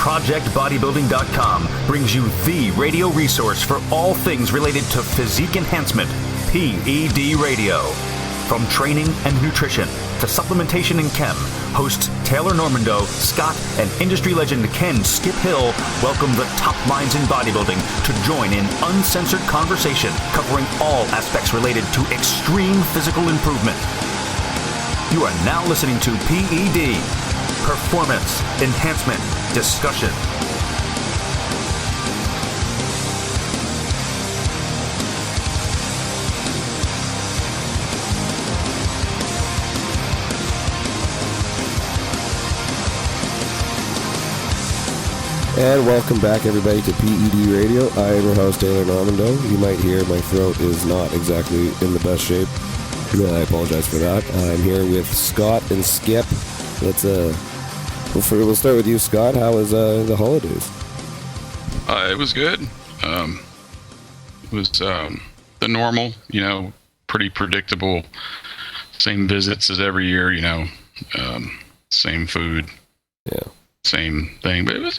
Projectbodybuilding.com brings you the radio resource for all things related to physique enhancement, PED Radio. From training and nutrition to supplementation and chem, hosts Taylor Normando, Scott, and industry legend Ken Skip Hill welcome the top minds in bodybuilding to join in uncensored conversation covering all aspects related to extreme physical improvement. You are now listening to PED, Performance Enhancement Discussion. And welcome back, everybody, to PED Radio. I am your host, Taylor Normando. You might hear my throat is not exactly in the best shape. I apologize for that. I'm here with Scott and Skip. We'll start with you, Scott. How was the holidays? It was good. It was the normal, pretty predictable. Same visits as every year, same food. Yeah. Same thing, but it was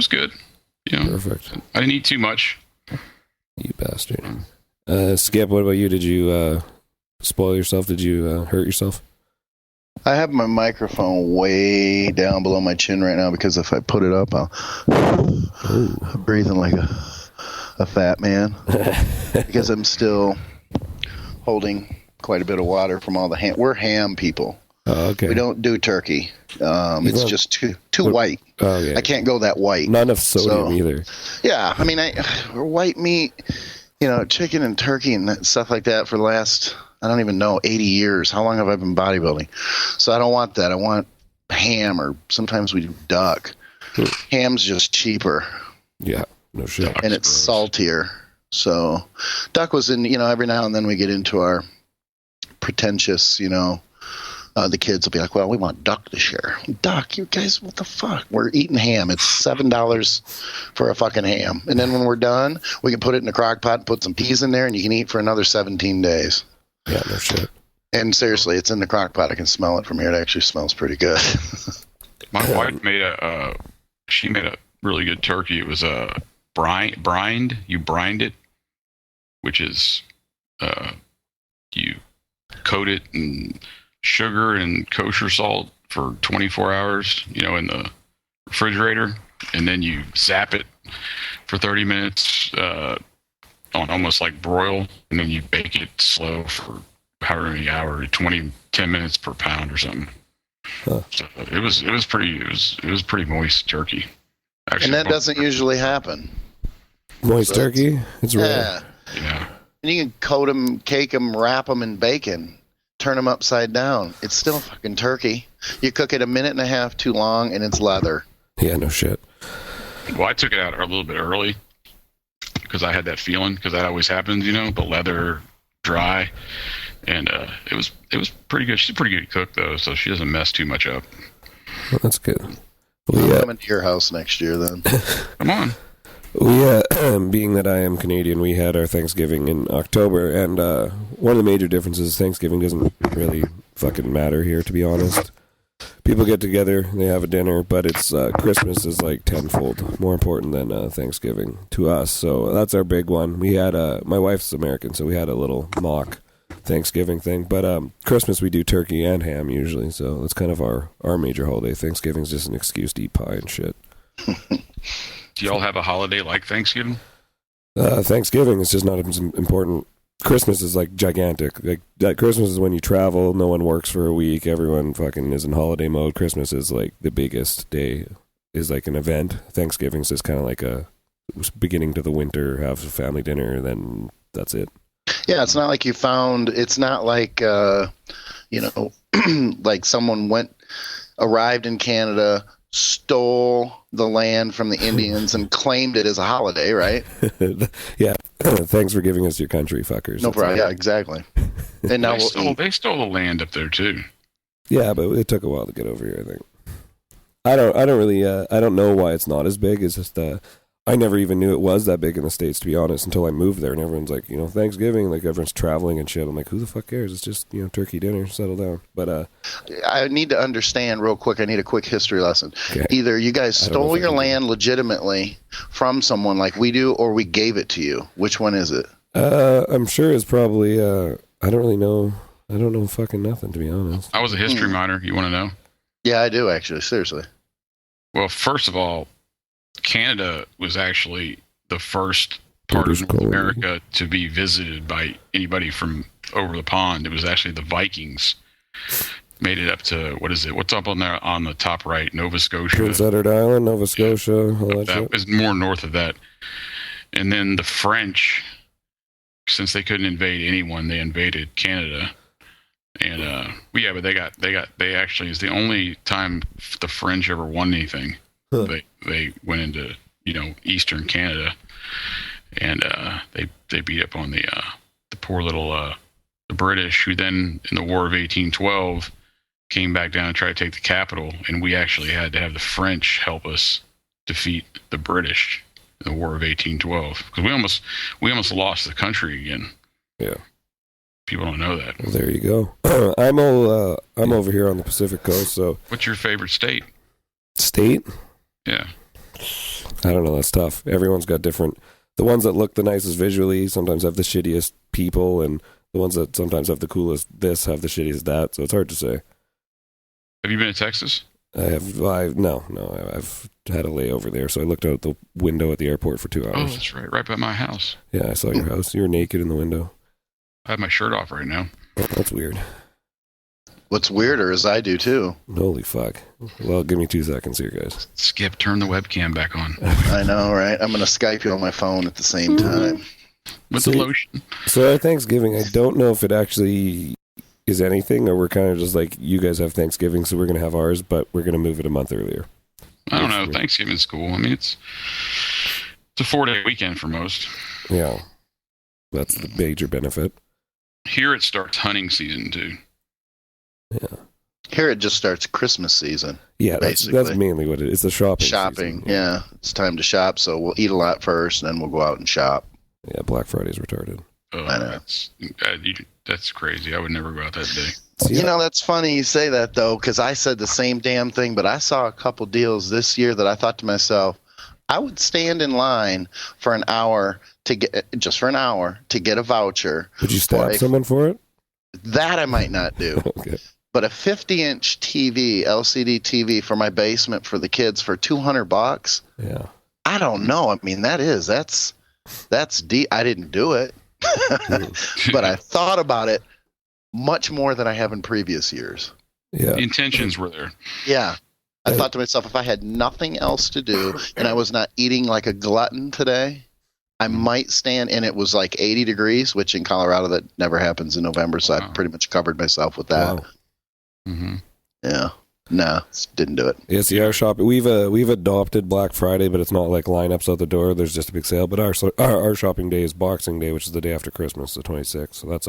good. Perfect. I didn't eat too much. You bastard. Skip, what about you? Did you spoil yourself? Did you hurt yourself? I have my microphone way down below my chin right now because if I put it up, I'm breathing like a fat man because I'm still holding quite a bit of water from all the ham. We're ham people. Oh, okay. We don't do turkey. It's just too white. Oh, yeah. I can't go that white. Not enough sodium either. Yeah, I mean, white meat, chicken and turkey and stuff like that for the last, I don't even know, 80 years. How long have I been bodybuilding? So I don't want that. I want ham, or sometimes we do duck. Ham's just cheaper. Yeah, no shit. And it's saltier. So duck was in, every now and then we get into our pretentious, the kids will be like, well, we want duck this year. Duck? You guys, what the fuck? We're eating ham. It's $7 for a fucking ham. And then when we're done, we can put it in a crock pot, put some peas in there, and you can eat for another 17 days. Yeah, no shit. And seriously, it's in the crock pot. I can smell it from here. It actually smells pretty good. My wife made a really good turkey. It was a brined. You brined it, which is you coat it in sugar and kosher salt for 24 hours, in the refrigerator, and then you zap it for 30 minutes on almost like broil, and then you bake it slow for however many hours, 10 minutes per pound or something. Huh. So it was pretty moist turkey. Actually, and that doesn't usually happen. Moist turkey? It's rare. Yeah. And you can coat them, cake them, wrap them in bacon. Turn them upside down. It's still fucking turkey. You cook it a minute and a half too long, and it's leather. Yeah, no shit. Well, I took it out a little bit early because I had that feeling, because that always happens, the leather dry, and it was pretty good. She's a pretty good cook though, so she doesn't mess too much up. Well, that's good. I'm coming to your house next year then. Come on. Being that I am Canadian, we had our Thanksgiving in October, and one of the major differences is Thanksgiving doesn't really fucking matter here, to be honest. People get together, they have a dinner, but it's Christmas is like tenfold more important than Thanksgiving to us, so that's our big one. We had my wife's American, so we had a little mock Thanksgiving thing, but Christmas we do turkey and ham usually, so that's kind of our major holiday. Thanksgiving's just an excuse to eat pie and shit. Do y'all have a holiday like Thanksgiving? Thanksgiving is just not as important. Christmas is like gigantic. Like Christmas is when you travel, no one works for a week, everyone fucking is in holiday mode. Christmas is like the biggest day, is like an event. Thanksgiving's just kind of like a beginning to the winter, have a family dinner, then that's it. Yeah, it's not like it's not like, like someone arrived in Canada, stole the land from the Indians and claimed it as a holiday, right? Yeah. Thanks for giving us your country, fuckers. No problem. Yeah, exactly. And now they stole the land up there too. Yeah, but it took a while to get over here, I think. I don't know why it's not as big. It's just I never even knew it was that big in the States, to be honest, until I moved there. And everyone's like, Thanksgiving, like everyone's traveling and shit. I'm like, who the fuck cares? It's just, turkey dinner, settle down. But I need to understand real quick. I need a quick history lesson. Okay. Either you guys stole your land legitimately from someone like we do, or we gave it to you. Which one is it? I'm sure it's probably, I don't really know. I don't know fucking nothing, to be honest. I was a history minor. You want to know? Yeah, I do, actually. Seriously. Well, first of all, Canada was actually the first part of North America to be visited by anybody from over the pond. It was actually the Vikings made it up to, what is it? What's up on there on the top right? Nova Scotia. Prince Edward Island, Nova Scotia. All that was more north of that. And then the French, since they couldn't invade anyone, they invaded Canada. And but they actually is the only time the French ever won anything. Huh. They went into eastern Canada, and they beat up on the poor little the British, who then in the War of 1812 came back down and tried to take the capital, and we actually had to have the French help us defeat the British in the War of 1812, because we almost lost the country again. Yeah. People don't know that. Well, there you go. I'm over here on the Pacific Coast. So, what's your favorite state? State? Yeah. I don't know. That's tough. Everyone's got different. The ones that look the nicest visually sometimes have the shittiest people, and the ones that sometimes have the coolest this have the shittiest that. So it's hard to say. Have you been to Texas? No. I've had a layover there, so I looked out the window at the airport for 2 hours. Oh, that's right by my house. Yeah, I saw your house. You were naked in the window. I have my shirt off right now. Oh, that's weird. What's weirder is I do too. Holy fuck. Well, give me 2 seconds here, guys. Skip, turn the webcam back on. I know, right? I'm going to Skype you on my phone at the same time. With the lotion. So our Thanksgiving, I don't know if it actually is anything, or we're kind of just like, you guys have Thanksgiving, so we're going to have ours, but we're going to move it a month earlier. I don't know. Thanksgiving's cool. I mean, it's a 4-day weekend for most. Yeah. That's the major benefit. Here it starts hunting season, too. Yeah. Here it just starts Christmas season. Yeah, that's mainly what it is. It's the shopping season. Yeah. It's time to shop, so we'll eat a lot first, and then we'll go out and shop. Yeah, Black Friday's retarded. Oh, I know. That's crazy. I would never go out that day. That's funny you say that, though, because I said the same damn thing, but I saw a couple deals this year that I thought to myself, I would stand in line for an hour to get a voucher. Would you stab someone for it? That I might not do. Okay. But a 50-inch TV, LCD TV for my basement for the kids for $200. Yeah. I don't know. I mean, that's deep. I didn't do it, but I thought about it much more than I have in previous years. Yeah. The intentions were there. Yeah. I thought to myself, if I had nothing else to do and I was not eating like a glutton today, I might stand, and it was like 80 degrees, which in Colorado that never happens in November, so I pretty much covered myself with that. Wow. Mm-hmm. Yeah. No, didn't do it. Yeah, see, our shop, we've adopted Black Friday, but it's not like lineups out the door. There's just a big sale. But our shopping day is Boxing Day, which is the day after Christmas, the 26th. So that's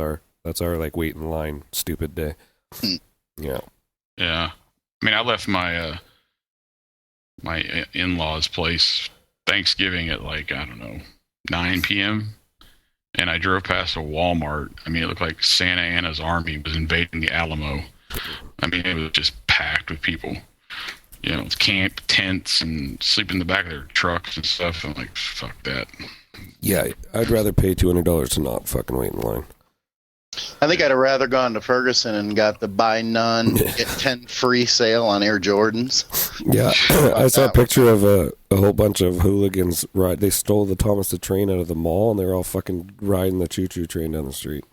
our like wait in line stupid day. Yeah. Yeah. I mean, I left my my in-laws' place Thanksgiving at like, I don't know, 9 p.m. And I drove past a Walmart. I mean, it looked like Santa Anna's army was invading the Alamo. I mean, it was just packed with people. Camp tents and sleep in the back of their trucks and stuff. I'm like, fuck that. Yeah, I'd rather pay $200 to not fucking wait in line. I think I'd have rather gone to Ferguson and got the buy none, get 10 free sale on Air Jordans. Yeah, I saw a picture of a whole bunch of hooligans ride. They stole the Thomas the Train out of the mall, and they were all fucking riding the choo-choo train down the street.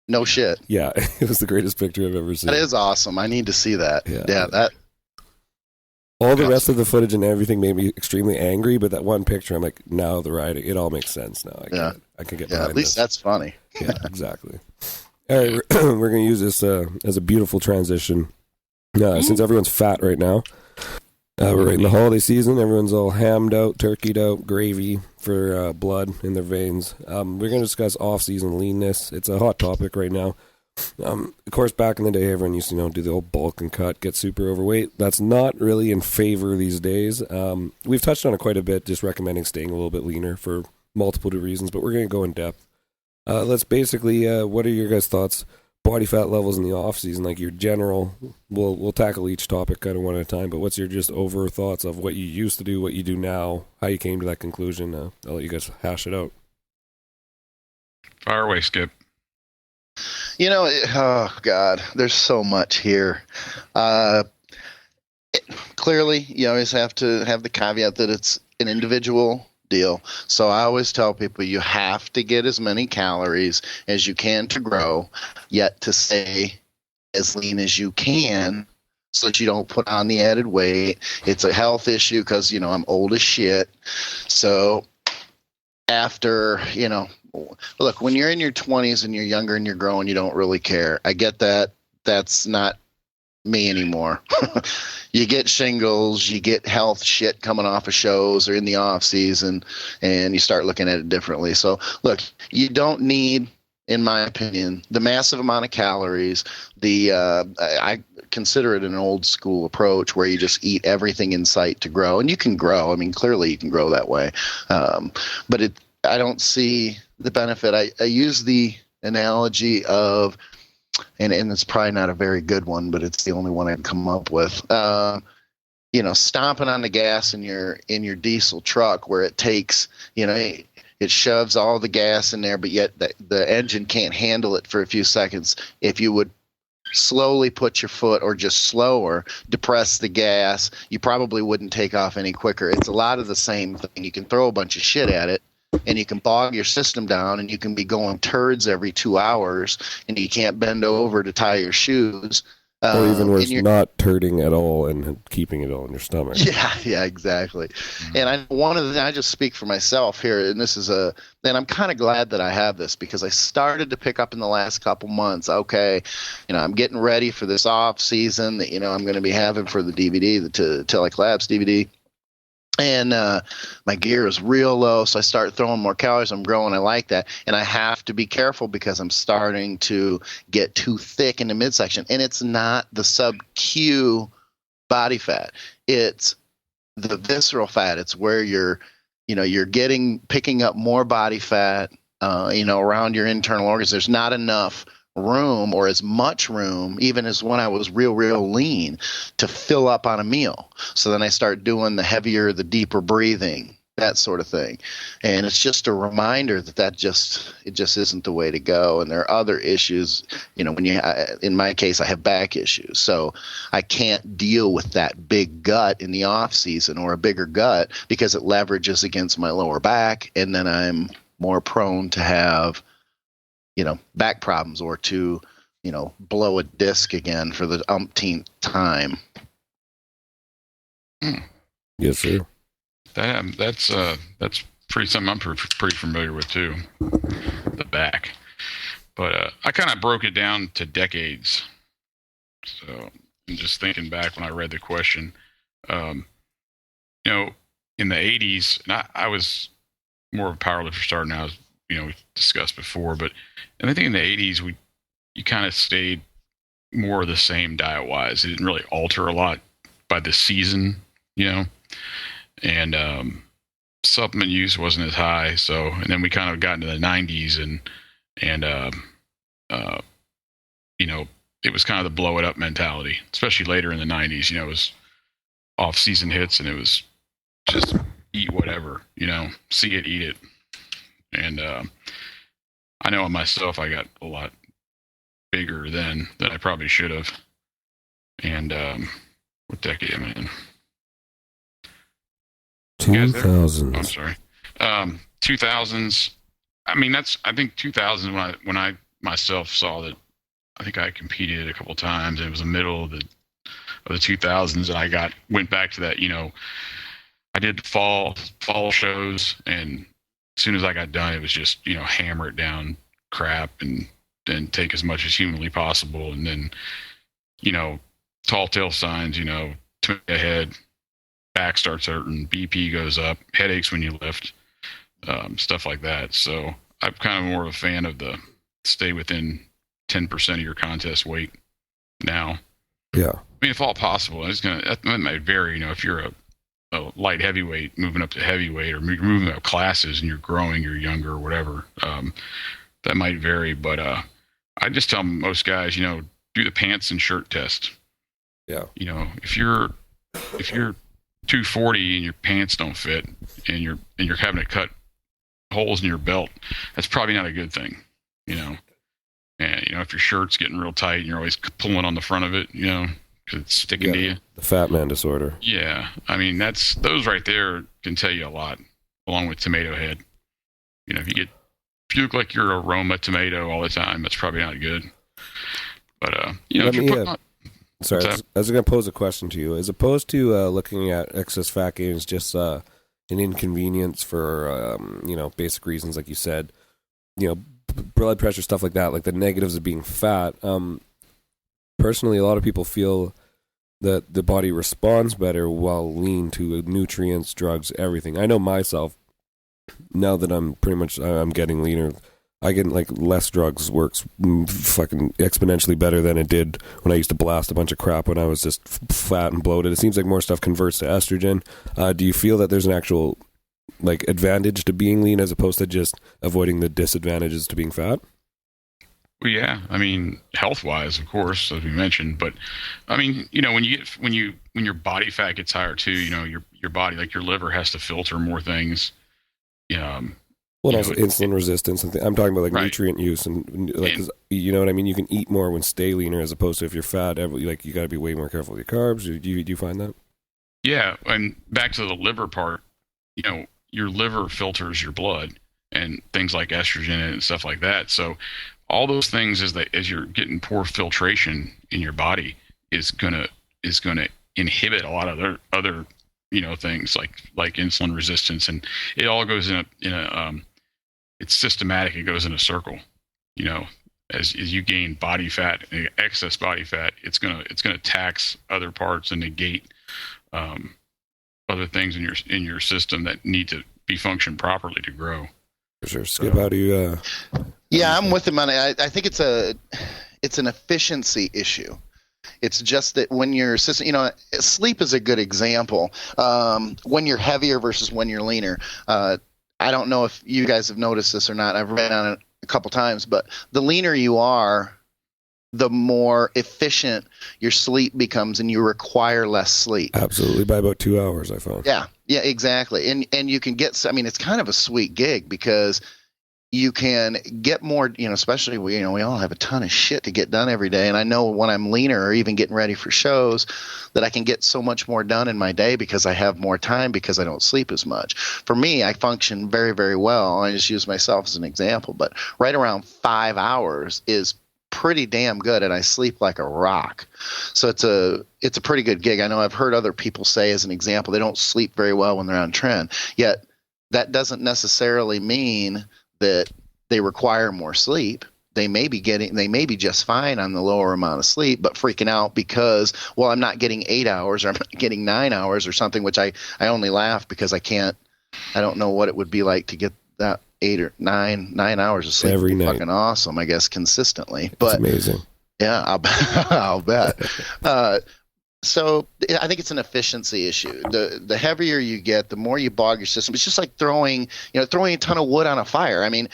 No shit. Yeah, it was the greatest picture I've ever seen. That is awesome. I need to see that. Yeah, that. All the rest of the footage and everything made me extremely angry, but that one picture, I'm like, now the riding, it all makes sense now. I can get behind at least that's funny. Yeah, exactly. All right, we're going to use this as a beautiful transition. Since everyone's fat right now, we're right in the holiday season. Everyone's all hammed out, turkeyed out, gravy for blood in their veins. We're going to discuss off-season leanness. It's a hot topic right now. Of course, back in the day, everyone used to do the old bulk and cut, get super overweight. That's not really in favor these days. We've touched on it quite a bit, just recommending staying a little bit leaner for multiple reasons, but we're going to go in depth. Let's basically, what are your guys' thoughts? Body fat levels in the off season, like your general. We'll tackle each topic kind of one at a time. But what's your just over thoughts of what you used to do, what you do now, how you came to that conclusion? I'll let you guys hash it out. Fire away, Skip. Oh God, there's so much here. Clearly, you always have to have the caveat that it's an individual deal. So I always tell people you have to get as many calories as you can to grow, yet to stay as lean as you can so that you don't put on the added weight. It's a health issue because, I'm old as shit. So after, look, when you're in your 20s and you're younger and you're growing, you don't really care. I get that. That's not me anymore. You get shingles, you get health shit coming off of shows or in the off season, and you start looking at it differently. So look, you don't need, in my opinion, the massive amount of calories. I consider it an old school approach where you just eat everything in sight to grow, and you can grow. I mean, clearly you can grow that way. But I don't see the benefit. I use the analogy of, and it's probably not a very good one, but it's the only one I can come up with. Stomping on the gas in your diesel truck where it takes, it shoves all the gas in there, but yet the engine can't handle it for a few seconds. If you would slowly put your foot or just slower, depress the gas, you probably wouldn't take off any quicker. It's a lot of the same thing. You can throw a bunch of shit at it, and you can bog your system down, and you can be going turds every 2 hours, and you can't bend over to tie your shoes. Or even worse, not turding at all and keeping it all in your stomach. Yeah, exactly. And I just speak for myself here, and and I'm kind of glad that I have this because I started to pick up in the last couple months. Okay, I'm getting ready for this off season that I'm going to be having for the DVD, the Tele Labs DVD. And my gear is real low, so I start throwing more calories. I'm growing. I like that. And I have to be careful because I'm starting to get too thick in the midsection. And it's not the sub-Q body fat. It's the visceral fat. It's where you're picking up more body fat, around your internal organs. There's not enough room or as much room, even as when I was real lean, to fill up on a meal. So then I start doing the heavier, the deeper breathing, that sort of thing. And it's just a reminder that just isn't the way to go. And there are other issues, in my case, I have back issues. So I can't deal with that big gut in the off season or a bigger gut because it leverages against my lower back. And then I'm more prone to have back problems or to, blow a disc again for the umpteenth time. Yes, sir. That's pretty something I'm pretty familiar with too, the back. But I kind of broke it down to decades. So I'm just thinking back when I read the question, in the 80s, and I was more of a powerlifter starting out, we discussed before, but and I think in the 80s, you kind of stayed more of the same diet-wise. It didn't really alter a lot by the season, and supplement use wasn't as high. So, and then we kind of got into the 90s and it was kind of the blow it up mentality, especially later in the 90s. It was off-season hits and it was just eat whatever, see it, eat it. And I know myself, I got a lot bigger then than I probably should have. And what decade am I in? 2000s. I'm sorry. 2000s. I mean, I think 2000s when I myself saw that. I think I competed a couple times, and it was the middle of the 2000s, and I went back to that. I did fall shows, and as soon as I got done, it was just hammer it down crap and take as much as humanly possible, and then tall tale signs, to ahead, back starts hurting, BP goes up, headaches when you lift, stuff like that. So I'm kind of more of a fan of the stay within 10% of your contest weight now. Yeah. I mean, if all possible, that might vary. If you're a light heavyweight moving up to heavyweight, or moving up classes and you're growing, you're younger or whatever, that might vary. But I just tell most guys, do the pants and shirt test. Yeah. If you're 240 and your pants don't fit and you're having to cut holes in your belt, that's probably not a good thing. And if your shirt's getting real tight and you're always pulling on the front of it, because it's sticking to you. The fat man disorder. Yeah. I mean, those right there can tell you a lot, along with tomato head. If you look like you're a Roma tomato all the time, that's probably not good. But, if you're putting on... Sorry, I was going to pose a question to you. As opposed to looking at excess fat gain as just an inconvenience for, basic reasons, like you said, blood pressure, stuff like that, like the negatives of being fat. Personally, a lot of people feel that the body responds better while lean to nutrients, drugs, everything. I know myself, now that I'm getting leaner, I get less drugs works fucking exponentially better than it did when I used to blast a bunch of crap when I was just fat and bloated. It seems like more stuff converts to estrogen. Do you feel that there's an actual advantage to being lean as opposed to just avoiding the disadvantages to being fat? Well, yeah. I mean, health-wise, of course, as we mentioned, but I mean, when your body fat gets higher too, your body, like your liver, has to filter more things. Well, also insulin resistance. I'm talking about right. nutrient use and you know what I mean. You can eat more when stay leaner as opposed to if you're fat. You got to be way more careful with your carbs. Do you find that? Yeah, and back to the liver part. Your liver filters your blood and things like estrogen and stuff like that. So all those things as you're getting poor filtration in your body is gonna inhibit a lot of other things like insulin resistance, and it all goes in a it's systematic. It goes in a circle. As you gain body fat, excess body fat, it's gonna tax other parts and negate other things in your system that need to be functioned properly to grow. For sure. Skip, how do you? Yeah, I'm with him on it. I think it's an efficiency issue. It's just that when your system, sleep is a good example. When you're heavier versus when you're leaner. I don't know if you guys have noticed this or not. I've read on it a couple times, but the leaner you are, the more efficient your sleep becomes, and you require less sleep. Absolutely, by about 2 hours, I found. Yeah, exactly. And you can get. I mean, it's kind of a sweet gig because you can get more, especially, we all have a ton of shit to get done every day. And I know when I'm leaner or even getting ready for shows that I can get so much more done in my day because I have more time because I don't sleep as much. For me, I function very, very well. I just use myself as an example, but right around 5 hours is pretty damn good. And I sleep like a rock. So it's a pretty good gig. I know I've heard other people say, as an example, they don't sleep very well when they're on trend, yet that doesn't necessarily mean that they require more sleep. They may be just fine on the lower amount of sleep, but freaking out because, I'm not getting 8 hours or I'm not getting 9 hours or something, which I only laugh because I don't know what it would be like to get that 8 or 9 hours of sleep every night. Fucking awesome, I guess, consistently. But amazing. Yeah, I'll bet. So I think it's an efficiency issue. The heavier you get, the more you bog your system. It's just like throwing a ton of wood on a fire. I mean,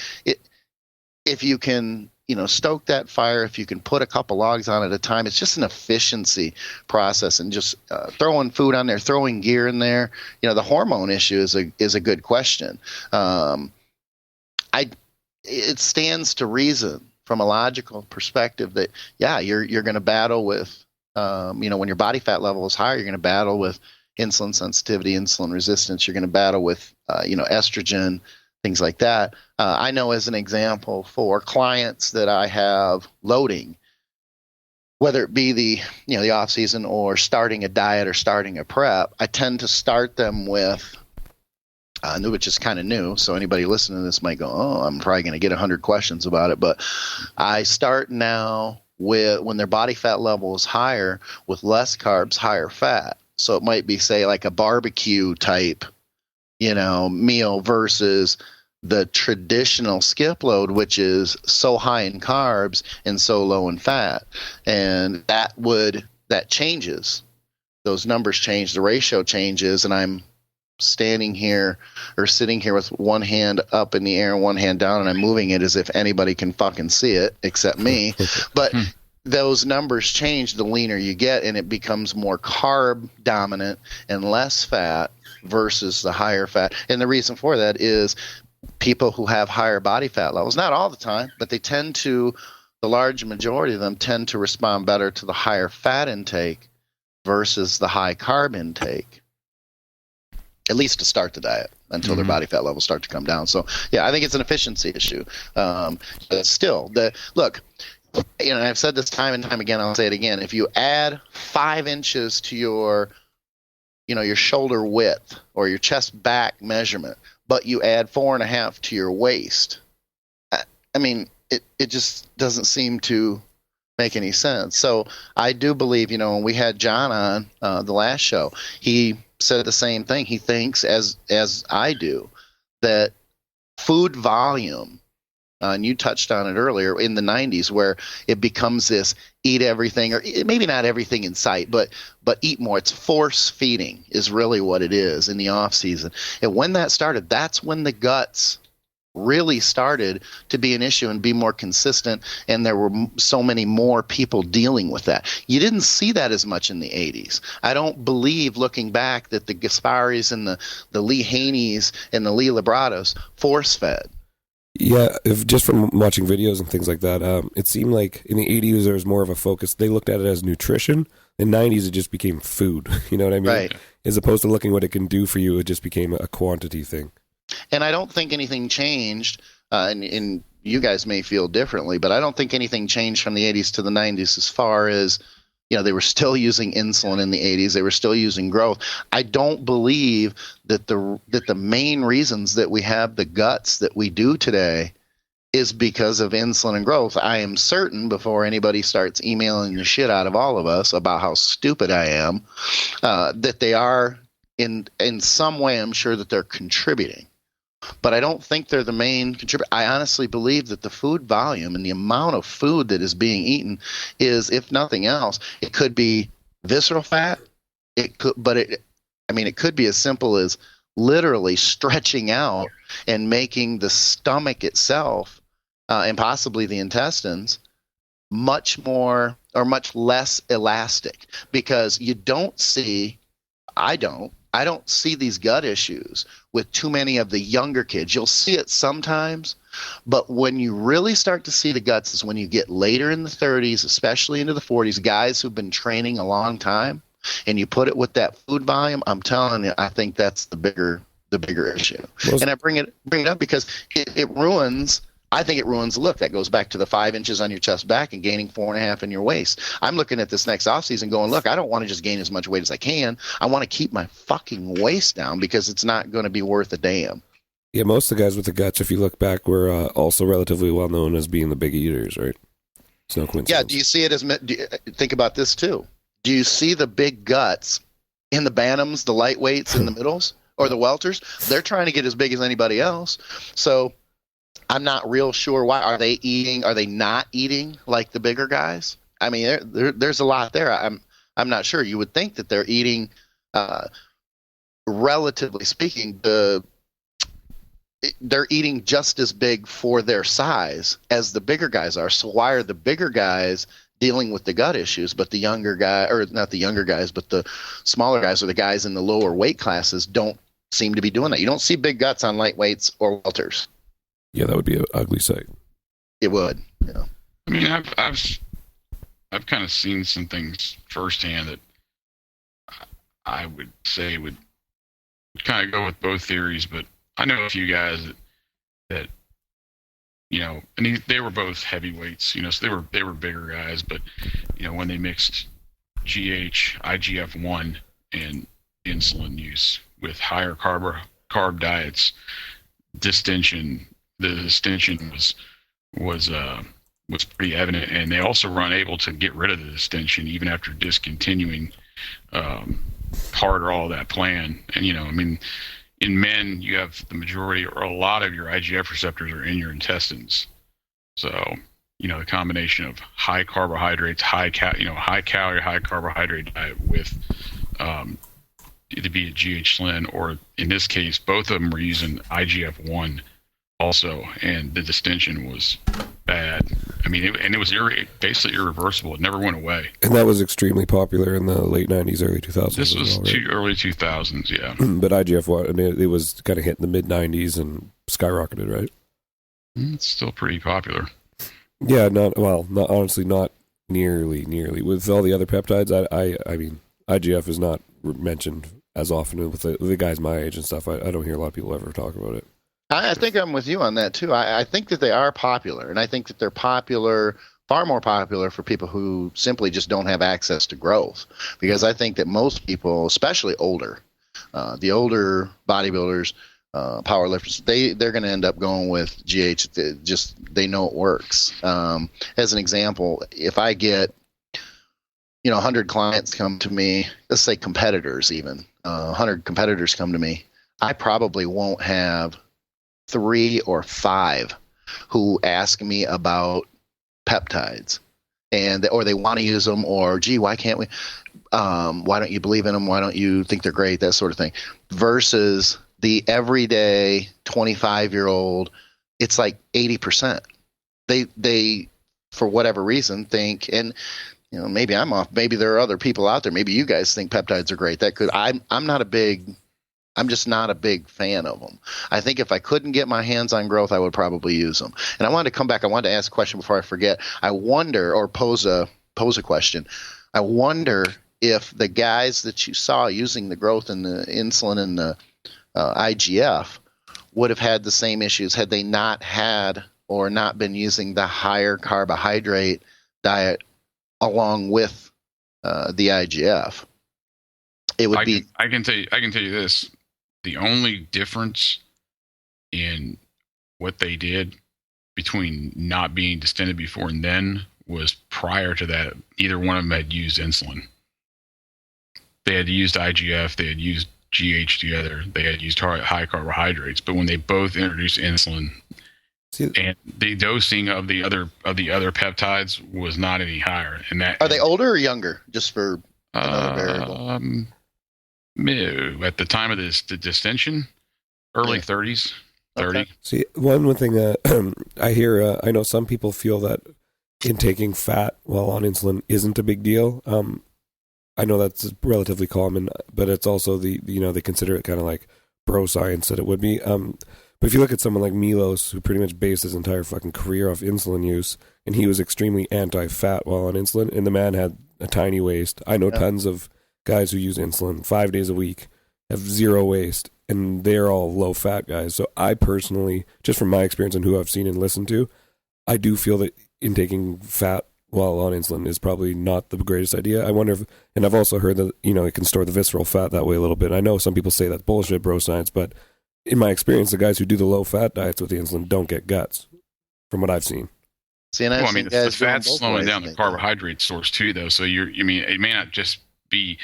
if you can, stoke that fire, if you can put a couple logs on at a time, it's just an efficiency process. And just throwing food on there, throwing gear in there. The hormone issue is a good question. It stands to reason from a logical perspective that you're going to battle with. When your body fat level is higher, you're going to battle with insulin sensitivity, insulin resistance. You're going to battle with, estrogen, things like that. I know, as an example, for clients that I have loading, whether it be the off season or starting a diet or starting a prep, I tend to start them with, which is kind of new. So anybody listening to this might go, "Oh, I'm probably going to get 100 questions about it." But I start now with, when their body fat level is higher, with less carbs, higher fat. So it might be, say, like a barbecue type, meal versus the traditional skip load, which is so high in carbs and so low in fat. And that changes. Those numbers change, the ratio changes, and I'm standing here or sitting here with one hand up in the air and one hand down, and I'm moving it as if anybody can fucking see it except me. But those numbers change the leaner you get, and it becomes more carb dominant and less fat versus the higher fat. And the reason for that is people who have higher body fat levels, not all the time, but they tend to, the large majority of them tend to respond better to the higher fat intake versus the high carb intake, at least to start the diet, until their body fat levels start to come down. So, yeah, I think it's an efficiency issue. But still, look, I've said this time and time again, I'll say it again. If you add 5 inches to your shoulder width or your chest back measurement, but you add 4.5 to your waist, I mean, it just doesn't seem to make any sense. So I do believe, when we had John on the last show, he said the same thing. He thinks, as I do, that food volume, and you touched on it earlier, in the 90s, where it becomes this eat everything, or maybe not everything in sight, but eat more. It's force feeding is really what it is in the off season. And when that started, that's when the guts really started to be an issue and be more consistent, and there were so many more people dealing with that. You didn't see that as much in the 80s. I don't believe, looking back, that the Gasparis and the Lee Haneys and the Lee Libratos force-fed. Yeah, just from watching videos and things like that, it seemed like in the 80s there was more of a focus. They looked at it as nutrition. In the 90s it just became food. You know what I mean? Right. As opposed to looking what it can do for you, it just became a quantity thing. And I don't think anything changed, and you guys may feel differently, but I don't think anything changed from the 80s to the 90s as far as, they were still using insulin in the 80s. They were still using growth. I don't believe that the main reasons that we have the guts that we do today is because of insulin and growth. I am certain, before anybody starts emailing the shit out of all of us about how stupid I am, that they are, in some way, I'm sure that they're contributing. But I don't think they're the main contributor. I honestly believe that the food volume and the amount of food that is being eaten is, if nothing else, it could be visceral fat. It could be as simple as literally stretching out and making the stomach itself, and possibly the intestines, much more or much less elastic, because I don't see these gut issues with too many of the younger kids. You'll see it sometimes, but when you really start to see the guts is when you get later in the 30s, especially into the 40s, guys who've been training a long time, and you put it with that food volume. I'm telling you, I think that's the bigger issue. And I bring it up because it ruins. I think it ruins the look. That goes back to the 5 inches on your chest back and gaining 4.5 in your waist. I'm looking at this next offseason going, look, I don't want to just gain as much weight as I can. I want to keep my fucking waist down, because it's not going to be worth a damn. Yeah, most of the guys with the guts, if you look back, were also relatively well known as being the big eaters, right? It's no coincidence. Yeah, do you see it as, think about this too. Do you see the big guts in the bantams, the lightweights, in the middles, or the welters? They're trying to get as big as anybody else. So I'm not real sure why. Are they eating? Are they not eating like the bigger guys? I mean, there's a lot there. I'm not sure. You would think that they're eating, relatively speaking, they're eating just as big for their size as the bigger guys are. So why are the bigger guys dealing with the gut issues, but the younger guy, or not the younger guys, but the smaller guys, or the guys in the lower weight classes, don't seem to be doing that? You don't see big guts on lightweights or welters. Yeah, that would be an ugly sight. It would. Yeah. I mean, I've kind of seen some things firsthand that I would say would kind of go with both theories, but I know a few guys that and they were both heavyweights, so they were bigger guys, but when they mixed IGF-1 and insulin use with higher carb diets, the distension was pretty evident, and they also were unable to get rid of the distension even after discontinuing part of all that plan. And in men, you have the majority or a lot of your IGF receptors are in your intestines. So, the combination of high carbohydrates, high calorie, high carbohydrate diet with either be a GH-lin or in this case, both of them were using IGF-1 also, and the distension was bad. I mean, it was basically irreversible. It never went away. And that was extremely popular in the late 90s, early 2000s. This was well, right? early 2000s, yeah. But IGF-1, it was kind of hit in the mid-90s and skyrocketed, right? It's still pretty popular. Yeah, not honestly, not nearly. With all the other peptides, I mean, IGF is not mentioned as often with the guys my age and stuff. I don't hear a lot of people ever talk about it. I think I'm with you on that too. I think that they are popular, and I think that they're popular, far more popular for people who simply just don't have access to growth. Because I think that most people, especially the older bodybuilders, powerlifters, they're going to end up going with GH. They know it works. As an example, if I get 100 clients come to me, let's say competitors even, 100 competitors come to me, I probably won't have 3 or 5 who ask me about peptides, or they want to use them, or gee, why can't we? Why don't you believe in them? Why don't you think they're great? That sort of thing. Versus the everyday 25-year-old, it's like 80%. They for whatever reason think, and maybe I'm off. Maybe there are other people out there. Maybe you guys think peptides are great. I'm just not a big fan of them. I think if I couldn't get my hands on growth, I would probably use them. And I wanted to come back. I wanted to ask a question before I forget. I wonder, or pose a question. I wonder if the guys that you saw using the growth and the insulin and the IGF would have had the same issues had they not had or not been using the higher carbohydrate diet along with the IGF. It would be. I can tell you this. The only difference in what they did between not being distended before and then was prior to that, neither one of them had used insulin. They had used IGF, they had used GH together, they had used high carbohydrates, but when they both introduced insulin, and the dosing of the other peptides was not any higher. And that, are they older or younger? Just for another variable. At the time of the distension, early 30s, 30. Okay. See, one thing I hear, I know some people feel that intaking fat while on insulin isn't a big deal. I know that's relatively common, but it's also they consider it kind of like bro science that it would be. But if you look at someone like Milos, who pretty much based his entire fucking career off insulin use, and he was extremely anti-fat while on insulin, and the man had a tiny waist. I know tons of guys who use insulin 5 days a week, have zero waste, and they're all low-fat guys. So I personally, just from my experience and who I've seen and listened to, I do feel that intaking fat while on insulin is probably not the greatest idea. I wonder if, and I've also heard that, it can store the visceral fat that way a little bit. I know some people say that's bullshit, bro science, but in my experience, the guys who do the low-fat diets with the insulin don't get guts, from what I've seen. See, and the fat's slowing down the carbohydrate source too, though. So it may not just be.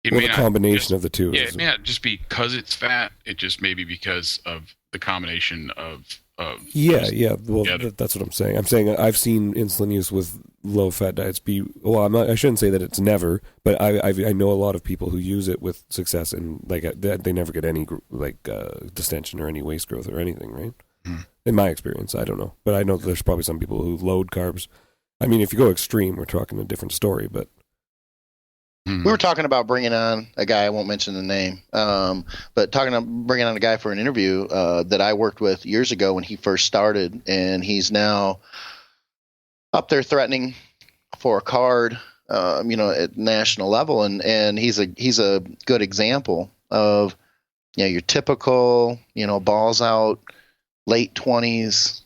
A combination of the two. Yeah, it may not just be because it's fat. It just may be because of the combination of. Yeah. Well, that's what I'm saying. I'm saying I've seen insulin use with low-fat diets be. Well, I shouldn't say that it's never, but I know a lot of people who use it with success, and they never get any distension or any waist growth or anything, right? In my experience, I don't know, but I know there's probably some people who load carbs. I mean, if you go extreme, we're talking a different story, but. We were talking about bringing on a guy, I won't mention the name, but bringing on a guy for an interview that I worked with years ago when he first started, and he's now up there threatening for a card, at national level, and he's a good example of your typical balls out, late 20s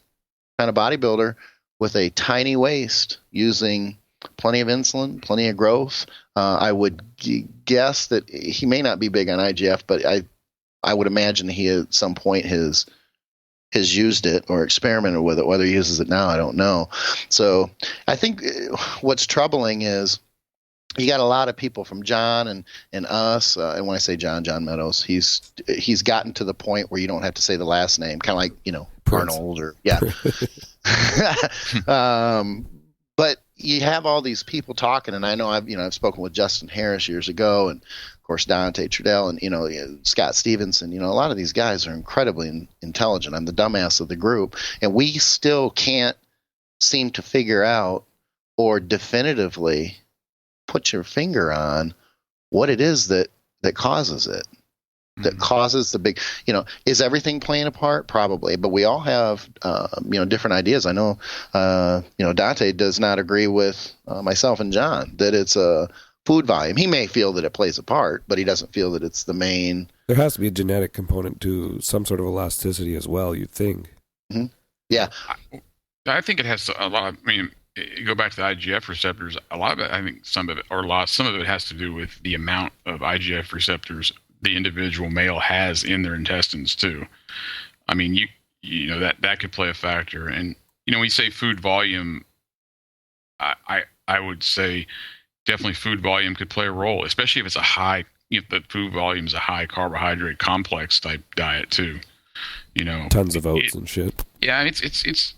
kind of bodybuilder with a tiny waist using plenty of insulin, plenty of growth. I would guess that he may not be big on IGF, but I would imagine he at some point has used it or experimented with it. Whether he uses it now, I don't know. So I think what's troubling is you got a lot of people from John and us, and when I say John Meadows, he's gotten to the point where you don't have to say the last name, kind of like, Prince. Arnold or but you have all these people talking, and I know I've spoken with Justin Harris years ago, and of course Dante Trudell, and Scott Stevenson. A lot of these guys are incredibly intelligent. I'm the dumbass of the group, and we still can't seem to figure out or definitively put your finger on what it is that causes it, that causes the big, is everything playing a part? Probably, but we all have, different ideas. I know, Dante does not agree with myself and John that it's a food volume. He may feel that it plays a part, but he doesn't feel that it's the main. There has to be a genetic component to some sort of elasticity as well, you'd think. Mm-hmm. Yeah. I think it has a lot. You go back to the IGF receptors. A lot of it, I think, some of it has to do with the amount of IGF receptors the individual male has in their intestines too. That could play a factor. And when you say food volume, I would say definitely food volume could play a role, especially if it's if the food volume is a high carbohydrate complex type diet too. Tons of oats and shit. Yeah, it's.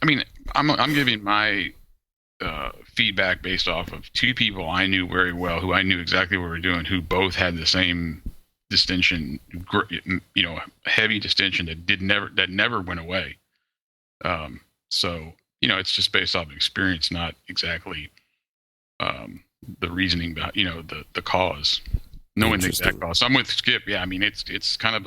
I'm giving my feedback based off of two people I knew very well, who I knew exactly what we were doing, who both had the same distension, heavy distension that never went away. So it's just based off of experience, not exactly the reasoning about the cause, knowing the exact cause. So I'm with Skip. Yeah, it's kind of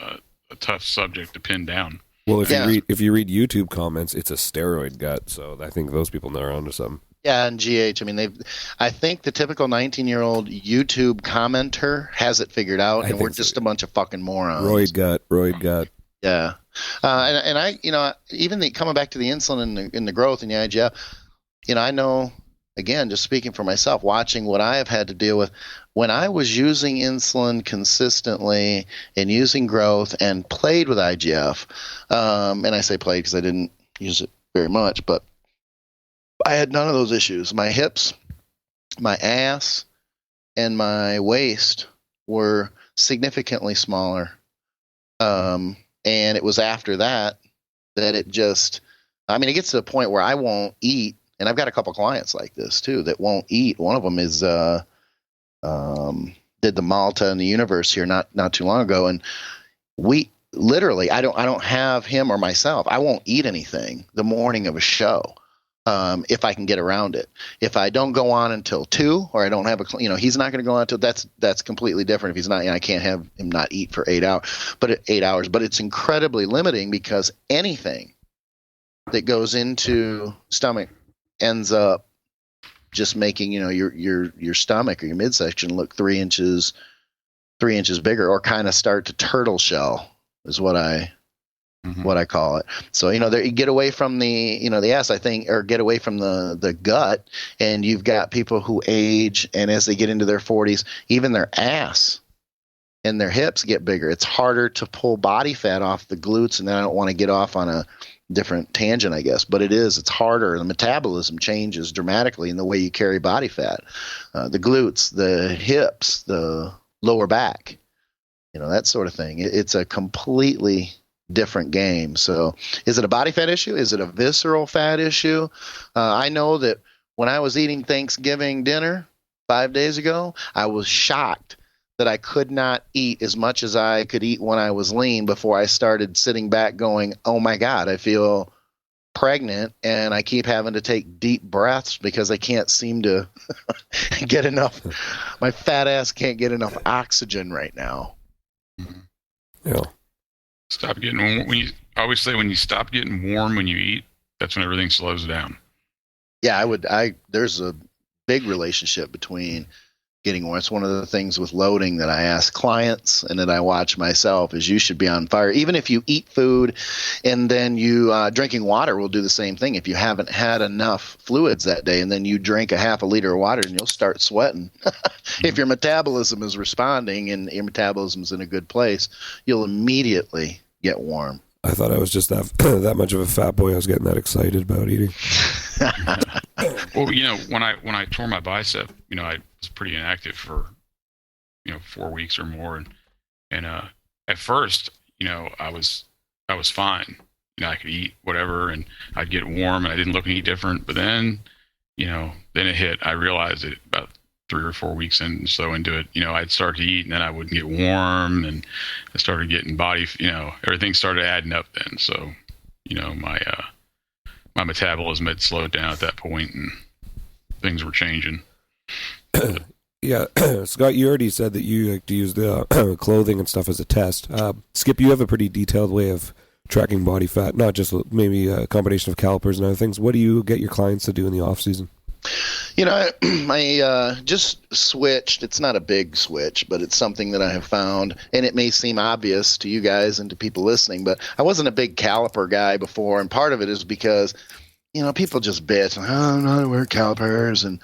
a tough subject to pin down. Well, if you read YouTube comments, it's a steroid gut. So I think those people are onto something. Yeah, and GH. I think the typical 19-year-old YouTube commenter has it figured out, and we're just a bunch of fucking morons. Roid gut. Yeah, and I, even coming back to the insulin and the growth and the IGF, I know, again, just speaking for myself, watching what I have had to deal with. When I was using insulin consistently and using growth and played with IGF, and I say played because I didn't use it very much, but I had none of those issues. My hips, my ass, and my waist were significantly smaller. And it was after that it just, it gets to the point where I won't eat. And I've got a couple clients like this too that won't eat. One of them is did the Malta in the Universe here not too long ago, and we literally I don't have him or myself. I won't eat anything the morning of a show if I can get around it. If I don't go on until 2, or I don't have he's not going to go on until that's completely different. If he's not, I can't have him not eat for 8 hours. But it's incredibly limiting because anything that goes into stomach ends up just making your stomach or your midsection look 3 inches bigger, or kind of start to turtle shell is what I call it. So you get away from the the ass, I think, or get away from the gut, and you've got people who age, and as they get into their 40s, even their ass and their hips get bigger. It's harder to pull body fat off the glutes, and then I don't want to get off on a different tangent, I guess, but it's harder. The metabolism changes dramatically in the way you carry body fat, the glutes, the hips, the lower back, that sort of thing. It's a completely different game. So is it a body fat issue? Is it a visceral fat issue? I know that when I was eating Thanksgiving dinner 5 days ago, I was shocked that I could not eat as much as I could eat when I was lean before I started sitting back going, oh my God, I feel pregnant, and I keep having to take deep breaths because I can't seem to get enough. My fat ass can't get enough oxygen right now. Yeah. Stop getting I always say when you stop getting warm when you eat, that's when everything slows down. Yeah, there's a big relationship between getting warm. It's one of the things with loading that I ask clients and that I watch myself is you should be on fire. Even if you eat food and then you drinking water will do the same thing. If you haven't had enough fluids that day and then you drink a half a liter of water, and you'll start sweating. If your metabolism is responding and your metabolism is in a good place, you'll immediately get warm. I thought I was just that much of a fat boy. I was getting that excited about eating. Well, when I tore my bicep, I was pretty inactive for 4 weeks or more, and at first, I was fine. I could eat whatever, and I'd get warm, and I didn't look any different. But then, then it hit. I realized it about 3 or 4 weeks in, so into it. I'd start to eat, and then I wouldn't get warm, and I started getting body. Everything started adding up then. So, my metabolism had slowed down at that point, and things were changing. Yeah, Scott, you already said that you like to use the clothing and stuff as a test. Skip, you have a pretty detailed way of tracking body fat, not just maybe a combination of calipers and other things. What do you get your clients to do in the off season? I just switched. It's not a big switch, but it's something that I have found, and it may seem obvious to you guys and to people listening, but I wasn't a big caliper guy before, and part of it is because people just bitch, oh, no, I wear calipers, and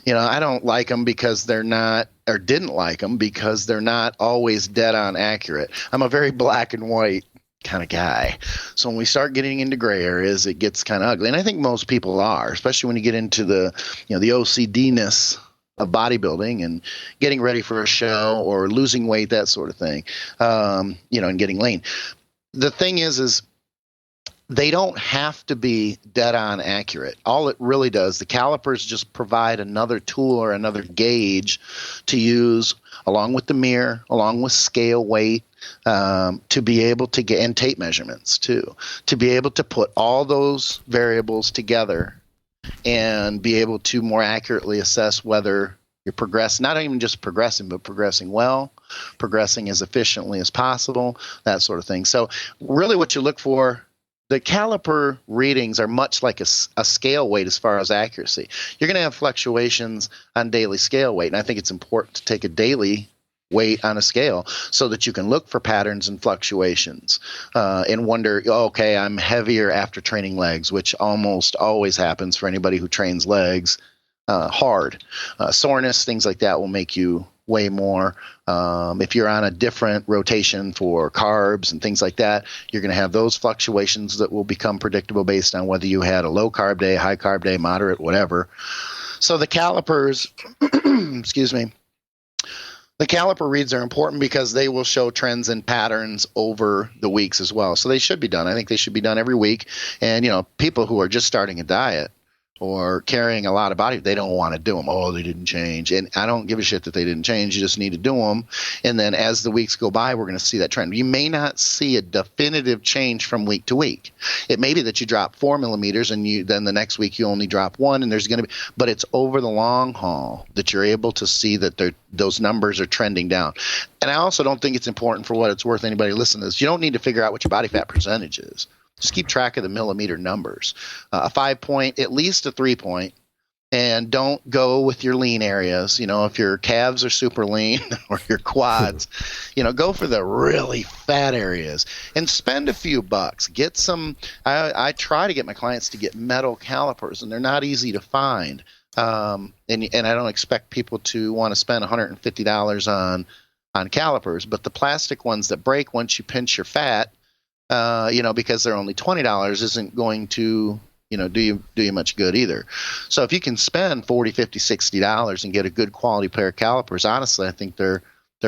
I don't like them because they're not, or didn't like them because they're not always dead on accurate. I'm a very black and white kind of guy. So when we start getting into gray areas, it gets kind of ugly. And I think most people are, especially when you get into the, the OCD-ness of bodybuilding and getting ready for a show or losing weight, that sort of thing, and getting lean. The thing is they don't have to be dead on accurate. All it really does, the calipers just provide another tool or another gauge to use along with the mirror, along with scale weight, to be able to get, and tape measurements too, to be able to put all those variables together and be able to more accurately assess whether you're progressing, not even just progressing, but progressing well, progressing as efficiently as possible, that sort of thing. So really what you look for, the caliper readings are much like a scale weight as far as accuracy. You're going to have fluctuations on daily scale weight, and I think it's important to take a daily weight on a scale so that you can look for patterns and fluctuations and wonder, okay, I'm heavier after training legs, which almost always happens for anybody who trains legs hard. Soreness, things like that will make you weigh more. If you're on a different rotation for carbs and things like that, you're going to have those fluctuations that will become predictable based on whether you had a low carb day, high carb day, moderate, whatever. So the calipers, excuse me, the caliper reads are important because they will show trends and patterns over the weeks as well. So they should be done. I think they should be done every week. And, people who are just starting a diet or carrying a lot of body, they don't want to do them. Oh, they didn't change. And I don't give a shit that they didn't change. You just need to do them. And then as the weeks go by, we're going to see that trend. You may not see a definitive change from week to week. It may be that you drop 4 millimeters and then the next week you only drop 1, and there's going to be, but it's over the long haul that you're able to see that those numbers are trending down. And I also don't think it's important, for what it's worth, anybody listening to this, you don't need to figure out what your body fat percentage is. Just keep track of the millimeter numbers. A 5-point, at least a 3-point, and don't go with your lean areas. If your calves are super lean or your quads, go for the really fat areas and spend a few bucks. Get some. I try to get my clients to get metal calipers, and they're not easy to find. And I don't expect people to want to spend $150 on calipers, but the plastic ones that break once you pinch your fat, because they're only $20, isn't going to, do you much good either. So if you can spend $40, $50, $60 and get a good quality pair of calipers, honestly, I think they're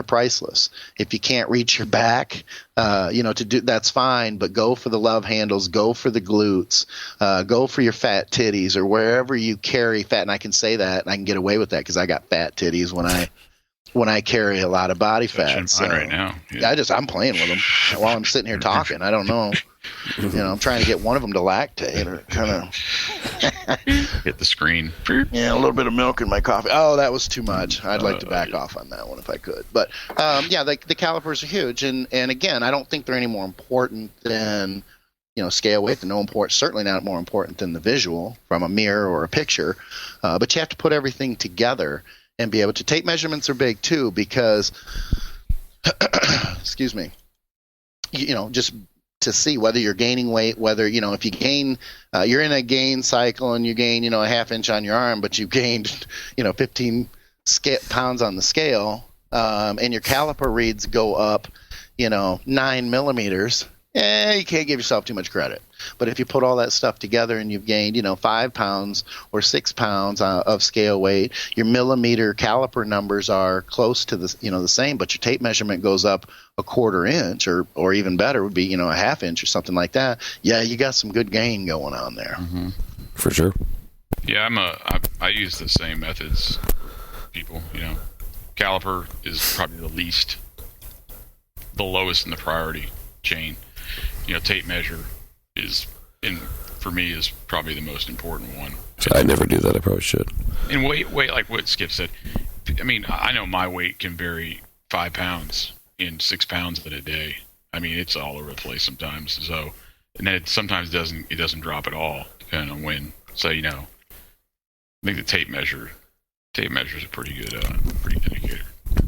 priceless. If you can't reach your back, to do, that's fine, but go for the love handles, go for the glutes, go for your fat titties or wherever you carry fat. And I can say that, and I can get away with that because I got fat titties when I carry a lot of body fat. So right now. Yeah. I'm playing with them while I'm sitting here talking. I don't know. I'm trying to get one of them to lactate or kind of hit the screen. Yeah, a little bit of milk in my coffee. Oh, that was too much. I'd like to back off on that one if I could. But the calipers are huge, and again, I don't think they're any more important than scale weight. They're certainly not more important than the visual from a mirror or a picture. But you have to put everything together and be able to. Tape measurements are big too because, excuse me, just to see whether you're gaining weight, whether, if you gain, you're in a gain cycle and you gain, a half inch on your arm, but you gained, 15 pounds on the scale, and your caliper reads go up, 9 millimeters, you can't give yourself too much credit. But if you put all that stuff together and you've gained, 5 pounds or 6 pounds of scale weight, your millimeter caliper numbers are close to the same, but your tape measurement goes up a 1/4 inch or even better would be, a 1/2 inch or something like that. Yeah, you got some good gain going on there. Mm-hmm. For sure. Yeah, I use the same methods. People, caliper is probably the lowest in the priority chain. Tape measure for me is probably the most important one. So I never do that. I probably should. And weight, like what Skip said. I mean, I know my weight can vary 5 pounds in 6 pounds in a day. I mean, it's all over the place sometimes. So, and then it sometimes doesn't drop at all, depending on when. So, I think the tape measure is a pretty good indicator.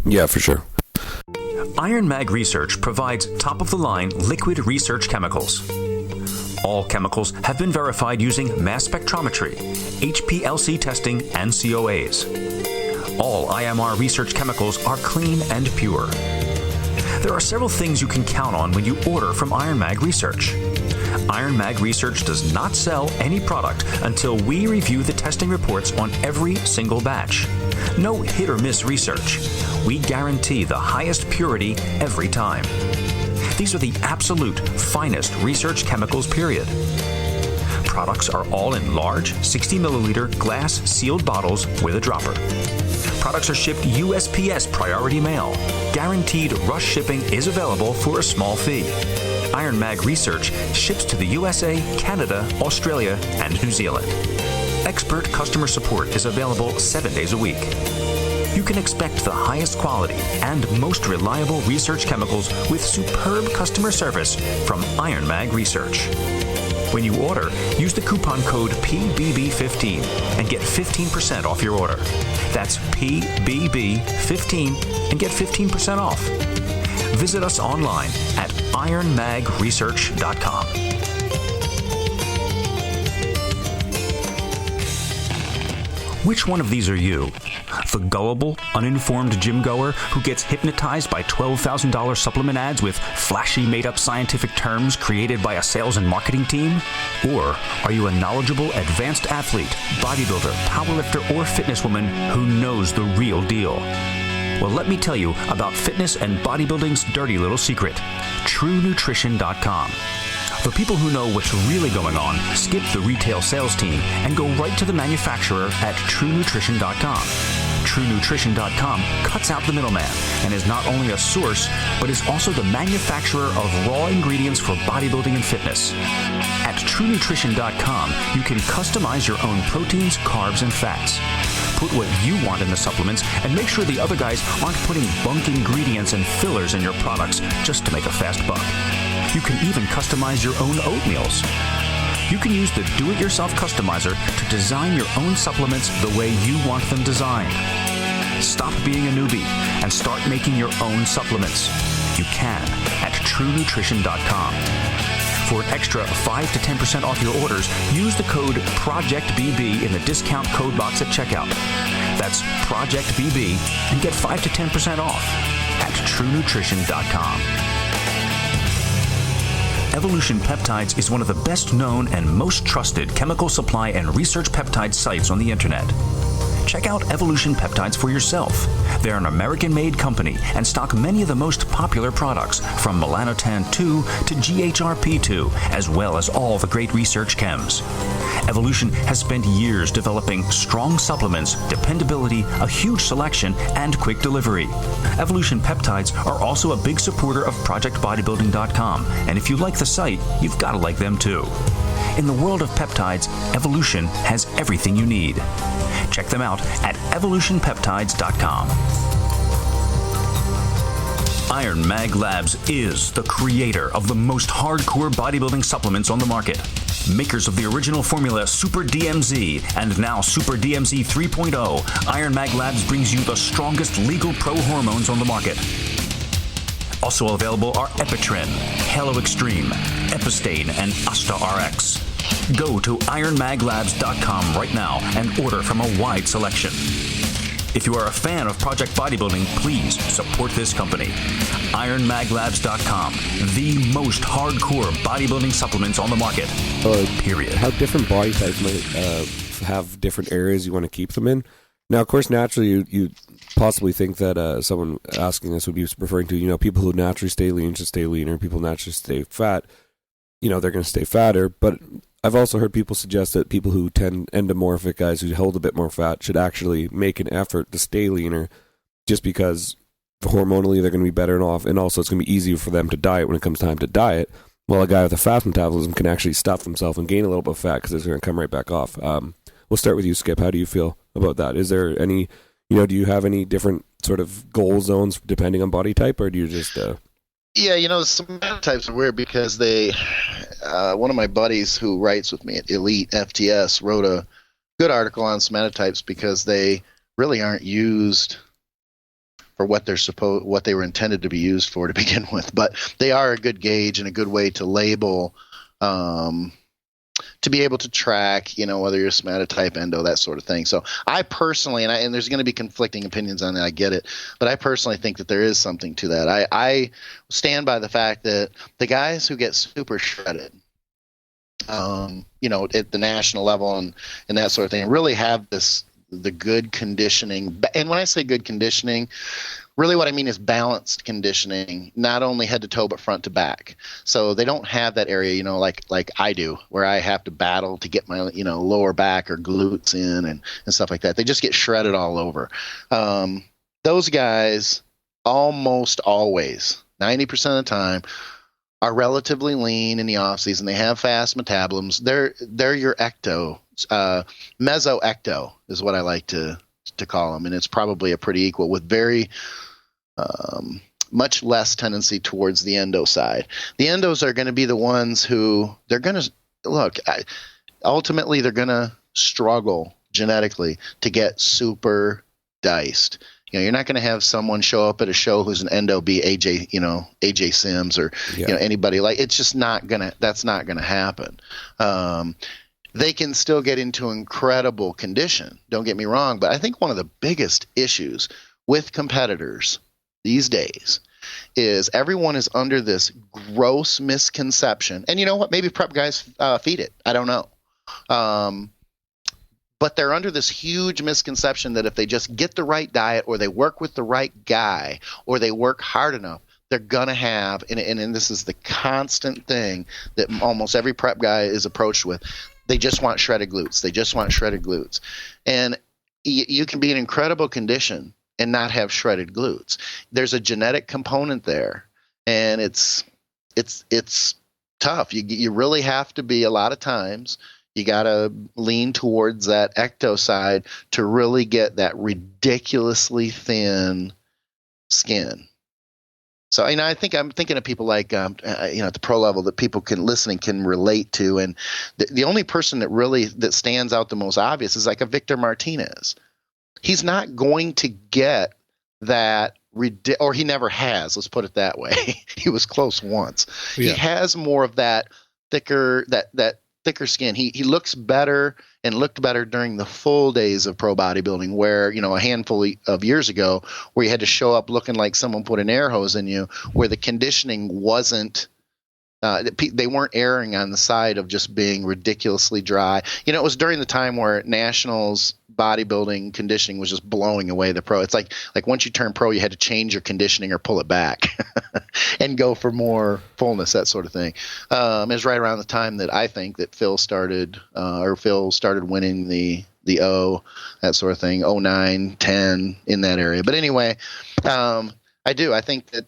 Yeah, for sure. Iron Mag Research provides top-of-the-line liquid research chemicals. All chemicals have been verified using mass spectrometry, HPLC testing, and COAs. All IMR research chemicals are clean and pure. There are several things you can count on when you order from Iron Mag Research. Iron Mag Research does not sell any product until we review the testing reports on every single batch. No hit or miss research. We guarantee the highest purity every time. These are the absolute finest research chemicals, period. Products are all in large 60 milliliter glass sealed bottles with a dropper. Products are shipped USPS priority mail. Guaranteed rush shipping is available for a small fee. Iron Mag Research ships to the USA, Canada, Australia, and New Zealand. Expert customer support is available 7 days a week. You can expect the highest quality and most reliable research chemicals with superb customer service from Iron Mag Research. When you order, use the coupon code PBB15 and get 15% off your order. That's PBB15 and get 15% off. Visit us online at ironmagresearch.com. Which one of these are you? The gullible, uninformed gym goer who gets hypnotized by $12,000 supplement ads with flashy made-up scientific terms created by a sales and marketing team? Or are you a knowledgeable, advanced athlete, bodybuilder, powerlifter, or fitness woman who knows the real deal? Well, let me tell you about fitness and bodybuilding's dirty little secret, TrueNutrition.com. The people who know what's really going on skip the retail sales team and go right to the manufacturer at TrueNutrition.com. TrueNutrition.com cuts out the middleman and is not only a source, but is also the manufacturer of raw ingredients for bodybuilding and fitness. At TrueNutrition.com, you can customize your own proteins, carbs, and fats. Put what you want in the supplements and make sure the other guys aren't putting bunk ingredients and fillers in your products just to make a fast buck. You can even customize your own oatmeals. You can use the do-it-yourself customizer to design your own supplements the way you want them designed. Stop being a newbie and start making your own supplements. You can at TrueNutrition.com. For an extra 5 to 10% off your orders, use the code PROJECTBB in the discount code box at checkout. That's PROJECTBB and get 5 to 10% off at TrueNutrition.com. Evolution Peptides is one of the best known and most trusted chemical supply and research peptide sites on the internet. Check out Evolution Peptides for yourself. They're an American-made company and stock many of the most popular products, from melanotan 2 to GHRP2, as well as all the great research chems. Evolution has spent years developing strong supplements, dependability, a huge selection, and quick delivery. Evolution Peptides are also a big supporter of Projectbodybuilding.com, and if you like the site, you've got to like them too. In the world of peptides, Evolution has everything you need. Check them out at evolutionpeptides.com. Iron Mag Labs is the creator of the most hardcore bodybuilding supplements on the market. Makers of the original formula Super DMZ and now Super DMZ 3.0, Iron Mag Labs brings you the strongest legal pro hormones on the market. Also available are Epitren, Halo Extreme, Epistane, and Asta RX. Go to ironmaglabs.com right now and order from a wide selection. If you are a fan of Project Bodybuilding, please support this company. IronMagLabs.com, the most hardcore bodybuilding supplements on the market. Period. How different body types might have different areas you want to keep them in. Now, of course, naturally, you possibly think that someone asking this would be referring to, people who naturally stay lean should stay leaner, people naturally stay fat, they're going to stay fatter. But I've also heard people suggest that people who tend endomorphic guys who hold a bit more fat should actually make an effort to stay leaner just because hormonally they're going to be better off, and also it's going to be easier for them to diet when it comes time to diet, while a guy with a fast metabolism can actually stuff himself and gain a little bit of fat because it's going to come right back off. We'll start with you, Skip. How do you feel about that? Is there any, do you have any different sort of goal zones depending on body type, or do you just... Yeah, some types are weird because they, one of my buddies who writes with me at Elite FTS wrote a good article on somatotypes because they really aren't used for what they were intended to be used for to begin with. But they are a good gauge and a good way to label, to be able to track, whether you're somatotype, endo, that sort of thing. So I personally, and there's going to be conflicting opinions on that, I get it, but I personally think that there is something to that. I stand by the fact that the guys who get super shredded, at the national level and that sort of thing, really have the good conditioning. And when I say good conditioning, really what I mean is balanced conditioning, not only head to toe, but front to back. So they don't have that area, like I do, where I have to battle to get my, lower back or glutes in and stuff like that. They just get shredded all over. Those guys almost always, 90% of the time, are relatively lean in the off season. They have fast metabolisms. They're your ecto, meso-ecto is what I like to call them. And it's probably a pretty equal with very, much less tendency towards the endo side. The endos are going to be the ones who they're going to ultimately they're going to struggle genetically to get super diced. You're not going to have someone show up at a show who's an endo be AJ Sims or anybody like. It's just that's not going to happen. They can still get into incredible condition. Don't get me wrong, but I think one of the biggest issues with competitors these days is everyone is under this gross misconception. And you know what? Maybe prep guys feed it. I don't know. But they're under this huge misconception that if they just get the right diet or they work with the right guy or they work hard enough, they're going to have, and this is the constant thing that almost every prep guy is approached with, they just want shredded glutes. They just want shredded glutes. And you can be in incredible condition and not have shredded glutes. There's a genetic component there, and it's tough. You really have to be, a lot of times, you got to lean towards that ecto side to really get that ridiculously thin skin. So, I think I'm thinking of people like, at the pro level that people can relate to. And the only person that stands out the most obvious is like a Victor Martinez. He's not going to get that, or he never has. Let's put it that way. He was close once. Yeah. He has more of that thicker, that thicker skin. He looks better and looked better during the full days of pro bodybuilding, where, a handful of years ago, where you had to show up looking like someone put an air hose in you, where the conditioning wasn't, they weren't erring on the side of just being ridiculously dry. It was during the time where nationals bodybuilding conditioning was just blowing away the pro. It's like once you turn pro, you had to change your conditioning or pull it back and go for more fullness, that sort of thing. It was right around the time that I think that Phil started winning the O, that sort of thing, 09, 10, in that area. But anyway, I think that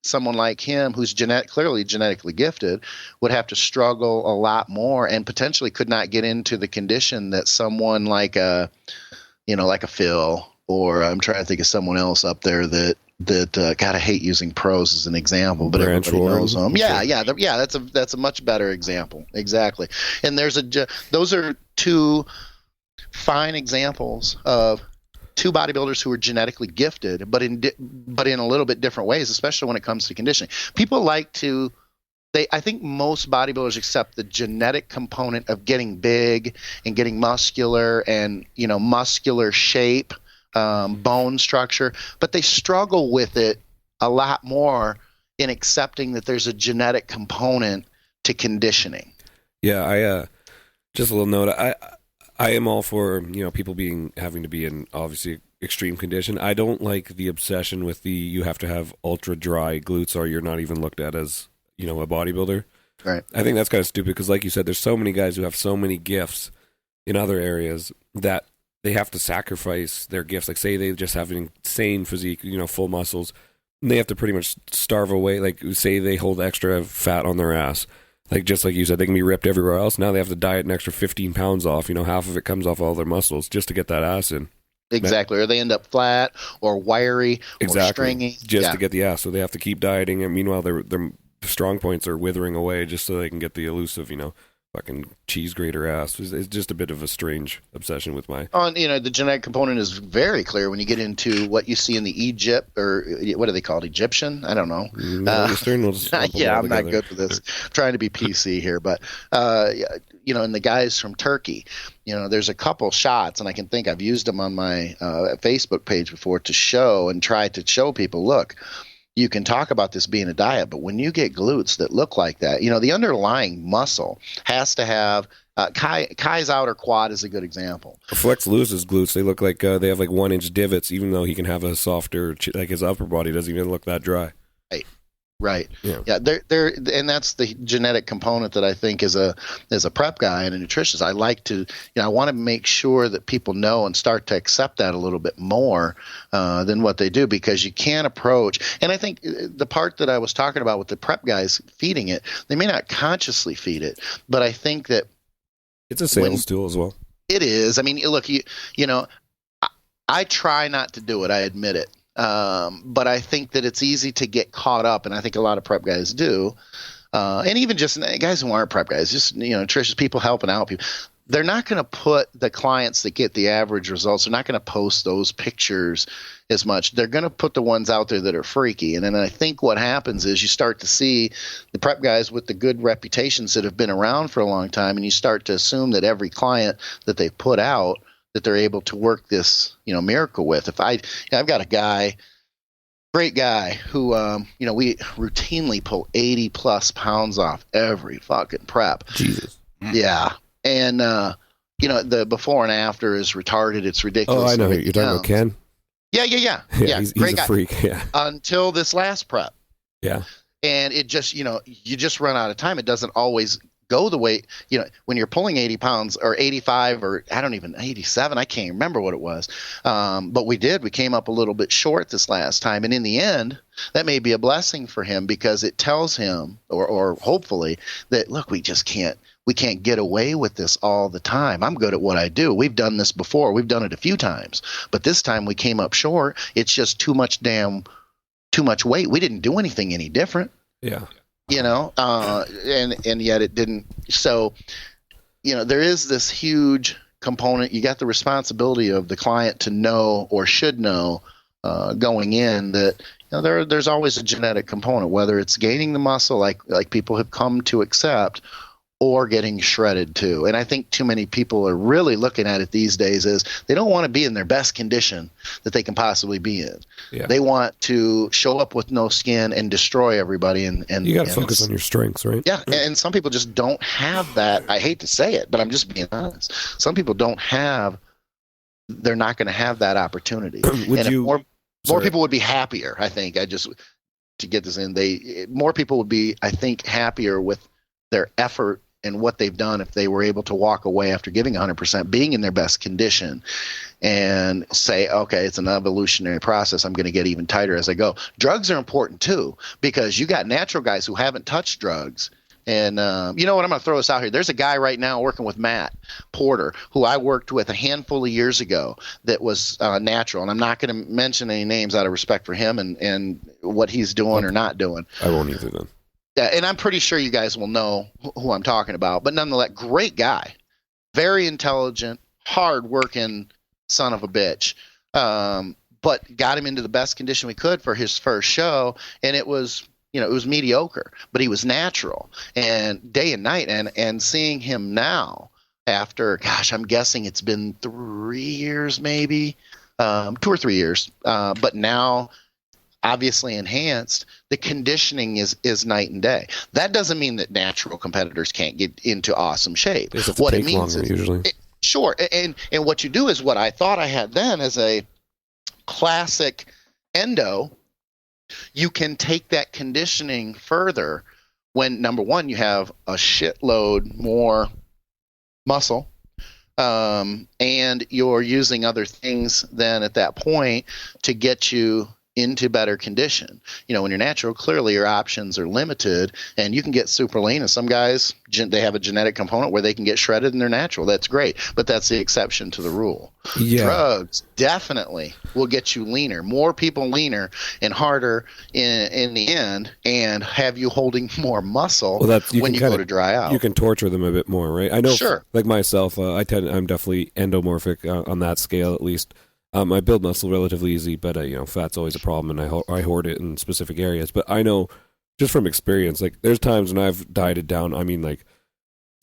someone like him, who's clearly genetically gifted, would have to struggle a lot more and potentially could not get into the condition that someone like a Phil, or I'm trying to think of someone else up there that God, I hate using pros as an example, but everybody knows them. Yeah, that's a much better example. Exactly. And those are two fine examples of two bodybuilders who are genetically gifted, but in a little bit different ways, especially when it comes to conditioning. People I think most bodybuilders accept the genetic component of getting big and getting muscular and, muscular shape bone structure, but they struggle with it a lot more in accepting that there's a genetic component to conditioning. Yeah, I just a little note. I am all for people having to be in obviously extreme condition. I don't like the obsession with you have to have ultra dry glutes or you're not even looked at as a bodybuilder. Right. I think that's kind of stupid because, like you said, there's so many guys who have so many gifts in other areas that they have to sacrifice their gifts. Like, say they just have an insane physique, full muscles, and they have to pretty much starve away. Like, say they hold extra fat on their ass. Like, just like you said, they can be ripped everywhere else. Now they have to diet an extra 15 pounds off. Half of it comes off all their muscles just to get that ass in. Exactly. Or they end up flat or wiry or stringy. Just to get the ass. So they have to keep dieting. And meanwhile, their strong points are withering away just so they can get the elusive, fucking cheese grater ass. It's just a bit of a strange obsession with my... Oh, and, the genetic component is very clear when you get into what you see in the Egypt, or what are they called, Egyptian? I don't know. Eastern, we'll just yeah, I'm not good for this. I'm trying to be PC here, but, and the guys from Turkey, there's a couple shots, and I can think I've used them on my Facebook page before to show and try to show people, look, you can talk about this being a diet, but when you get glutes that look like that, the underlying muscle has to have Kai's outer quad is a good example. Flex Lewis's glutes, they look like they have like 1-inch divots, even though he can have a softer, like his upper body doesn't even look that dry. Right. Yeah. They're and that's the genetic component that I think as a prep guy and a nutritionist, I like to, I want to make sure that people know and start to accept that a little bit more than what they do, because you can't approach. And I think the part that I was talking about with the prep guys feeding it, they may not consciously feed it, but I think that it's a sales tool as well. It is. I mean, look, I try not to do it. I admit it. But I think that it's easy to get caught up, and I think a lot of prep guys do. And even just guys who aren't prep guys, just, nutritious people helping out people. They're not going to put the clients that get the average results, they're not going to post those pictures as much. They're going to put the ones out there that are freaky. And then I think what happens is you start to see the prep guys with the good reputations that have been around for a long time, and you start to assume that every client that they put out, that they're able to work this, miracle with. If I've got a guy, great guy, who, we routinely pull 80 plus pounds off every fucking prep. Jesus. Yeah. And, the before and after is retarded. It's ridiculous. Oh, I know. You're talking about Ken? Yeah. He's great a guy. freak. Yeah. Until this last prep. Yeah. And it just, you just run out of time. It doesn't always go the way, when you're pulling 80 pounds or 85 or 87, I can't remember what it was. But we came up a little bit short this last time. And in the end, that may be a blessing for him, because it tells him, or hopefully, that, look, we can't get away with this all the time. I'm good at what I do. We've done this before. We've done it a few times, but this time we came up short. It's just too much weight. We didn't do anything any different. Yeah. And yet it didn't. So, there is this huge component. You got the responsibility of the client to know, or should know, going in, that there's always a genetic component, whether it's gaining the muscle, like people have come to accept, or getting shredded too. And I think too many people are really looking at it these days as they don't want to be in their best condition that they can possibly be in. Yeah. They want to show up with no skin and destroy everybody. And you got to focus on your strengths, right? Yeah. And some people just don't have that. I hate to say it, but I'm just being honest. Some people they're not going to have that opportunity. More people would be happier, I think. To get this in, more people would be, I think, happier with their effort and what they've done if they were able to walk away after giving 100%, being in their best condition, and say, okay, it's an evolutionary process. I'm going to get even tighter as I go. Drugs are important too, because you got natural guys who haven't touched drugs. And you know what? I'm going to throw this out here. There's a guy right now working with Matt Porter, who I worked with a handful of years ago, that was natural. And I'm not going to mention any names out of respect for him and what he's doing or not doing. I won't either then. Yeah, and I'm pretty sure you guys will know who I'm talking about. But nonetheless, great guy, very intelligent, hard-working son of a bitch. But got him into the best condition we could for his first show, and it was mediocre, but he was natural and day and night. And seeing him now after, I'm guessing it's been 3 years maybe 2 or 3 years. But now, obviously enhanced, the conditioning is night and day. That doesn't mean that natural competitors can't get into awesome shape. What it means is usually. Sure. And what you do is what I thought I had then as a classic endo. You can take that conditioning further when, number one, you have a shitload more muscle, and you're using other things then at that point to get you into better condition. When you're natural, clearly your options are limited, and you can get super lean. And some guys, they have a genetic component where they can get shredded and they're natural. That's great, but that's the exception to the rule. Yeah. Drugs definitely will get you leaner, more people leaner and harder in the end, and have you holding more muscle when you go to dry out. You can torture them a bit more, right? I know, sure. Like myself, I'm definitely endomorphic on that scale at least. I build muscle relatively easy, but fat's always a problem, and I hoard it in specific areas. But I know, just from experience, like there's times when I've dieted down. I mean, like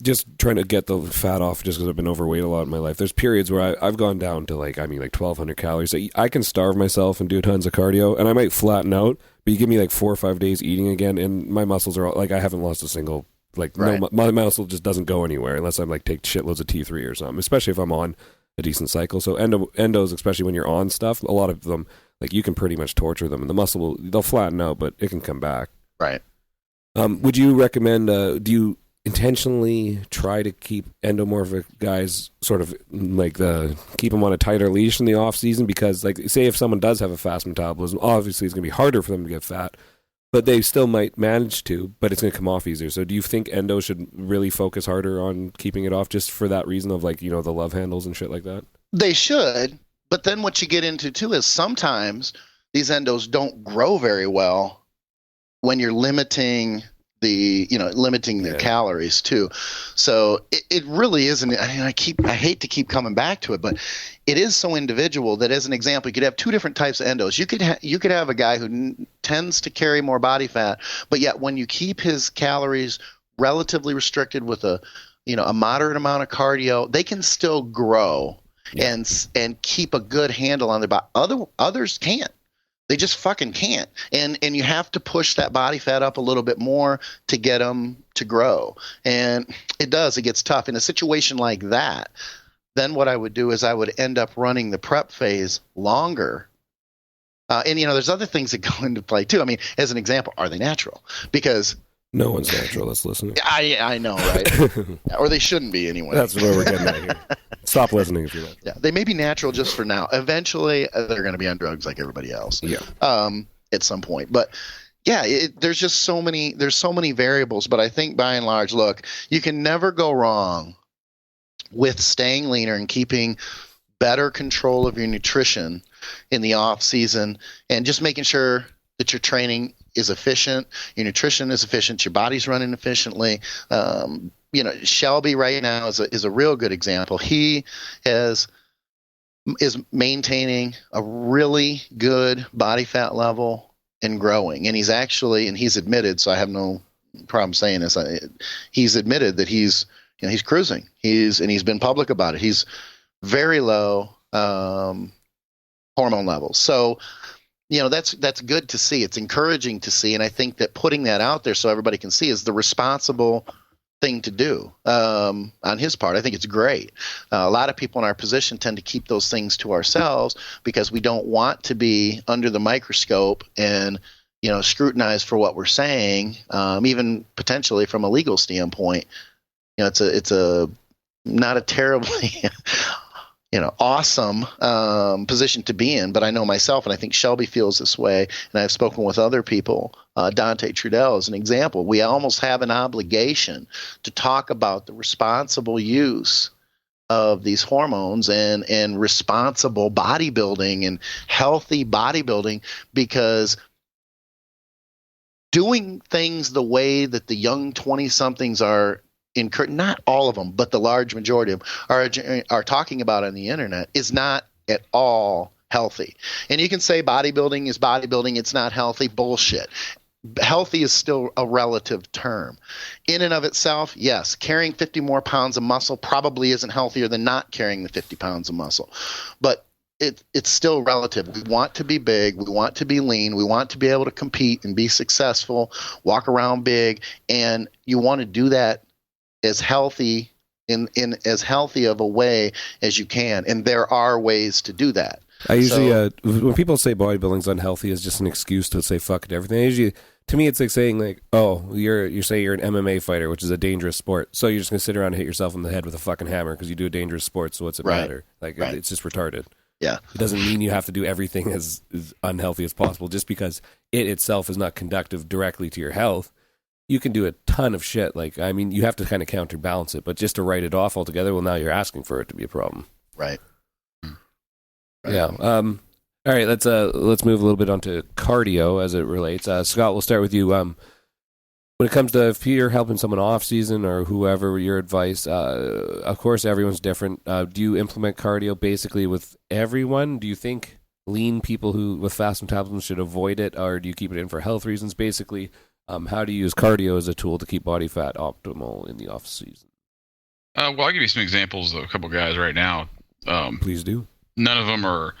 just trying to get the fat off, just because I've been overweight a lot in my life. There's periods where I've gone down to like 1,200 calories. So I can starve myself and do tons of cardio, and I might flatten out. But you give me like 4 or 5 days eating again, and my muscles are all, like I haven't lost a single. Like right. No, my muscle just doesn't go anywhere unless I'm like take shitloads of T3 or something. Especially if I'm on a decent cycle. So endos, especially when you're on stuff, a lot of them, like you can pretty much torture them, and the muscle they'll flatten out, but it can come back. Right. Would you recommend? Do you intentionally try to keep endomorphic guys sort of like keep them on a tighter leash in the off season? Because, like, say if someone does have a fast metabolism, obviously it's going to be harder for them to get fat, but they still might manage to, but it's going to come off easier. So do you think endo should really focus harder on keeping it off just for that reason of, like, the love handles and shit like that? They should, but then what you get into too is sometimes these endos don't grow very well when you're limiting their calories too. So it really isn't. I hate to keep coming back to it, but it is so individual that, as an example, you could have two different types of endos. You could have a guy who tends to carry more body fat, but yet when you keep his calories relatively restricted with a moderate amount of cardio, they can still grow and keep a good handle on their body. Others can't. They just fucking can't. And you have to push that body fat up a little bit more to get them to grow. And it gets tough. In a situation like that, then what I would do is I would end up running the prep phase longer. And there's other things that go into play too. I mean, as an example, are they natural? Because no one's natural that's listening. I know, right? Or they shouldn't be anyway. That's where we're getting at here. Stop listening if you're natural. Yeah, they may be natural just for now. Eventually, they're going to be on drugs like everybody else. Yeah. At some point, but yeah, there's just so many variables. But I think by and large, look, you can never go wrong with staying leaner and keeping better control of your nutrition in the off season, and just making sure that your training is efficient, your nutrition is efficient, your body's running efficiently. Shelby right now is a real good example. He is maintaining a really good body fat level and growing, and he's admitted, so I have no problem saying this. He's admitted that he's cruising. He's been public about it. He's very low hormone levels. So that's good to see. It's encouraging to see, and I think that putting that out there so everybody can see is the responsible thing to do on his part. I think it's great. A lot of people in our position tend to keep those things to ourselves because we don't want to be under the microscope and scrutinized for what we're saying, even potentially from a legal standpoint. It's a not a terribly awesome position to be in, but I know myself, and I think Shelby feels this way, and I've spoken with other people. Dante Trudell is an example. We almost have an obligation to talk about the responsible use of these hormones and responsible bodybuilding and healthy bodybuilding, because doing things the way that the young 20-somethings are not all of them, but the large majority of them are talking about on the internet is not at all healthy. And you can say bodybuilding is bodybuilding, it's not healthy. Bullshit. Healthy is still a relative term. In and of itself, yes, carrying 50 more pounds of muscle probably isn't healthier than not carrying the 50 pounds of muscle. But it's still relative. We want to be big. We want to be lean. We want to be able to compete and be successful, walk around big. And you want to do that as healthy in as healthy of a way as you can. And there are ways to do that. I usually, when people say bodybuilding's unhealthy, it's just an excuse to say fuck it everything. I usually, to me, it's like saying like, oh, you say you're an MMA fighter, which is a dangerous sport, so you're just gonna sit around and hit yourself in the head with a fucking hammer because you do a dangerous sport. So what's it matter? Like, it's just retarded. Yeah, it doesn't mean you have to do everything as unhealthy as possible just because it itself is not conductive directly to your health. You can do a ton of shit. Like, I mean, you have to kind of counterbalance it, but just to write it off altogether, well, now you're asking for it to be a problem. Right. Yeah. All right. Let's move a little bit onto cardio as it relates. Scott, we'll start with you. When it comes to if you're helping someone off season or whoever, your advice. Of course, everyone's different. Do you implement cardio basically with everyone? Do you think lean people who with fast metabolism should avoid it, or do you keep it in for health reasons? Basically, how do you use cardio as a tool to keep body fat optimal in the off season? Well, I'll give you some examples of a couple guys right now. Please do. None of them are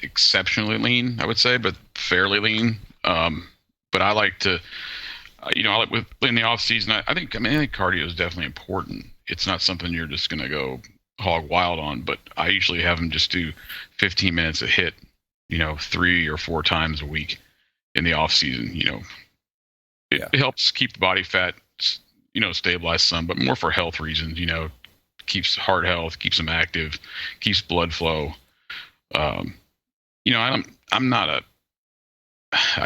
exceptionally lean, I would say, but fairly lean. But I like to, in the off season, I think cardio is definitely important. It's not something you're just going to go hog wild on, but I usually have them just do 15 minutes a hit, 3 or 4 times a week in the off season. It helps keep the body fat, stabilize some, but more for health reasons, keeps heart health, keeps them active, keeps blood flow. I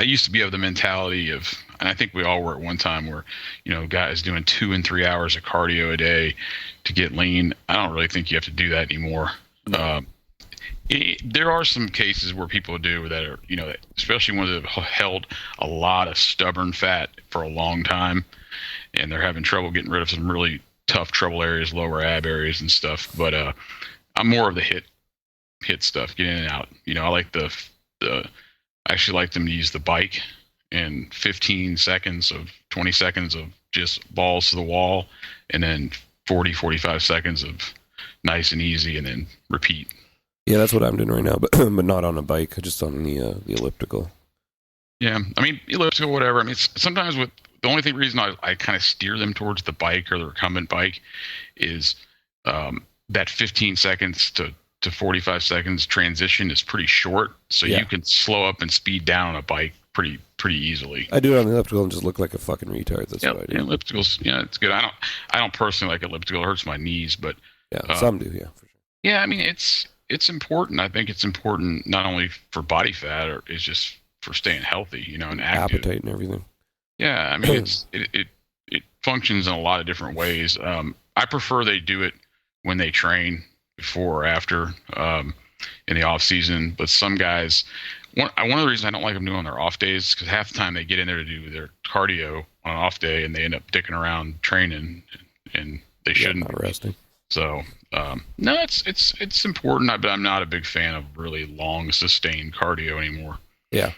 used to be of the mentality of, and I think we all were at one time where, guys doing 2 and 3 hours of cardio a day to get lean. I don't really think you have to do that anymore. There are some cases where people do that are, especially ones that have held a lot of stubborn fat for a long time and they're having trouble getting rid of some really tough trouble areas, lower ab areas and stuff. But I'm more of the hit stuff, get in and out. I like I actually like them to use the bike and 20 seconds of just balls to the wall, and then 45 seconds of nice and easy, and then repeat. Yeah, that's what I'm doing right now, but not on a bike, just on the elliptical. Yeah, I mean, elliptical, whatever. I mean, sometimes with the only reason I kind of steer them towards the bike or the recumbent bike is that 15 seconds to 45 seconds transition is pretty short, so you can slow up and speed down on a bike pretty easily. I do it on the elliptical and just look like a fucking retard. That's what I do. Ellipticals, it's good. I don't personally like elliptical. It hurts my knees, but some do, yeah, for sure. Yeah, I mean, it's important. I think it's important not only for body fat, or it's just for staying healthy, and active. Appetite and everything. Yeah, I mean, it functions in a lot of different ways. I prefer they do it when they train, before or after, in the off season. But some guys, one of the reasons I don't like them doing on their off days is because half the time they get in there to do their cardio on an off day and they end up dicking around training, and they shouldn't. Not resting. So no, it's important, but I'm not a big fan of really long sustained cardio anymore. Yeah.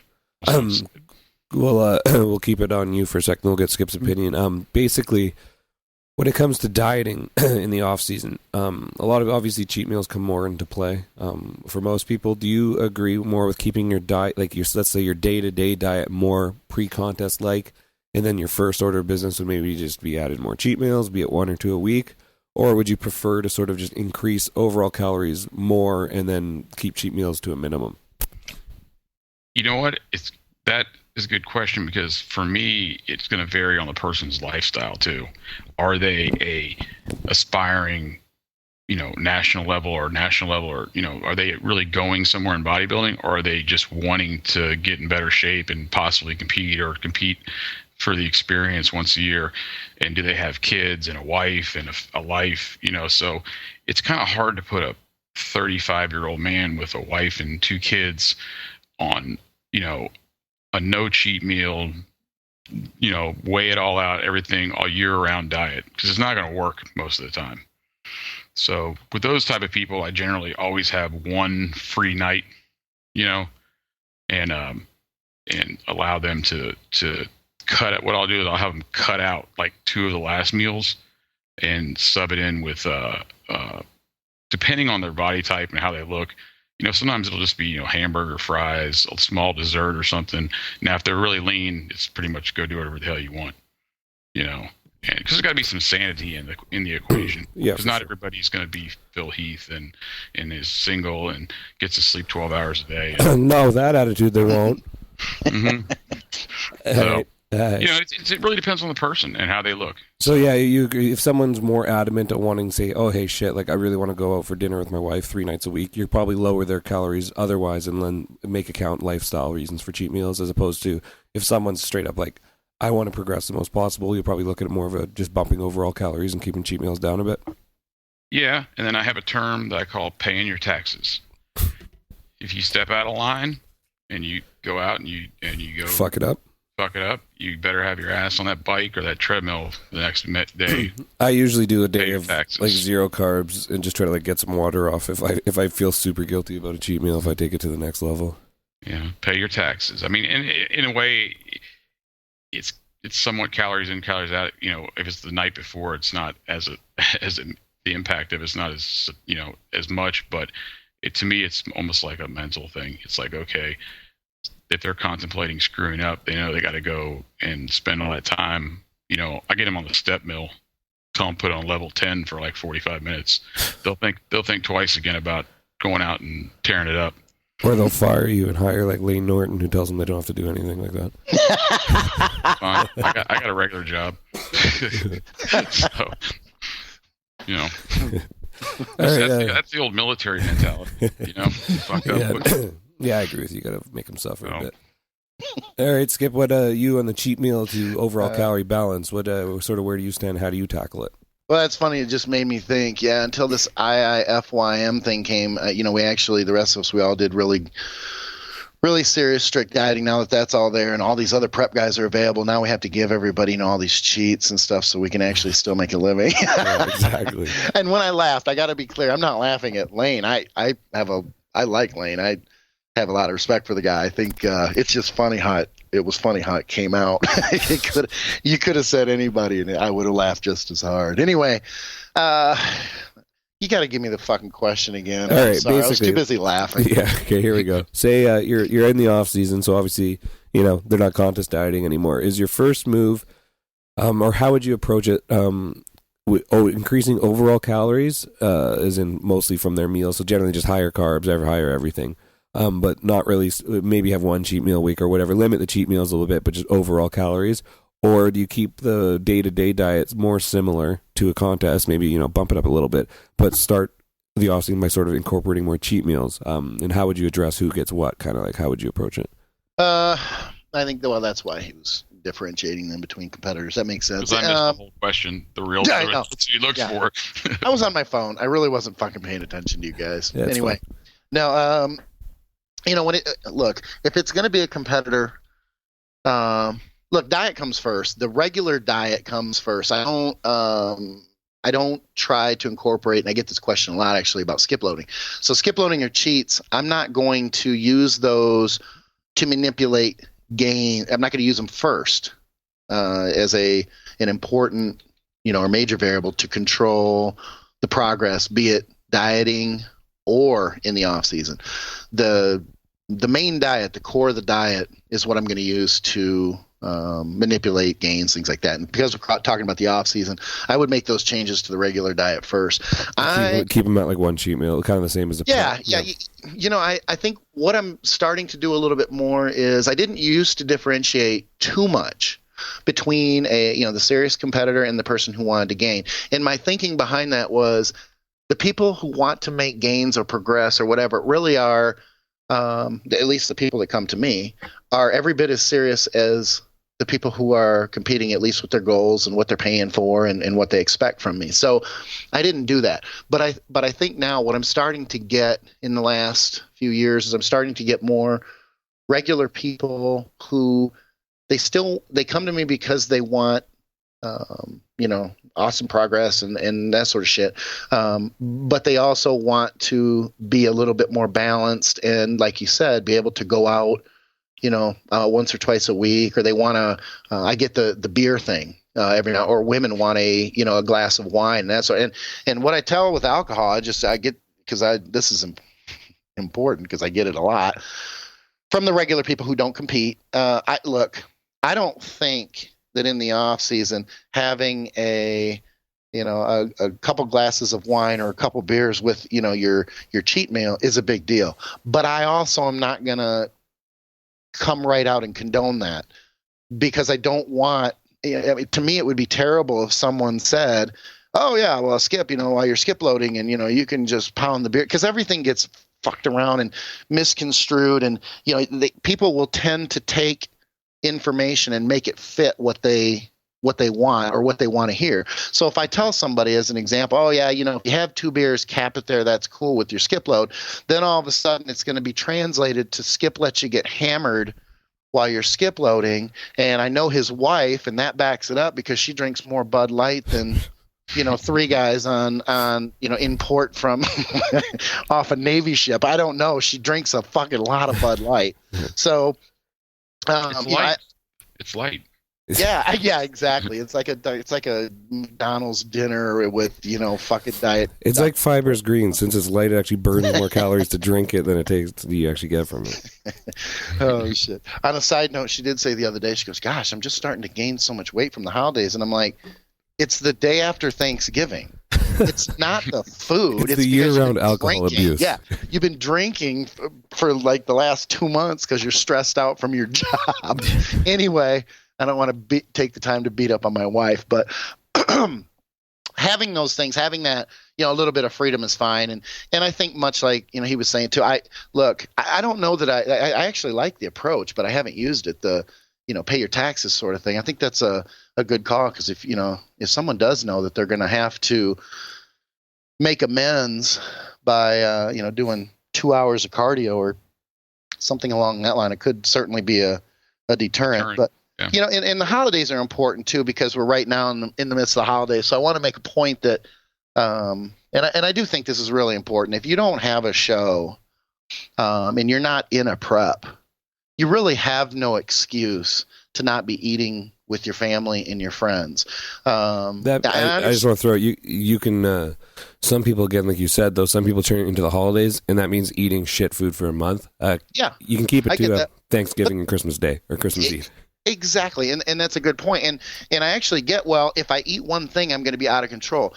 We'll keep it on you for a second. We'll get Skip's opinion. Basically, when it comes to dieting in the off season, a lot of obviously cheat meals come more into play. For most people, do you agree more with keeping your diet, like let's say your day-to-day diet, more pre-contest like, and then your first order of business would maybe just be added more cheat meals, be it 1 or 2 a week, or would you prefer to sort of just increase overall calories more and then keep cheat meals to a minimum? You know what? That is a good question, because for me, it's going to vary on the person's lifestyle too. Are they a aspiring, national level, or are they really going somewhere in bodybuilding, or are they just wanting to get in better shape and possibly compete for the experience once a year? And do they have kids and a wife and a life? So it's kind of hard to put a 35-year-old man with a wife and 2 kids on, a no cheat meal, weigh it all out, everything all year round diet, because it's not going to work most of the time. So with those type of people, I generally always have one free night, and allow them to cut it. What I'll do is I'll have them cut out like 2 of the last meals and sub it in with depending on their body type and how they look, sometimes it'll just be, hamburger, fries, a small dessert or something. Now, if they're really lean, it's pretty much go do whatever the hell you want, because there's got to be some sanity in the equation. Yeah, because not everybody's going to be Phil Heath and is single and gets to sleep 12 hours a day. No, that attitude they won't. Mm-hmm. So, it really depends on the person and how they look. So yeah, if someone's more adamant at wanting to say, oh hey shit, like I really want to go out for dinner with my wife 3 nights a week, you'll probably lower their calories otherwise and then make account lifestyle reasons for cheat meals, as opposed to if someone's straight up like, I want to progress the most possible, you'll probably look at it more of a just bumping overall calories and keeping cheat meals down a bit. Yeah, and then I have a term that I call paying your taxes. If you step out of line and you go out and you go fuck it up, you better have your ass on that bike or that treadmill the next day. I usually do a day of taxes. Like 0 carbs and just try to like get some water off if I feel super guilty about a cheat meal, if I take it to the next level. Yeah, pay your taxes. I mean, in a way, it's somewhat calories in, calories out. If it's the night before, it's not the impact of it's not as as much. But to me, it's almost like a mental thing. It's like, okay, if they're contemplating screwing up, they know they got to go and spend all that time. I get them on the step mill, tell them put on level 10 for like 45 minutes. They'll think twice again about going out and tearing it up. Or they'll fire you and hire like Lane Norton, who tells them they don't have to do anything like that. Fine. I got a regular job. So, that's the old military mentality. Fuck up. Yeah, I agree with you. Got to make them suffer a bit. All right, Skip. What you on the cheat meal to overall calorie balance? What sort of where do you stand? How do you tackle it? Well, that's funny. It just made me think. Yeah, until this IIFYM thing came, we actually, the rest of us, we all did really, really serious strict dieting. Now that that's all there and all these other prep guys are available, now we have to give everybody all these cheats and stuff so we can actually still make a living. Yeah, exactly. And when I laughed, I got to be clear. I'm not laughing at Lane. I like Lane. I have a lot of respect for the guy. I think it's just funny how it came out. You could have said anybody and I would have laughed just as hard. Anyway, you got to give me the fucking question again. All right, basically, I was too busy laughing. Yeah, okay, here we go. Say you're in the off season, so obviously, they're not contest dieting anymore. Is your first move or how would you approach it increasing overall calories as in mostly from their meals, so generally just higher carbs, higher everything. But not really, maybe have one cheat meal a week or whatever, limit the cheat meals a little bit, but just overall calories? Or do you keep the day-to-day diets more similar to a contest, maybe, bump it up a little bit, but start the off-season by sort of incorporating more cheat meals? And how would you address who gets what? Kind of like, how would you approach it? I think, that's why he was differentiating them between competitors. That makes sense. Because I missed the whole question, the real what he looks for. I was on my phone. I really wasn't fucking paying attention to you guys. Yeah, anyway, now, if it's going to be a competitor, diet comes first. The regular diet comes first. I don't try to incorporate, and I get this question a lot actually about skip loading. So skip loading or cheats, I'm not going to use those to manipulate gain. I'm not going to use them first as an important, or major variable to control the progress, be it dieting or in the off season. The main diet, the core of the diet, is what I'm going to use to manipulate gains, things like that. And because we're talking about the off season, I would make those changes to the regular diet first. Keep them at like one cheat meal, kind of the same as I think what I'm starting to do a little bit more is I didn't used to differentiate too much between the serious competitor and the person who wanted to gain. And my thinking behind that was the people who want to make gains or progress or whatever really are, at least the people that come to me, are every bit as serious as the people who are competing, at least with their goals and what they're paying for and what they expect from me. So I didn't do that. But I think now what I'm starting to get in the last few years is I'm starting to get more regular people who they come to me because they want, awesome progress and that sort of shit. But they also want to be a little bit more balanced and, like you said, be able to go out, once or twice a week, or they want to, I get the beer thing every now, or women want a glass of wine and that sort. And what I tell with alcohol, I get because this is important because I get it a lot from the regular people who don't compete. I don't think that in the off season having a couple glasses of wine or a couple beers with your cheat meal is a big deal. But I also am not gonna come right out and condone that, because I don't want. To me, it would be terrible if someone said, "Oh yeah, well, skip, while you're skip loading, and you can just pound the beer," because everything gets fucked around and misconstrued, and people will tend to take information and make it fit what they want or what they want to hear. So if I tell somebody, as an example, "Oh yeah, if you have 2 beers, cap it there, that's cool with your skip load," then all of a sudden it's going to be translated to skip lets you get hammered while you're skip loading. And I know his wife, and that backs it up because she drinks more Bud Light than 3 guys on import from off a Navy ship. I don't know. She drinks a fucking lot of Bud Light. So it's light. It's light. Yeah, exactly. It's like a McDonald's dinner with fucking diet. It's like Fiber's Green. Since it's light, it actually burns more calories to drink it than it takes you actually get from it. Oh shit! On a side note, she did say the other day, she goes, "Gosh, I'm just starting to gain so much weight from the holidays," and I'm like, "It's the day after Thanksgiving. It's not the food. It's the year-round alcohol drinking. abuse. Yeah, you've been drinking for like the last 2 months because you're stressed out from your job. Anyway." I don't want to take the time to beat up on my wife, but having those things, having that, a little bit of freedom is fine. And I think much like, he was saying too, I don't know that I actually like the approach, but I haven't used it, the, pay your taxes sort of thing. I think that's a good call. Cause if someone does know that they're going to have to make amends by, doing 2 hours of cardio or something along that line, it could certainly be a deterrent. But yeah. And the holidays are important too, because we're right now in the midst of the holidays. So I want to make a point that, and I do think this is really important. If you don't have a show, and you're not in a prep, you really have no excuse to not be eating with your family and your friends. I just want to throw it. You can. Some people, again, like you said, though, some people turn it into the holidays, and that means eating shit food for a month. You can keep it to Thanksgiving and Christmas Day or Christmas Eve. Exactly, and that's a good point. And I actually get, well, if I eat one thing, I'm going to be out of control.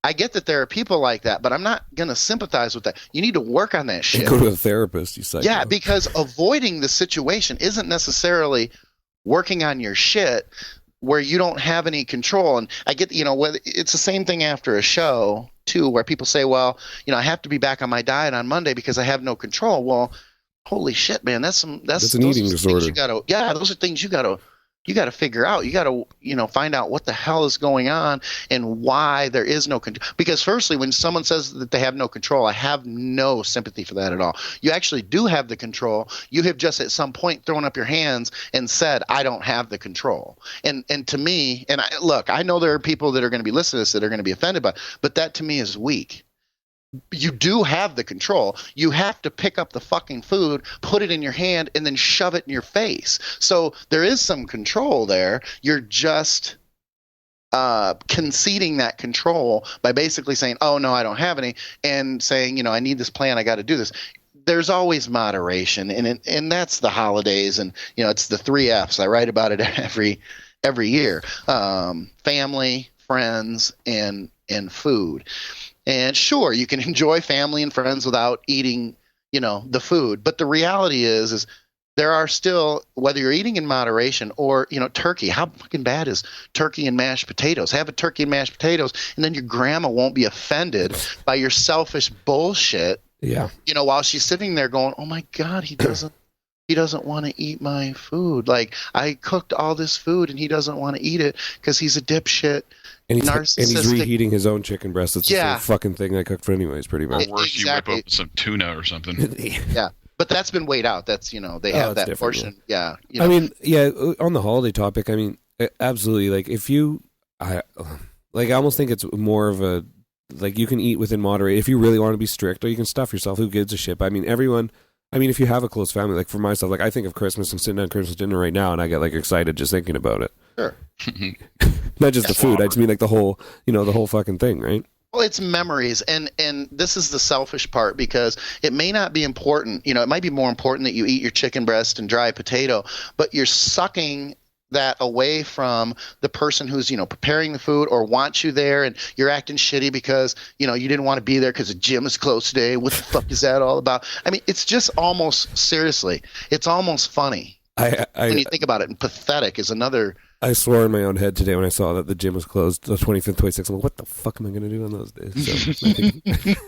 I get that there are people like that, but I'm not going to sympathize with that. You need to work on that shit. Go to a therapist, you say. Yeah, because avoiding the situation isn't necessarily working on your shit where you don't have any control. And I get, it's the same thing after a show too, where people say, well, I have to be back on my diet on Monday because I have no control. Well, holy shit, man, that's an eating disorder. Those are things you gotta figure out. You gotta, find out what the hell is going on and why there is no control. Because firstly, when someone says that they have no control, I have no sympathy for that at all. You actually do have the control. You have just at some point thrown up your hands and said, I don't have the control. And to me, I know there are people that are going to be listening to this that are going to be offended by, but that to me is weak. You do have the control. You have to pick up the fucking food, put it in your hand, and then shove it in your face. So there is some control there. You're just conceding that control by basically saying, oh, no, I don't have any, and saying, I need this plan. I got to do this. There's always moderation, and that's the holidays, and, it's the 3 Fs. I write about it every year. Family, friends, and food. And sure, you can enjoy family and friends without eating, the food. But the reality is there are still, whether you're eating in moderation or, turkey, how fucking bad is turkey and mashed potatoes? Have a turkey and mashed potatoes, and then your grandma won't be offended by your selfish bullshit. Yeah. While she's sitting there going, oh my God, he doesn't want to eat my food. Like, I cooked all this food and he doesn't want to eat it because he's a dipshit. And he's reheating his own chicken breast. It's the same fucking thing I cooked for anyways, pretty much. Or worse, exactly. You whip up some tuna or something. Yeah, but that's been weighed out. That's, they have that portion. Yeah. I mean, on the holiday topic, I mean, absolutely. Like, I almost think it's more of a, like, you can eat within moderation. If you really want to be strict, or you can stuff yourself. Who gives a shit? I mean, if you have a close family, like for myself, like I think of Christmas and sitting down Christmas dinner right now, and I get like excited just thinking about it. Sure. Not just the food. I just mean like the whole, the whole fucking thing, right? Well, it's memories, and this is the selfish part, because it may not be important. It might be more important that you eat your chicken breast and dry potato, but you're sucking that away from the person who's preparing the food or wants you there, and you're acting shitty because you didn't want to be there because the gym is closed today. What the fuck is that all about? I mean, it's just almost, seriously, it's almost funny when you think about it, and pathetic is another. I swore in my own head today when I saw that the gym was closed the 25th, 26th. I'm like, what the fuck am I going to do on those days? So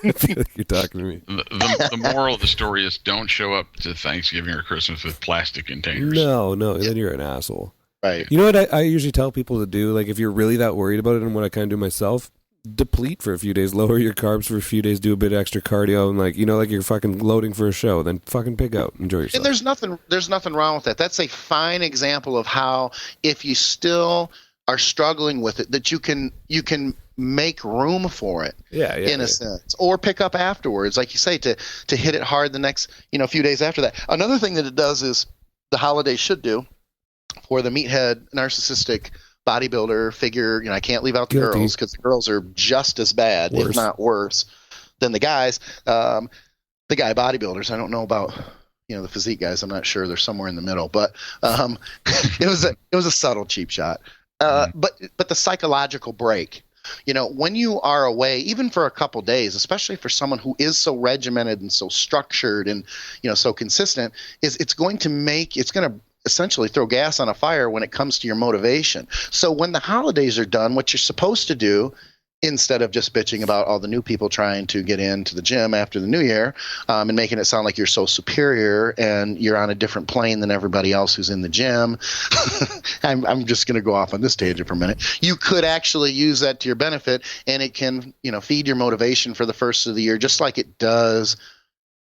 I feel like you're talking to me. The moral of the story is don't show up to Thanksgiving or Christmas with plastic containers. No, then you're an asshole. Right. You know what I usually tell people to do? Like, if you're really that worried about it, and what I kind of do myself, deplete for a few days, lower your carbs for a few days, do a bit of extra cardio, and like you're fucking loading for a show, then fucking pig out, enjoy yourself. And there's nothing wrong with that. That's a fine example of how, if you still are struggling with it, that you can make room for it. In a sense, or pick up afterwards, like you say, to hit it hard the next few days after that. Another thing that it does is the holidays should do for the meathead narcissistic bodybuilder figure. I can't leave out the girls, because the girls are just as bad, if not worse, than the guys. The guy bodybuilders, I don't know about the physique guys. I'm not sure. They're somewhere in the middle, but it was a subtle cheap shot. But the psychological break. When you are away, even for a couple days, especially for someone who is so regimented and so structured and so consistent, it's going to essentially throw gas on a fire when it comes to your motivation. So when the holidays are done, what you're supposed to do, instead of just bitching about all the new people trying to get into the gym after the new year, and making it sound like you're so superior and you're on a different plane than everybody else who's in the gym. I'm just going to go off on this tangent for a minute. You could actually use that to your benefit, and it can, feed your motivation for the first of the year, just like it does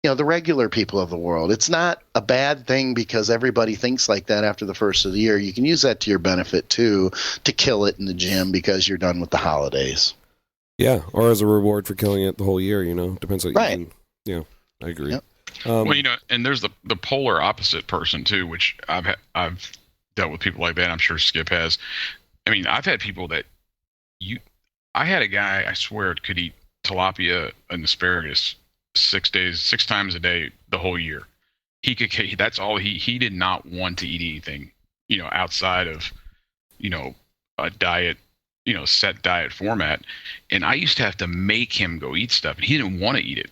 the regular people of the world. It's not a bad thing because everybody thinks like that after the first of the year. You can use that to your benefit too, to kill it in the gym because you're done with the holidays. Yeah, or as a reward for killing it the whole year, depends what you can. Yeah, I agree. Yep. Well, and there's the polar opposite person too, which I've dealt with people like that. I'm sure Skip has. I mean, I've had people that I had a guy, I swear, could eat tilapia and asparagus 6 times a day the whole year. That's all he did not want to eat anything, outside of, a diet, set diet format. And I used to have to make him go eat stuff, and he didn't want to eat it.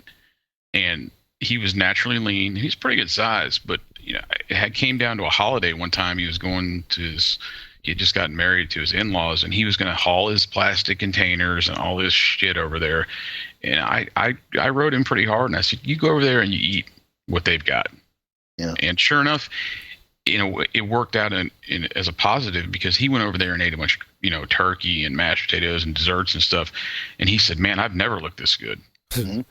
And he was naturally lean. He's pretty good size, but it came down to a holiday one time. He was going to he had just gotten married to his in-laws, and he was going to haul his plastic containers and all this shit over there. And I rode him pretty hard, and I said, you go over there and you eat what they've got. Yeah. And sure enough, it worked out as a positive, because he went over there and ate a bunch of, turkey and mashed potatoes and desserts and stuff. And he said, man, I've never looked this good. Mm-hmm.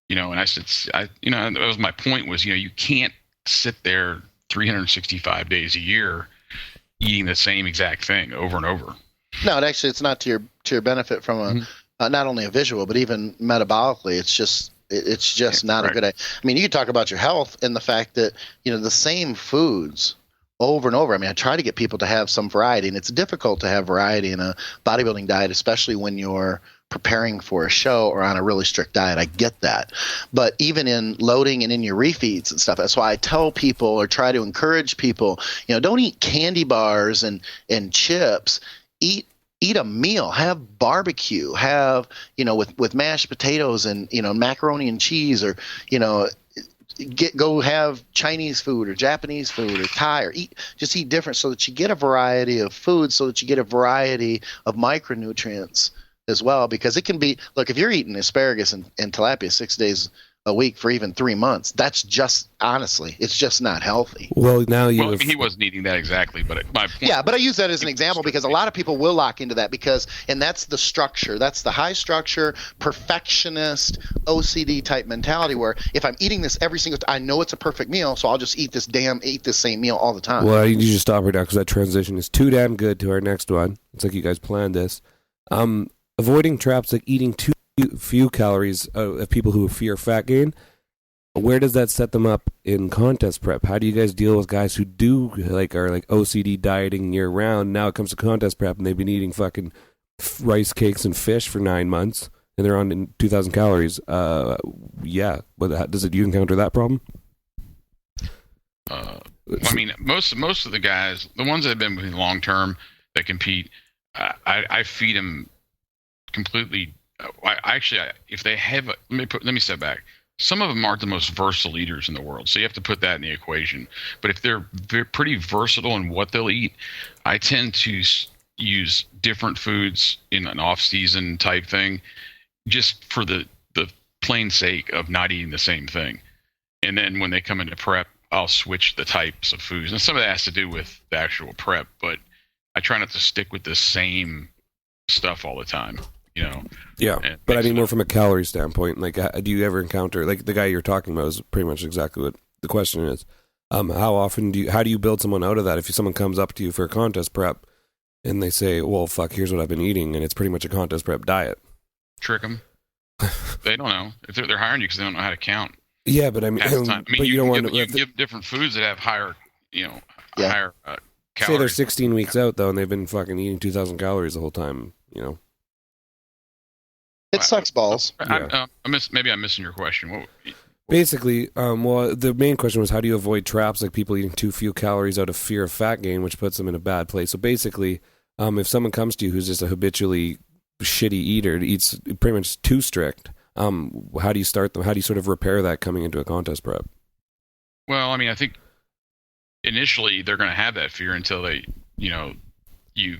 And I said, that was my point was, you can't sit there 365 days a year eating the same exact thing over and over. No, it's not to your benefit from not only a visual, but even metabolically. It's just not a good idea. I mean, you could talk about your health and the fact that, the same foods over and over. I mean, I try to get people to have some variety, and it's difficult to have variety in a bodybuilding diet, especially when you're preparing for a show or on a really strict diet. I get that. But even in loading and in your refeeds and stuff, that's why I tell people, or try to encourage people, don't eat candy bars and chips. Eat a meal, have barbecue, have, with mashed potatoes and, macaroni and cheese, or, go have Chinese food or Japanese food or Thai, or just eat different, so that you get a variety of food, so that you get a variety of micronutrients as well. Because it can be, look, if you're eating asparagus and tilapia 6 days a week for even 3 months, that's just, honestly, it's just not healthy. Well, now he wasn't eating that exactly, but my point. Yeah, but I use that as an example because a lot of people will lock into that and that's the structure. That's the high structure, perfectionist, OCD type mentality, where if I'm eating this every single time, I know it's a perfect meal, so I'll just eat this same meal all the time. Well, you need to stop right now, because that transition is too damn good to our next one. It's like you guys planned this. Avoiding traps like eating too few calories of people who fear fat gain. Where does that set them up in contest prep? How do you guys deal with guys who are OCD dieting year round? Now it comes to contest prep, and they've been eating fucking rice cakes and fish for 9 months, and they're on 2,000 calories, yeah, but do you encounter that problem? I mean, most of the guys, the ones that have been with me long term that compete, I feed them completely. If they have, let me step back. Some of them aren't the most versatile eaters in the world, so you have to put that in the equation. But if they're pretty versatile in what they'll eat, I tend to use different foods in an off-season type thing, just for the plain sake of not eating the same thing. And then when they come into prep, I'll switch the types of foods. And some of that has to do with the actual prep, but I try not to stick with the same stuff all the time, you know. Yeah, but I mean more from a calorie standpoint. Like, do you ever encounter, like the guy you're talking about is pretty much exactly what the question is. How do you build someone out of that? If someone comes up to you for a contest prep and they say, well, fuck, here's what I've been eating, and it's pretty much a contest prep diet. Trick them. They don't know. If they're hiring you because they don't know how to count. Yeah, but I mean, but you don't want to. You give different foods that have higher, higher calories. Say they're 16 weeks out though, and they've been fucking eating 2,000 calories the whole time. You know, it sucks balls. Maybe I'm missing your question. Basically, well, the main question was how do you avoid traps like people eating too few calories out of fear of fat gain, which puts them in a bad place. So basically, if someone comes to you who's just a habitually shitty eater, eats pretty much too strict. How do you start them? How do you sort of repair that coming into a contest prep? Well, I mean, I think initially they're going to have that fear until they, you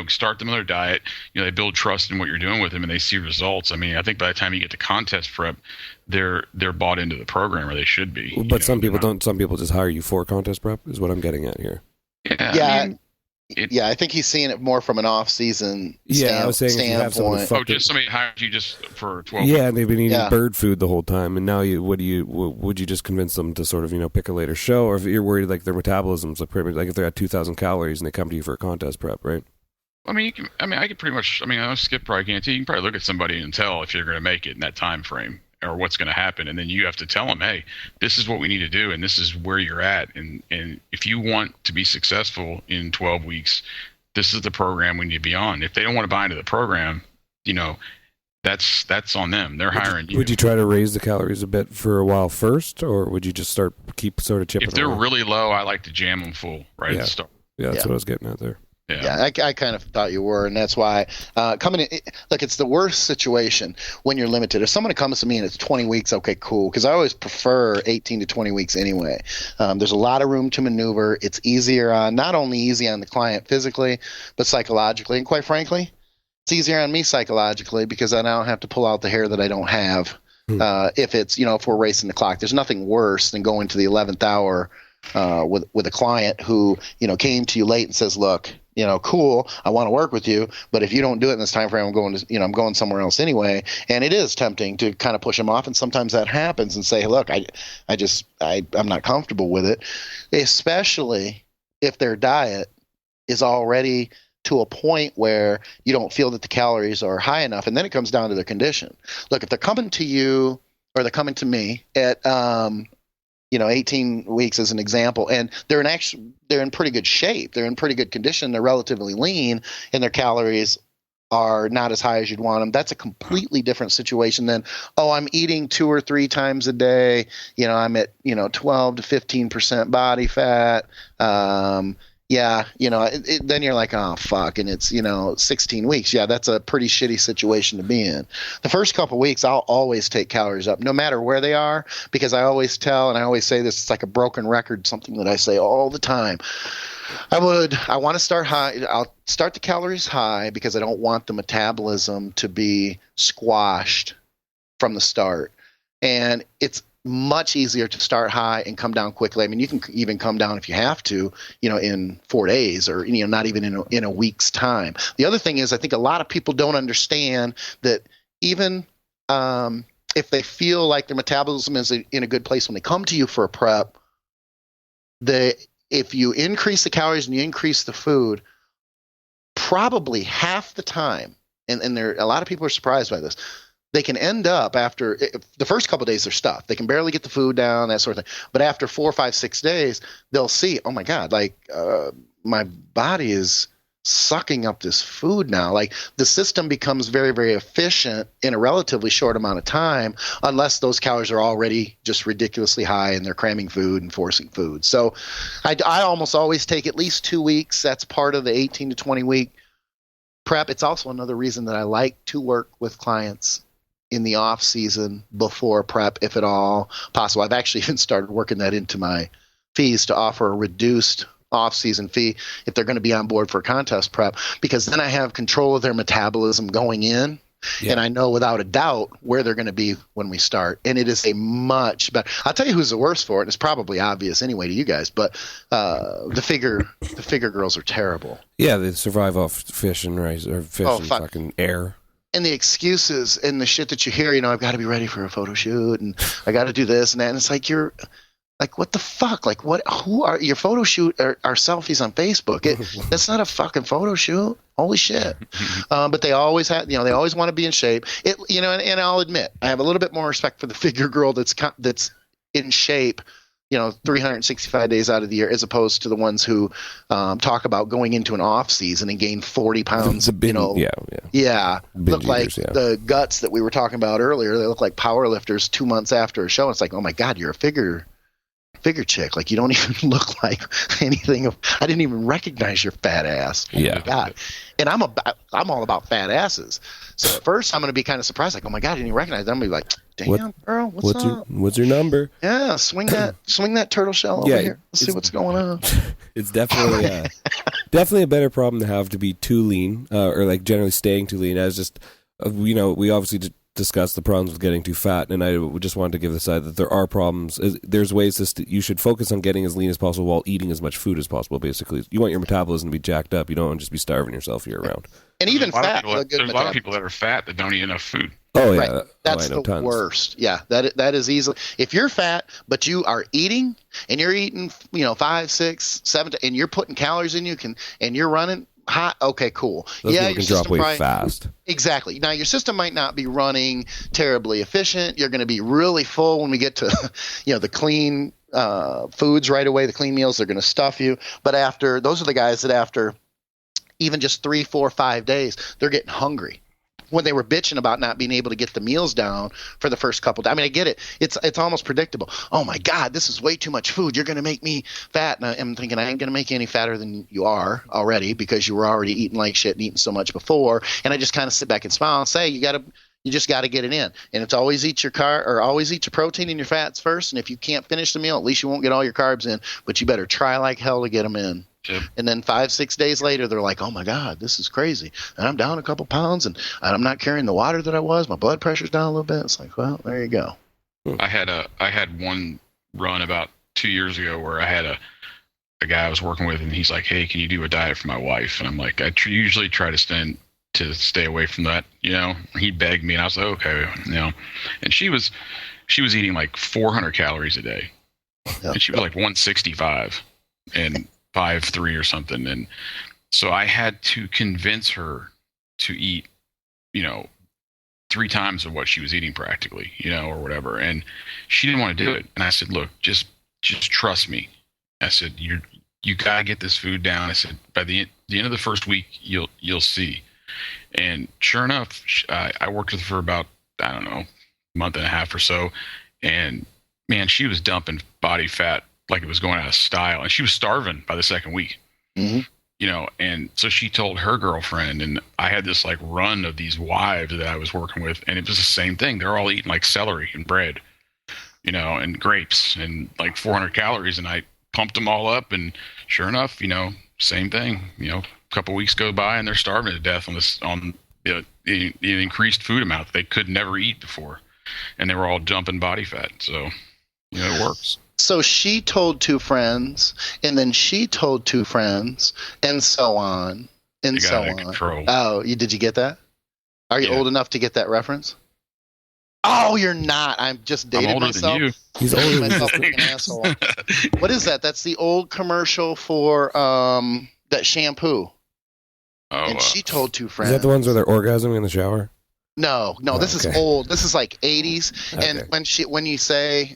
start them on their diet. They build trust in what you're doing with them, and they see results. I mean, I think by the time you get to contest prep, they're bought into the program, or they should be. But some people don't. Some people just hire you for contest prep. Is what I'm getting at here. Yeah. I think he's seeing it more from an off-season I was saying standpoint. Just somebody hired you just for 12 Yeah, and they've been eating bird food the whole time, and now would you just convince them to sort of pick a later show, or if you're worried like their metabolism's like if they're at 2,000 calories and they come to you for a contest prep, right? I mean, I could pretty much. I know Skip probably can't tell you. You can probably look at somebody and tell if you're going to make it in that time frame or what's going to happen, and then you have to tell them, hey, this is what we need to do, and this is where you're at, and if you want to be successful in 12 weeks, this is the program we need to be on. If they don't want to buy into the program, that's on them. They're hiring you. Would you try to raise the calories a bit for a while first, or would you just keep sort of chipping? If they're really low, I like to jam them full at the start. Yeah, that's what I was getting at there. Yeah, I kind of thought you were, and that's why coming in. Look, it's the worst situation when you're limited. If someone comes to me and it's 20 weeks, okay, cool, because I always prefer 18 to 20 weeks anyway. There's a lot of room to maneuver. It's easier not only easy on the client physically, but psychologically, and quite frankly, it's easier on me psychologically because I now have to pull out the hair that I don't have. If it's if we're racing the clock, there's nothing worse than going to the 11th hour with a client who came to you late and says, look, cool, I want to work with you, but if you don't do it in this time frame, I'm going somewhere else anyway. And it is tempting to kind of push them off, and sometimes that happens, and say, look, I'm not comfortable with it, especially if their diet is already to a point where you don't feel that the calories are high enough, and then it comes down to their condition. Look, if they're coming to you or they're coming to me at 18 weeks as an example, and they're in pretty good shape. They're in pretty good condition. They're relatively lean, and their calories are not as high as you'd want them. That's a completely different situation than, I'm eating 2 or 3 times a day. I'm at 12 to 15% body fat. Then you're like, oh, fuck, and it's, 16 weeks. Yeah, that's a pretty shitty situation to be in. The first couple weeks, I'll always take calories up, no matter where they are, because I always tell, and I always say this, it's like a broken record, something that I say all the time. I want to start high. I'll start the calories high because I don't want the metabolism to be squashed from the start. And it's much easier to start high and come down quickly. I mean, you can even come down if you have to, in 4 days or, not even in a week's time. The other thing is, I think a lot of people don't understand that even if they feel like their metabolism is in a good place when they come to you for a prep, if you increase the calories and you increase the food, probably half the time, and a lot of people are surprised by this, they can end up after the first couple of days they're stuffed. They can barely get the food down, that sort of thing. But after 4, 5, 6 days, they'll see, oh my God, like my body is sucking up this food now. Like the system becomes very, very efficient in a relatively short amount of time, unless those calories are already just ridiculously high and they're cramming food and forcing food. So I almost always take at least 2 weeks. That's part of the 18 to 20 week prep. It's also another reason that I like to work with clients in the off season before prep, if at all possible. I've actually even started working that into my fees to offer a reduced off-season fee if they're going to be on board for contest prep, because then I have control of their metabolism going in, and I know without a doubt where they're going to be when we start. And it is a much better. I'll tell you who's the worst for it. It's probably obvious anyway to you guys, but the figure girls are terrible. Yeah, they survive off fish and rice or fish and fucking air. And the excuses and the shit that you hear, I've got to be ready for a photo shoot and I got to do this and that. And it's like, you're like, what the fuck? Like, who are your photo shoot are selfies on Facebook? That's not a fucking photo shoot. Holy shit. But they always have, they always want to be in shape. And I'll admit, I have a little bit more respect for the figure girl that's in shape, 365 days out of the year, as opposed to the ones who talk about going into an off season and gain 40 pounds. Look like the guts that we were talking about earlier. They look like power lifters 2 months after a show. It's like, oh my God, you're a figure chick. Like, you don't even look like anything I didn't even recognize your fat ass. Oh my God. And I'm all about fat asses. So at first I'm going to be kind of surprised, like, oh my God, I didn't even recognize them. I'm going to be like, damn, girl, what's up? What's your number? Yeah, swing that turtle shell over here. Let's see what's going on. It's definitely a better problem to have, to be too lean, or like generally staying too lean. As just, we obviously discuss the problems with getting too fat, and I just wanted to give the side that there are problems. There's ways you should focus on getting as lean as possible while eating as much food as possible. Basically, you want your metabolism to be jacked up. You don't want to just be starving yourself year round. And even fat, there's a lot of people that are fat that don't eat enough food. Oh yeah, right. That's the worst. Yeah, that is easily. If you're fat but you are eating and you're eating, 5, 6, 7, and you're putting calories in you and you're running hot. Okay, cool. Those people can drop weight fast. Exactly. Now your system might not be running terribly efficient. You're going to be really full when we get to, the clean foods right away. The clean meals, they're going to stuff you. But those are the guys that after even just 3, 4, 5 days, they're getting hungry. When they were bitching about not being able to get the meals down for the first couple days. I mean, I get it. It's almost predictable. Oh my God, this is way too much food. You're going to make me fat. And I'm thinking, I ain't going to make you any fatter than you are already, because you were already eating like shit and eating so much before. And I just kind of sit back and smile and say, you just got to get it in. And it's always eat your protein and your fats first. And if you can't finish the meal, at least you won't get all your carbs in, but you better try like hell to get them in. Yep. And then 5, 6 days later, they're like, oh my God, this is crazy. And I'm down a couple pounds and I'm not carrying the water that I was. My blood pressure's down a little bit. It's like, well, there you go. I had one run about 2 years ago where I had a guy I was working with, and he's like, hey, can you do a diet for my wife? And I'm like, I usually try to stay away from that. He begged me and I was like, okay, and she was eating like 400 calories a day. Yep. And she was like 165 and 5'3" or something. And so I had to convince her to eat, 3 times of what she was eating practically, or whatever. And she didn't want to do it. And I said, look, just trust me. I said, you gotta get this food down. I said, by the end of the first week, you'll see. And sure enough, I worked with her for about, I don't know, a month and a half or so. And man, she was dumping body fat like it was going out of style, and she was starving by the second week. Mm-hmm. And so she told her girlfriend, and I had this like run of these wives that I was working with, and it was the same thing. They're all eating like celery and bread, and grapes and like 400 calories, and I pumped them all up, and sure enough, same thing. A couple weeks go by, and they're starving to death on the increased food amount that they could never eat before, and they were all dumping body fat. So, it works. So she told 2 friends, and then she told 2 friends, and so on, and so on. Control. Oh, did you get that? Are you old enough to get that reference? Oh, you're not. I'm just dating myself. Than you. He's older than myself like an asshole. What is that? That's the old commercial for that shampoo. Oh, and she told 2 friends. Is that the ones where they're orgasming in the shower? No, this is old. This is like 80s. Okay. And when you say,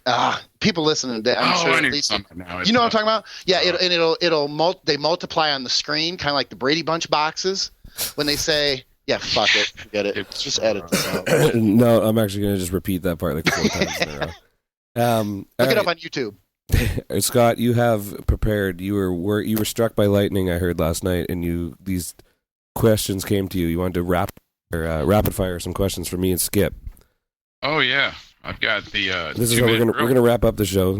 people listening, I'm sure I at need least something now. you know what I'm talking about? Yeah, they multiply on the screen, kind of like the Brady Bunch boxes. When they say, yeah, fuck it, forget it. Just edit this out. No, I'm actually going to just repeat that part like 4 times in a row. Look it up on YouTube. Scott, you have prepared. You were struck by lightning, I heard last night, and these questions came to you. You wanted to rapid fire some questions for me and Skip. Oh yeah, I've got the. This is how we're gonna wrap up the show.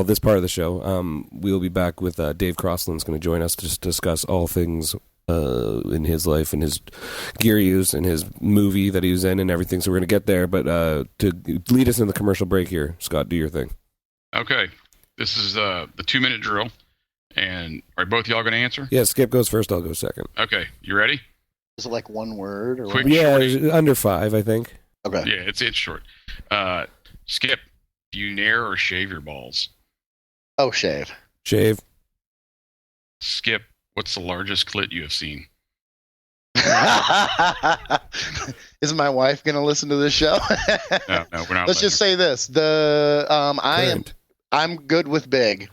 This part of the show. We'll be back with Dave Crossland's going to join us to just discuss all things in his life and his gear use and his movie that he was in and everything. So we're going to get there. But to lead us in the commercial break here, Scott, do your thing. Okay, this is the 2-minute drill, and are both y'all going to answer? Yeah, Skip goes first. I'll go second. Okay, you ready? Is it like one word? Or Quick, yeah, under 5, I think. Okay. Yeah, it's short. Skip, do you nair or shave your balls? Oh, shave. Shave. Skip, what's the largest clit you have seen? Is my wife going to listen to this show? No, we're not. Let's just say this: I'm good with big.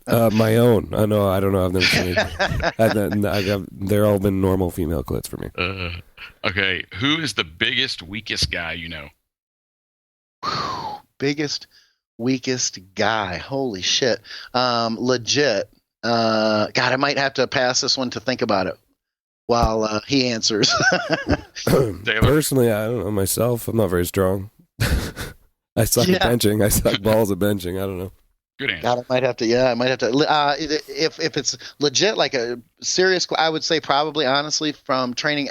My own. I don't know. I've never seen it. They're all been normal female clits for me. Okay, who is the biggest, weakest guy you know? Biggest, weakest guy. Holy shit. Legit. God, I might have to pass this one to think about it while he answers. Personally, I don't know myself. I'm not very strong. I suck at benching. I suck balls at benching. I don't know. Good answer. God, I might have to. If it's legit, like a serious, I would say probably, honestly, from training,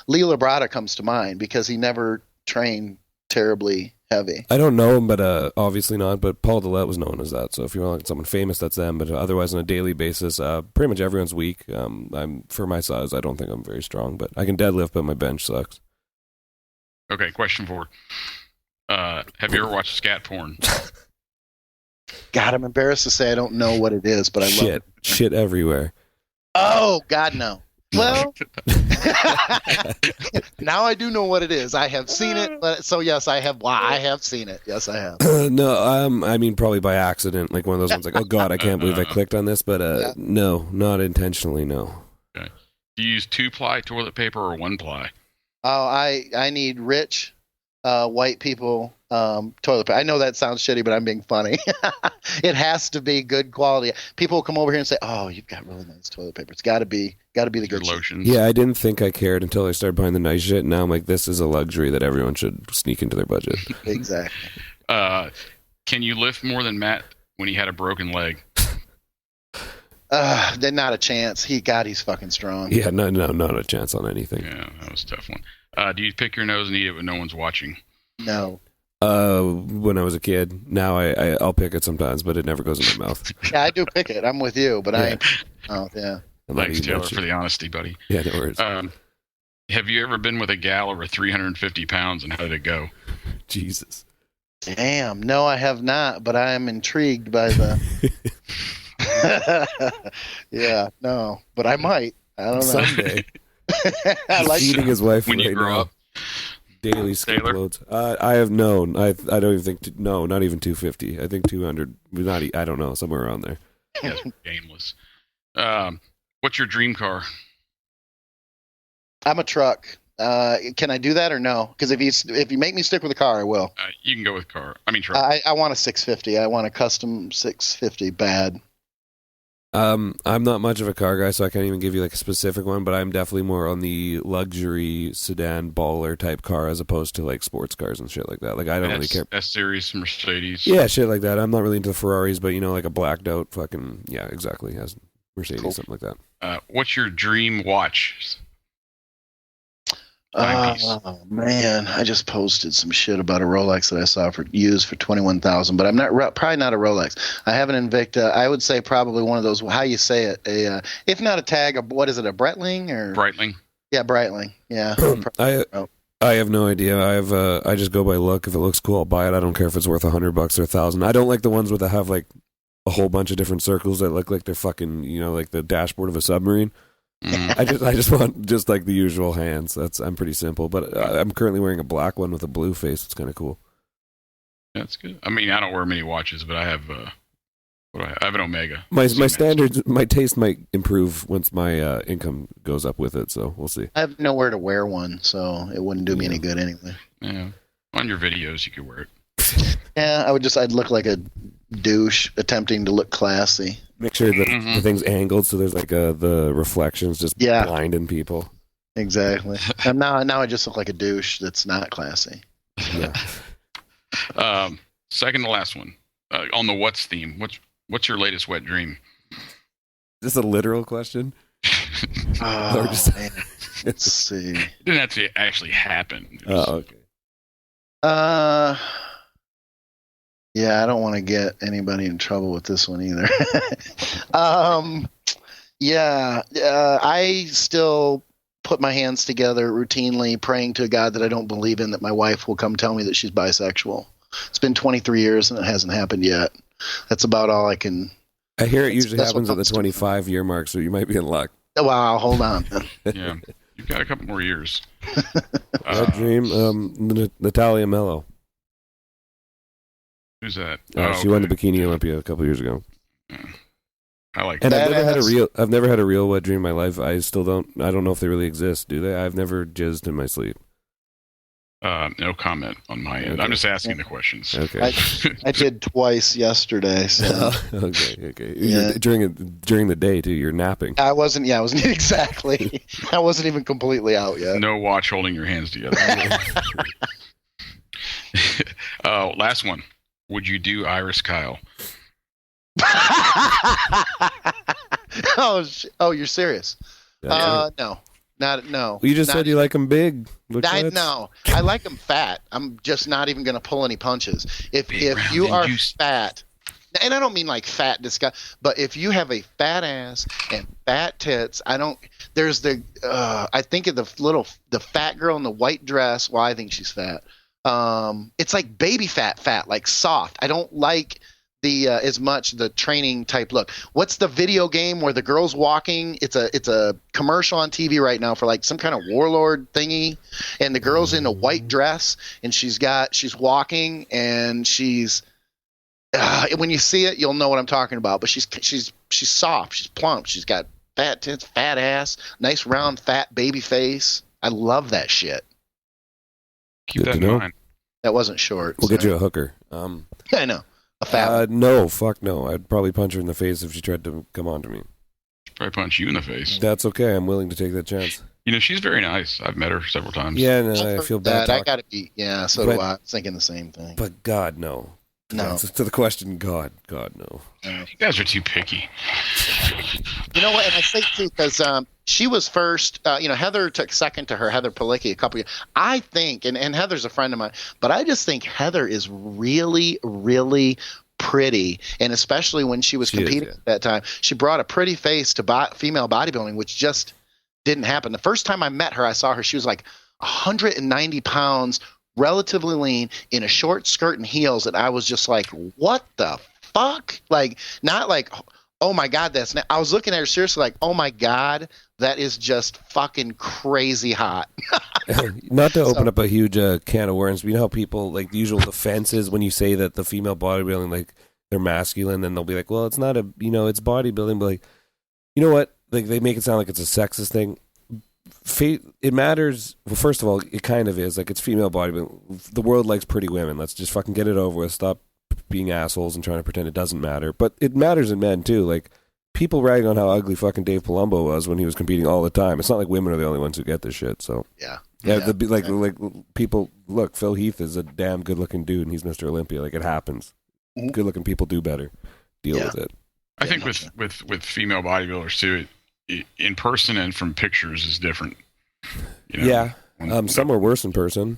Lee Labrada comes to mind because he never trained terribly heavy. I don't know him, but obviously not. But Paul Dillette was known as that. So if you want someone famous, that's them. But otherwise, on a daily basis, pretty much everyone's weak. I'm for my size. I don't think I'm very strong, but I can deadlift, but my bench sucks. Okay, question 4. Have you ever watched scat porn? God, I'm embarrassed to say I don't know what it is, but I love it. Shit everywhere. Oh, God, no. Well, now I do know what it is. I have seen it. So yes, I have. Wow, I have seen it. Yes, I have. No, I mean probably by accident, like one of those ones. Like, oh God, I can't believe I clicked on this. But no, not intentionally. No. Okay. Do you use 2-ply toilet paper or 1-ply? Oh, I need rich white people toilet paper. I know that sounds shitty, but I'm being funny. It has to be good quality. People will come over here and say, "Oh, you've got really nice toilet paper." It's got to be the good lotions. Yeah, I didn't think I cared until I started buying the nice shit. Now I'm like, this is a luxury that everyone should sneak into their budget. Exactly. Can you lift more than Matt when he had a broken leg? Then not a chance. He's fucking strong. Yeah, no, not a chance on anything. Yeah, that was a tough one. Do you pick your nose and eat it when no one's watching? No. When I was a kid. Now I'll pick it sometimes, but it never goes in my mouth. Yeah, I do pick it. I'm with you, but yeah. Thanks, Taylor, for the honesty, buddy. Yeah, no worries. Have you ever been with a gal over 350 pounds, and how did it go? Jesus. Damn. No, I have not, but I am intrigued by the... Yeah, no, but I might. I don't know. Someday. I like eating his wife when right you grow now. up. Daily skip loads. I have known. I don't even think. No, not even 250. I think 200. I don't know. Somewhere around there. Yes, aimless. What's your dream car? I'm a truck. Can I do that or no? Because if you make me stick with a car, I will. You can go with car. I mean truck. I want a 650. I want a custom 650 bad. I'm not much of a car guy, so I can't even give you like a specific one, but I'm definitely more on the luxury sedan baller type car as opposed to like sports cars and shit like that. Like I don't really care. S-Series, Mercedes. Yeah, shit like that. I'm not really into the Ferraris, but like a blacked out fucking, yeah, exactly. Has Mercedes, cool. Something like that. What's your dream watch? Oh man, I just posted some shit about a Rolex that I saw used for $21,000, but I'm probably not a Rolex. I have an Invicta. I would say probably one of those. How you say it? If not a Tag, what is it? A Breitling or Breitling? Yeah, Breitling. Yeah. I have no idea. I just go by look. If it looks cool, I'll buy it. I don't care if it's worth $100 or $1,000. I don't like the ones that have like a whole bunch of different circles that look like they're fucking, like the dashboard of a submarine. I just want just like the usual hands. I'm pretty simple, but I'm currently wearing a black one with a blue face. It's kind of cool. That's good. I mean, I don't wear many watches, but I have I have an Omega. My standards, my taste might improve once my income goes up with it. So we'll see. I have nowhere to wear one, so it wouldn't do me any good anyway. Yeah, on your videos you could wear it. Yeah, I'd look like a douche attempting to look classy. Make sure that the thing's angled so there's like the reflections just blinding people. Exactly. And now I just look like a douche that's not classy. Yeah. Second to last one on the what's theme. What's your latest wet dream? Is this a literal question? Oh, man. Let's see. It didn't have to actually happen. Okay. Yeah, I don't want to get anybody in trouble with this one either. I still put my hands together routinely, praying to a God that I don't believe in, that my wife will come tell me that she's bisexual. It's been 23 years and it hasn't happened yet. That's about all I can. I hear it usually happens at the 25-year mark, so you might be in luck. Wow, hold on. Yeah, you've got a couple more years. That dream, Natalia Mello. Who's that? She won the Bikini Olympia a couple years ago. Yeah. I like and that. I've never had a real wet dream in my life. I don't know if they really exist, do they? I've never jizzed in my sleep. No comment on my end. Okay. I'm just asking the questions. Okay. I did twice yesterday. So. Okay. Yeah. During the day too. You're napping. I wasn't exactly. I wasn't even completely out yet. No watch holding your hands together. Last one. Would you do Iris Kyle? Oh, you're serious? No. No. You just said you like them big. No, I like them fat. I'm just not even going to pull any punches. If you are fat, and I don't mean like fat disgust, but if you have a fat ass and fat tits, I think of the fat girl in the white dress. Well, I think she's fat. It's like baby fat, like soft. I don't like the as much the training type look. What's the video game where the girl's walking? It's a commercial on TV right now for like some kind of warlord thingy, and the girl's in a white dress and she's walking and she's when you see it you'll know what I'm talking about. But she's soft, she's plump, she's got fat tits, fat ass, nice round fat baby face. I love that shit. Keep that in mind. That wasn't short. We'll get you a hooker. I know. A fat no, fuck no. I'd probably punch her in the face if she tried to come on to me. She'd probably punch you in the face. That's okay. I'm willing to take that chance. You know, she's very nice. I've met her several times. Yeah, no, I feel bad. I gotta be. Yeah, so do I. I was thinking the same thing. But God, no. No. To the question, God, no. You guys are too picky. You know what? And I say too because she was first. Heather took second to her. Heather Palicki a couple years. I think, and Heather's a friend of mine, but I just think Heather is really, really pretty, and especially when she was competing at that time, she brought a pretty face to female bodybuilding, which just didn't happen. The first time I met her, I saw her. She was like 190 pounds. Relatively lean in a short skirt and heels, and I was just like, what the fuck? Like, not like, oh my God, I was looking at her seriously like, oh my God, that is just fucking crazy hot. Not to open up a huge can of worms, but you know how people, like, the usual defense is when you say that the female bodybuilding, like, they're masculine, then they'll be like, well, it's not it's bodybuilding, but like, you know what? Like, they make it sound like it's a sexist thing. It matters. Well, first of all, it kind of is. Like, it's female bodybuilding. The world likes pretty women. Let's just fucking get it over with. Stop being assholes and trying to pretend it doesn't matter. But it matters in men too. Like, people ragging on how ugly fucking Dave Palumbo was when he was competing all the time. It's not like women are the only ones who get this shit. So yeah. Like people look. Phil Heath is a damn good looking dude, and he's Mr. Olympia. Like, it happens. Mm-hmm. Good looking people do better. Deal with it. I think with female bodybuilders too, in person and from pictures is different. You know, yeah. Some are worse in person.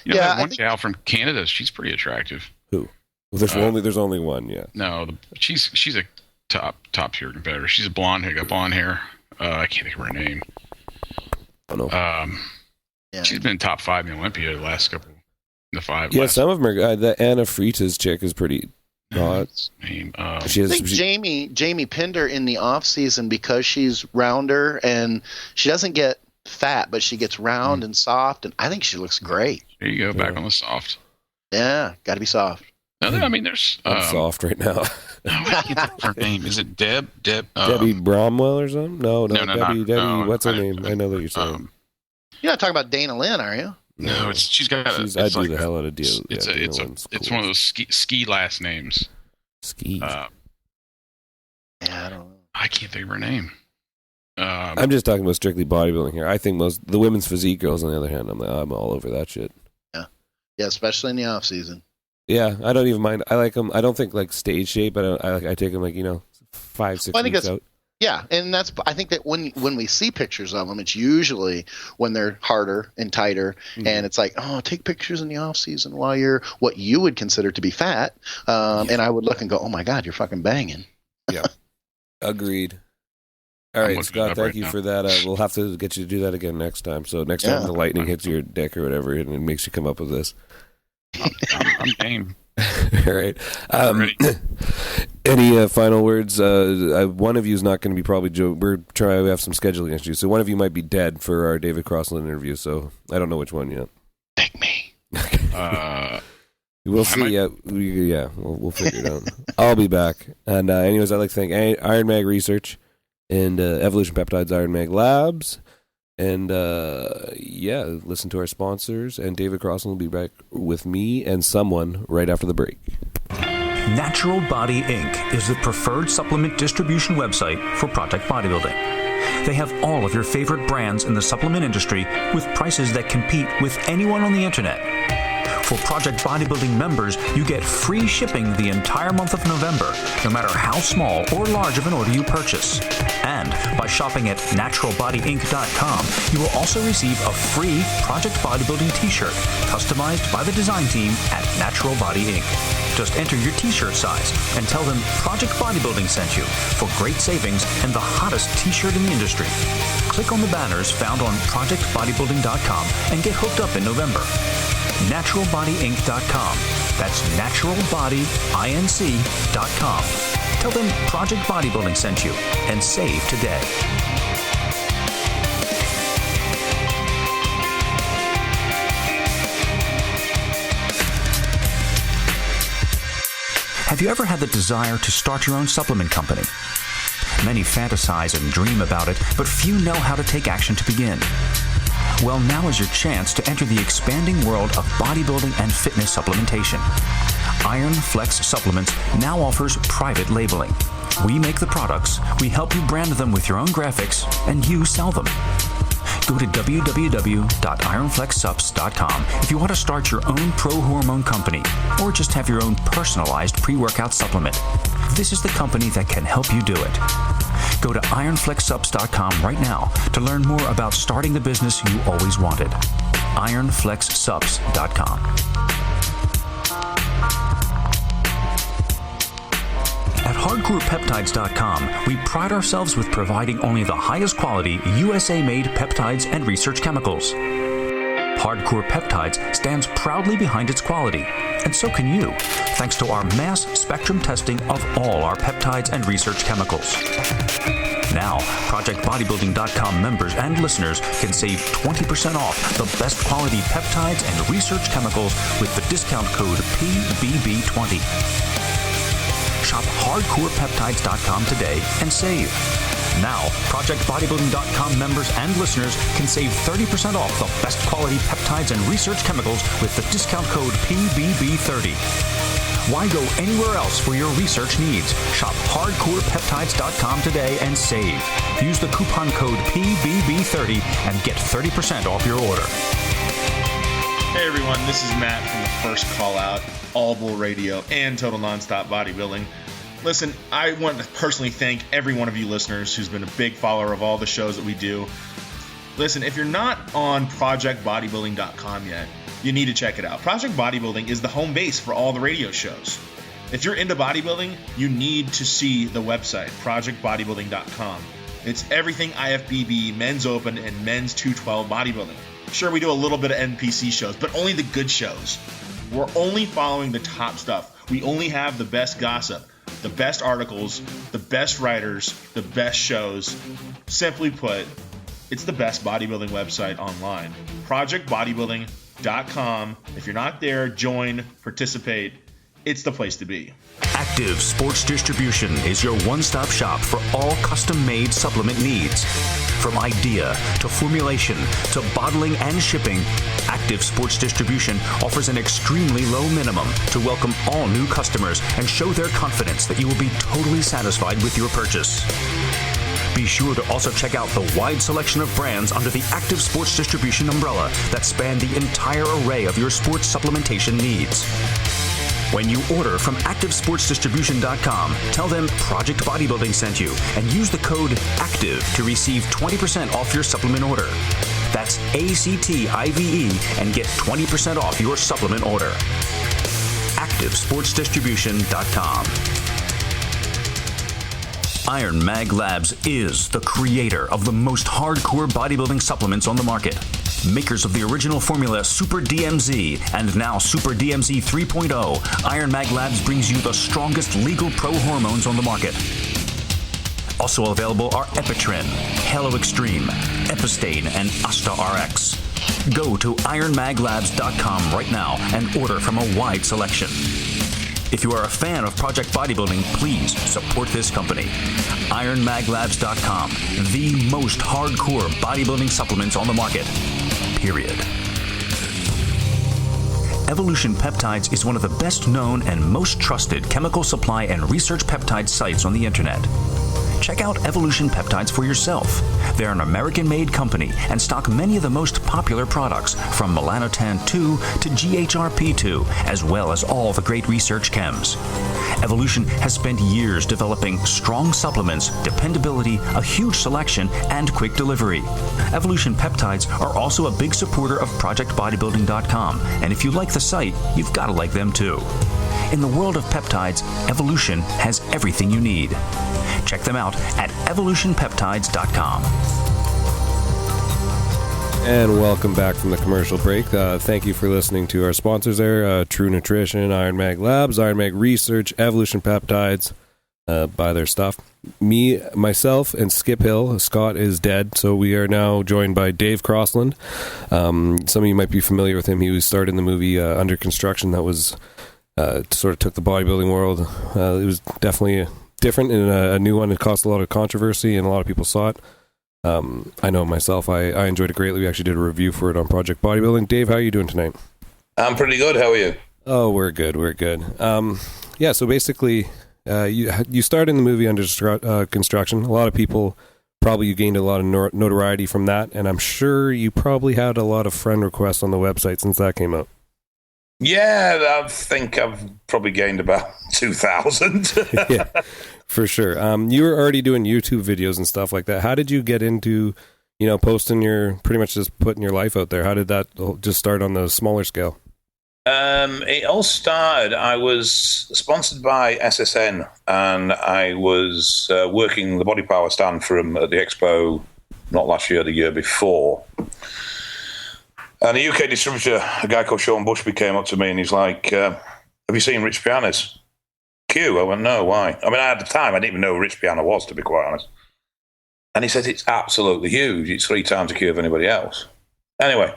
You know, that one gal from Canada, she's pretty attractive. Who? Well, there's only one. Yeah. No, she's a top tier competitor. She's a blonde hair, got blonde hair. I can't think of her name. I don't know. She's been top 5 in the Olympia the last couple. The 5. Yeah, some of them are. The Anna Freitas chick is pretty What's her name? I think Jamie Pinder in the off season, because she's rounder and she doesn't get fat, but she gets round and soft, and I think she looks great. There you go, back on the soft. Yeah, got to be soft. No, I mean, there's I'm soft right now. I can't think of her name. Is it Deb? Debbie Bromwell or something? No, Debbie. No, what's her name? I know that you're saying. You're not talking about Dana Lynn, are you? No, she's got. I do the hell out of deal. It's one of those ski last names. Ski. Yeah, I don't know. I can't think of her name. I'm just talking about strictly bodybuilding here. I think the women's physique girls, on the other hand, I'm all over that shit. Yeah, especially in the off season. Yeah, I don't even mind. I like them. I don't think like stage shape. I take them 5-6 weeks out. Yeah, and I think that when we see pictures of them, it's usually when they're harder and tighter, and it's like, oh, take pictures in the off season while you're what you would consider to be fat, and I would look and go, oh my God, you're fucking banging. Yeah, agreed. All right, Scott, thank you for that. We'll have to get you to do that again next time. So next time the lightning hits your dick or whatever, and it makes you come up with this. I'm game. All right. Any final words? One of you is not going to be probably Joe. We have some scheduling issues, so one of you might be dead for our David Crossland interview. So I don't know which one yet. Pick me. We'll see. We'll figure it out. I'll be back. And anyways, I'd like to thank Iron Mag Research and Evolution Peptides Iron Mag Labs. And, listen to our sponsors. And David Crossland will be back with me and someone right after the break. Natural Body Inc. is the preferred supplement distribution website for Project Bodybuilding. They have all of your favorite brands in the supplement industry with prices that compete with anyone on the internet. For Project Bodybuilding members, you get free shipping the entire month of November, no matter how small or large of an order you purchase. And by shopping at naturalbodyinc.com, you will also receive a free Project Bodybuilding t-shirt customized by the design team at Natural Body Inc. Just enter your t-shirt size and tell them Project Bodybuilding sent you for great savings and the hottest t-shirt in the industry. Click on the banners found on Projectbodybuilding.com and get hooked up in November. naturalbodyinc.com. That's naturalbodyinc.com. Tell them Project Bodybuilding sent you and save today. Have you ever had the desire to start your own supplement company? Many fantasize and dream about it, but few know how to take action to begin. Well, now is your chance to enter the expanding world of bodybuilding and fitness supplementation. Iron Flex Supplements now offers private labeling. We make the products, we help you brand them with your own graphics, and you sell them. Go to www.ironflexsups.com if you want to start your own pro-hormone company or just have your own personalized pre-workout supplement. This is the company that can help you do it. Go to ironflexsups.com right now to learn more about starting the business you always wanted. ironflexsups.com. At hardcorepeptides.com, we pride ourselves with providing only the highest quality USA-made peptides and research chemicals. Hardcore Peptides stands proudly behind its quality, and so can you, thanks to our mass spectrum testing of all our peptides and research chemicals. Now, ProjectBodybuilding.com members and listeners can save 20% off the best quality peptides and research chemicals with the discount code PBB20. Shop hardcorepeptides.com today and save. Now, ProjectBodybuilding.com members and listeners can save 30% off the best quality peptides and research chemicals with the discount code PBB30. Why go anywhere else for your research needs? Shop hardcorepeptides.com today and save. Use the coupon code PBB30 and get 30% off your order. Hey everyone, this is Matt from the First Call Out, All Bull Radio, and Total Nonstop Bodybuilding. Listen, I want to personally thank every one of you listeners who's been a big follower of all the shows that we do. Listen, if you're not on ProjectBodybuilding.com yet, you need to check it out. Project Bodybuilding is the home base for all the radio shows. If you're into bodybuilding, you need to see the website, ProjectBodybuilding.com. It's everything IFBB, Men's Open, and Men's 212 bodybuilding. Sure, we do a little bit of NPC shows, but only the good shows. We're only following the top stuff. We only have the best gossip, the best articles, the best writers, the best shows. Simply put, it's the best bodybuilding website online. Projectbodybuilding.com. If you're not there, join, participate. It's the place to be. Active Sports Distribution is your one-stop shop for all custom-made supplement needs. From idea to formulation to bottling and shipping, Active Sports Distribution offers an extremely low minimum to welcome all new customers and show their confidence that you will be totally satisfied with your purchase. Be sure to also check out the wide selection of brands under the Active Sports Distribution umbrella that span the entire array of your sports supplementation needs. When you order from ActiveSportsDistribution.com, tell them Project Bodybuilding sent you and use the code ACTIVE to receive 20% off your supplement order. That's ACTIVE and get 20% off your supplement order. ActiveSportsDistribution.com. Iron Mag Labs is the creator of the most hardcore bodybuilding supplements on the market. Makers of the original formula Super DMZ and now Super DMZ 3.0, Iron Mag Labs brings you the strongest legal pro hormones on the market. Also available are Epitrin, Halo Extreme, Epistane, and Asta RX. Go to ironmaglabs.com right now and order from a wide selection. If you are a fan of Project Bodybuilding, please support this company. ironmaglabs.com, the most hardcore bodybuilding supplements on the market. Period. Evolution Peptides is one of the best known and most trusted chemical supply and research peptide sites on the internet. Check out Evolution Peptides for yourself. They're an American-made company and stock many of the most popular products, from melanotan 2 to GHRP2, as well as all the great research chems. Evolution has spent years developing strong supplements, dependability, a huge selection, and quick delivery. Evolution Peptides are also a big supporter of Projectbodybuilding.com, and if you like the site, you've got to like them too. In the world of peptides, Evolution has everything you need. Check them out at evolutionpeptides.com. And welcome back from the commercial break. Thank you for listening to our sponsors there, True Nutrition, Iron Mag Labs, Iron Mag Research, Evolution Peptides. Buy their stuff. Myself, and Skip Hill. Scott is dead, so we are now joined by Dave Crossland. Some of you might be familiar with him. He starred in the movie Under Construction that was sort of took the bodybuilding world. It was definitely different and a new one. It caused a lot of controversy and a lot of people saw it. I know myself, I enjoyed it greatly. We actually did a review for it on Project Bodybuilding. Dave, how are you doing tonight? I'm pretty good. How are you? Oh, we're good. Yeah, so basically, you starred in the movie Under Construction. A lot of people, probably you gained a lot of notoriety from that, and I'm sure you probably had a lot of friend requests on the website since that came out. Yeah, I think I've probably gained about 2,000. Yeah, for sure. You were already doing YouTube videos and stuff like that. How did you get into, posting pretty much just putting your life out there? How did that just start on the smaller scale? It all started, I was sponsored by SSN, and I was working the body power stand for them at the expo, not last year, the year before. And a UK distributor, a guy called Sean Bushby, came up to me and he's like, have you seen Rich Piana's Q? I went, no, why? I mean, at the time, I didn't even know who Rich Piana was, to be quite honest. And he said, it's absolutely huge. It's 3 times the Q of anybody else. Anyway,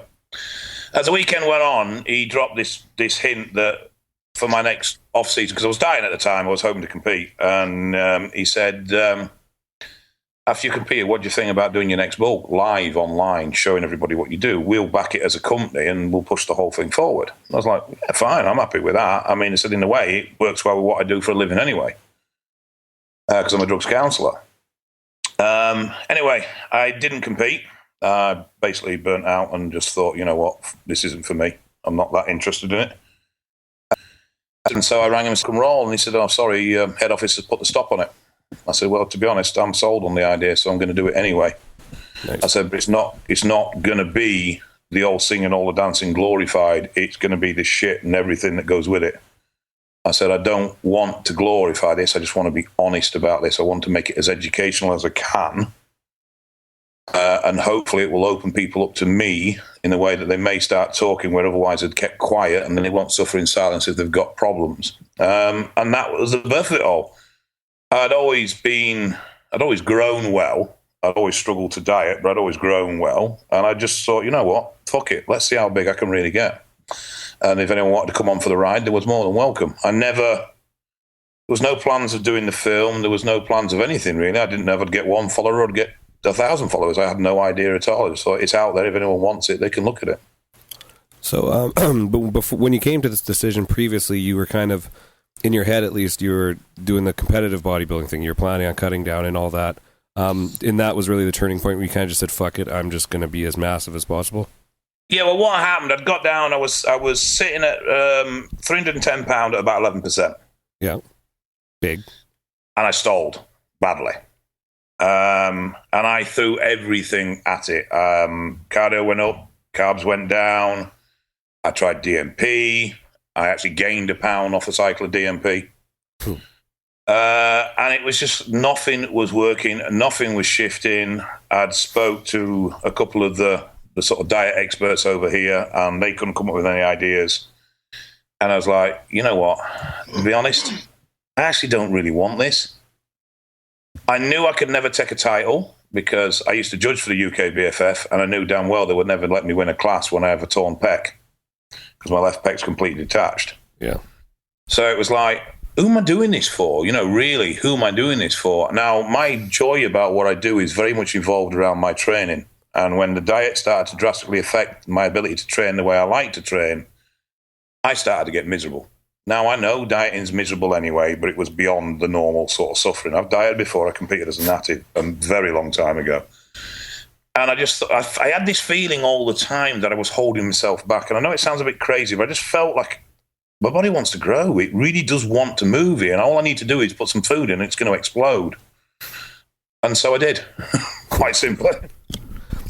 as the weekend went on, he dropped this hint that for my next off-season, because I was dying at the time, I was hoping to compete. And he said, after you compete, what do you think about doing your next bulk live online, showing everybody what you do? We'll back it as a company and we'll push the whole thing forward. I was like, yeah, fine, I'm happy with that. I mean, I said, in a way, it works well with what I do for a living anyway, because I'm a drugs counsellor. Anyway, I didn't compete. I basically burnt out and just thought, you know what, this isn't for me. I'm not that interested in it. And so I rang him and said, come roll. And he said, oh, sorry, head office has put the stop on it. I said, well, to be honest, I'm sold on the idea, so I'm going to do it anyway. Nice. I said, but it's not going to be the old singing, all the dancing glorified. It's going to be the shit and everything that goes with it. I said, I don't want to glorify this. I just want to be honest about this. I want to make it as educational as I can. And hopefully it will open people up to me in a way that they may start talking where otherwise they'd kept quiet, and then they won't suffer in silence if they've got problems. And that was the birth of it all. I'd always grown well. I'd always struggled to diet, but I'd always grown well. And I just thought, you know what? Fuck it. Let's see how big I can really get. And if anyone wanted to come on for the ride, there was more than welcome. There was no plans of doing the film. There was no plans of anything, really. I didn't know if I'd get 1 follower or I'd get 1,000 followers. I had no idea at all. So it's out there. If anyone wants it, they can look at it. So but before, when you came to this decision previously, you were kind of, in your head at least, you were doing the competitive bodybuilding thing. You were planning on cutting down and all that. And that was really the turning point where you kind of just said, fuck it, I'm just going to be as massive as possible. Yeah, well, what happened, I'd got down, I was sitting at 310 pound at about 11%. Yeah. Big. And I stalled badly. And I threw everything at it. Cardio went up, carbs went down. I tried DMP. I actually gained a pound off a cycle of DMP. And it was just, nothing was working, nothing was shifting. I'd spoke to a couple of the sort of diet experts over here, and they couldn't come up with any ideas. And I was like, you know what? To be honest, I actually don't really want this. I knew I could never take a title because I used to judge for the UK BFF, and I knew damn well they would never let me win a class when I have a torn pec because my left pec's completely detached. Yeah. So it was like, who am I doing this for? You know, really, who am I doing this for? Now, my joy about what I do is very much involved around my training. And when the diet started to drastically affect my ability to train the way I like to train, I started to get miserable. Now, I know dieting's miserable anyway, but it was beyond the normal sort of suffering. I've dieted before. I competed as a natty a very long time ago. And I had this feeling all the time that I was holding myself back. And I know it sounds a bit crazy, but I just felt like my body wants to grow. It really does want to move here. And all I need to do is put some food in and it's going to explode. And so I did, quite simply.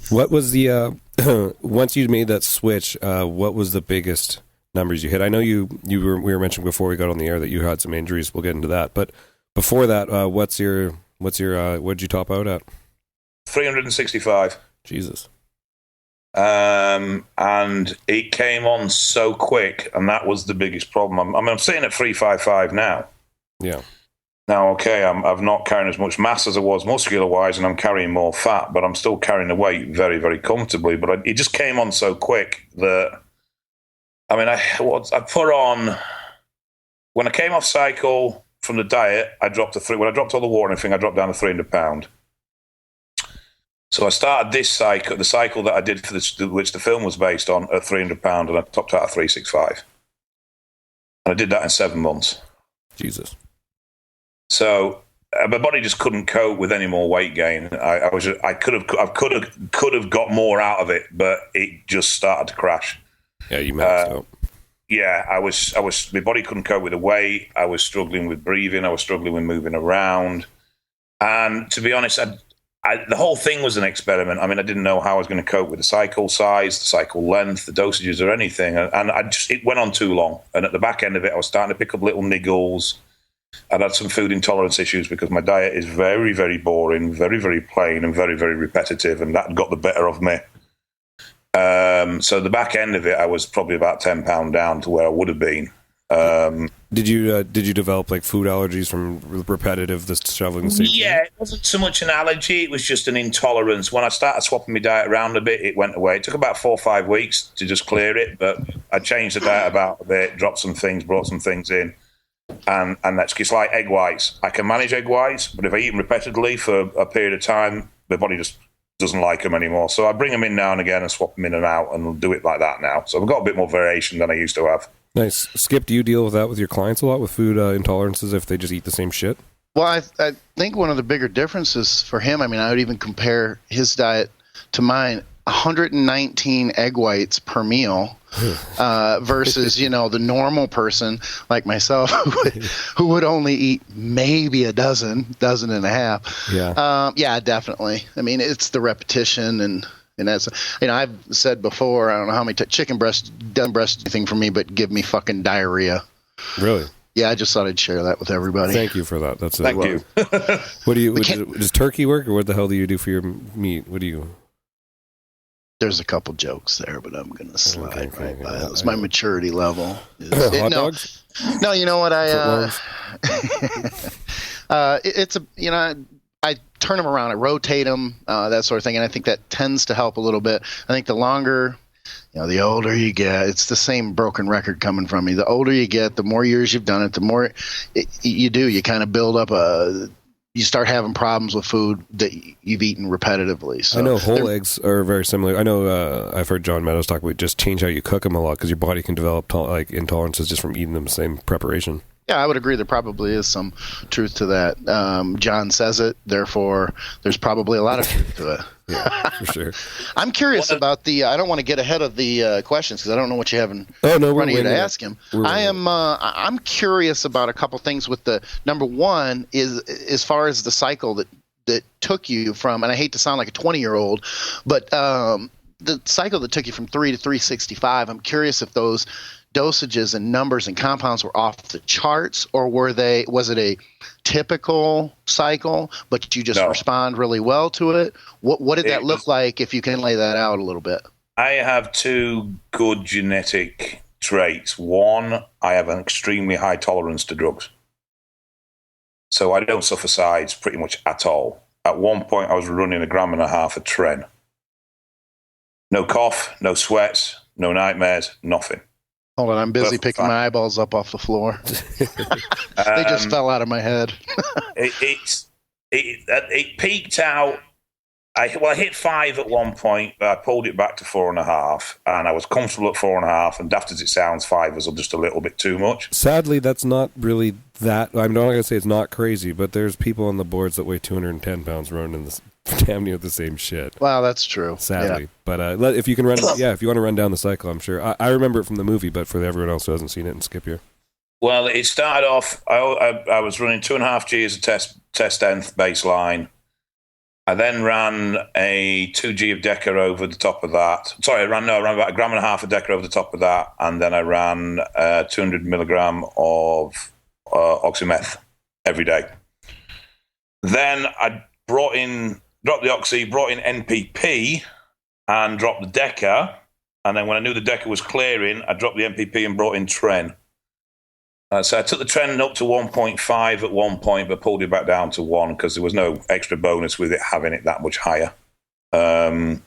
What was the, once you made that switch, what was the biggest numbers you hit? I know we were mentioning before we got on the air that you had some injuries. We'll get into that. But before that, what'd you top out at? 365. Jesus. And it came on so quick, and that was the biggest problem. I'm sitting at 355 now. Yeah. Now, okay, I've not carrying as much mass as I was muscular-wise, and I'm carrying more fat, but I'm still carrying the weight very, very comfortably. But it just came on so quick that, I mean, I put on, when I came off cycle from the diet, when I dropped all the water and everything, I dropped down to 300 pound. So I started this cycle, the cycle that I did for which the film was based on, at 300 pound, and I topped out at 365. And I did that in 7 months. Jesus. So my body just couldn't cope with any more weight gain. I could have got more out of it, but it just started to crash. Yeah, you maxed out. Yeah, I was. My body couldn't cope with the weight. I was struggling with breathing. I was struggling with moving around. And to be honest, the whole thing was an experiment. I mean, I didn't know how I was going to cope with the cycle size, the cycle length, the dosages, or anything. And it went on too long. And at the back end of it, I was starting to pick up little niggles. I'd had some food intolerance issues because my diet is very, very boring, very, very plain, and very, very repetitive, and that got the better of me. So the back end of it, I was probably about 10 pound down to where I would have been. Did you develop like food allergies from repetitive shoveling the same food? Yeah, it wasn't so much an allergy, it was just an intolerance. When I started swapping my diet around a bit, it went away. It took about 4 or 5 weeks to just clear it, but I changed the diet about a bit, dropped some things, brought some things in. And that's just like egg whites. I can manage egg whites, but if I eat them repetitively for a period of time, the body just doesn't like them anymore. So I bring them in now and again and swap them in and out, and do it like that now. So I've got a bit more variation than I used to have. Nice. Skip, do you deal with that with your clients a lot, with food intolerances, if they just eat the same shit? Well, I think one of the bigger differences for him, I mean, I would even compare his diet to mine. 119 egg whites per meal versus, the normal person like myself who would only eat maybe a dozen and a half. Yeah. Yeah, definitely. I mean, it's the repetition and that's, I've said before, I don't know how many chicken breast doesn't breast anything for me but give me fucking diarrhea. Really? Yeah, I just thought I'd share that with everybody. Thank you for that. That's it. Thank you. What do you? Does turkey work, or what the hell do you do for your meat? What do you? There's a couple jokes there, but I'm going to slide right by yeah, those. My maturity level. Hot dogs? No, you know what? It's I turn them around, I rotate them, that sort of thing, and I think that tends to help a little bit. I think the longer, the older you get, it's the same broken record coming from me. The older you get, the more years you've done it, the more you do. You kind of build up you start having problems with food that you've eaten repetitively. So I know whole eggs are very similar. I know I've heard John Meadows talk about just change how you cook them a lot because your body can develop intolerances just from eating them the same preparation. Yeah, I would agree. There probably is some truth to that. John says it, therefore, there's probably a lot of truth to it. Yeah, for sure. I'm curious about I don't want to get ahead of the questions because I don't know what you have in front of you to ask him. I'm curious about a couple things with the number one is as far as the cycle that took you from, and I hate to sound like a 20-year-old, but the cycle that took you from 3 to 365. I'm curious if those dosages and numbers and compounds were off the charts, or was it a typical cycle, but you just respond really well to it? What did that look like, if you can lay that out a little bit? I have two good genetic traits. One, I have an extremely high tolerance to drugs. So I don't suffer sides pretty much at all. At one point, I was running 1.5 grams of tren. No cough, no sweats, no nightmares, nothing. Hold on, I'm busy picking my eyeballs up off the floor. They just fell out of my head. It peaked out. I hit 5 at one point, but I pulled it back to 4.5, and I was comfortable at 4.5. And daft as it sounds, 5 was just a little bit too much. Sadly, that's not really that. I'm not going to say it's not crazy, but there's people on the boards that weigh 210 pounds running this damn near the same shit. Wow, that's true. Sadly, but if you can run, if you want to run down the cycle, I'm sure. I remember it from the movie, but for everyone else who hasn't seen it, and skip here. Well, it started off. I was running 2.5 Gs of test length baseline. I then ran a 2G of Deca over the top of that. Sorry, I ran about 1.5 grams of Deca over the top of that, and then I ran 200 milligram of oxymeth every day. Then I dropped the oxy, brought in NPP, and dropped the Deca. And then when I knew the Deca was clearing, I dropped the NPP and brought in tren. So I took the tren up to 1.5 at one point, but pulled it back down to 1 because there was no extra bonus with it having it that much higher. And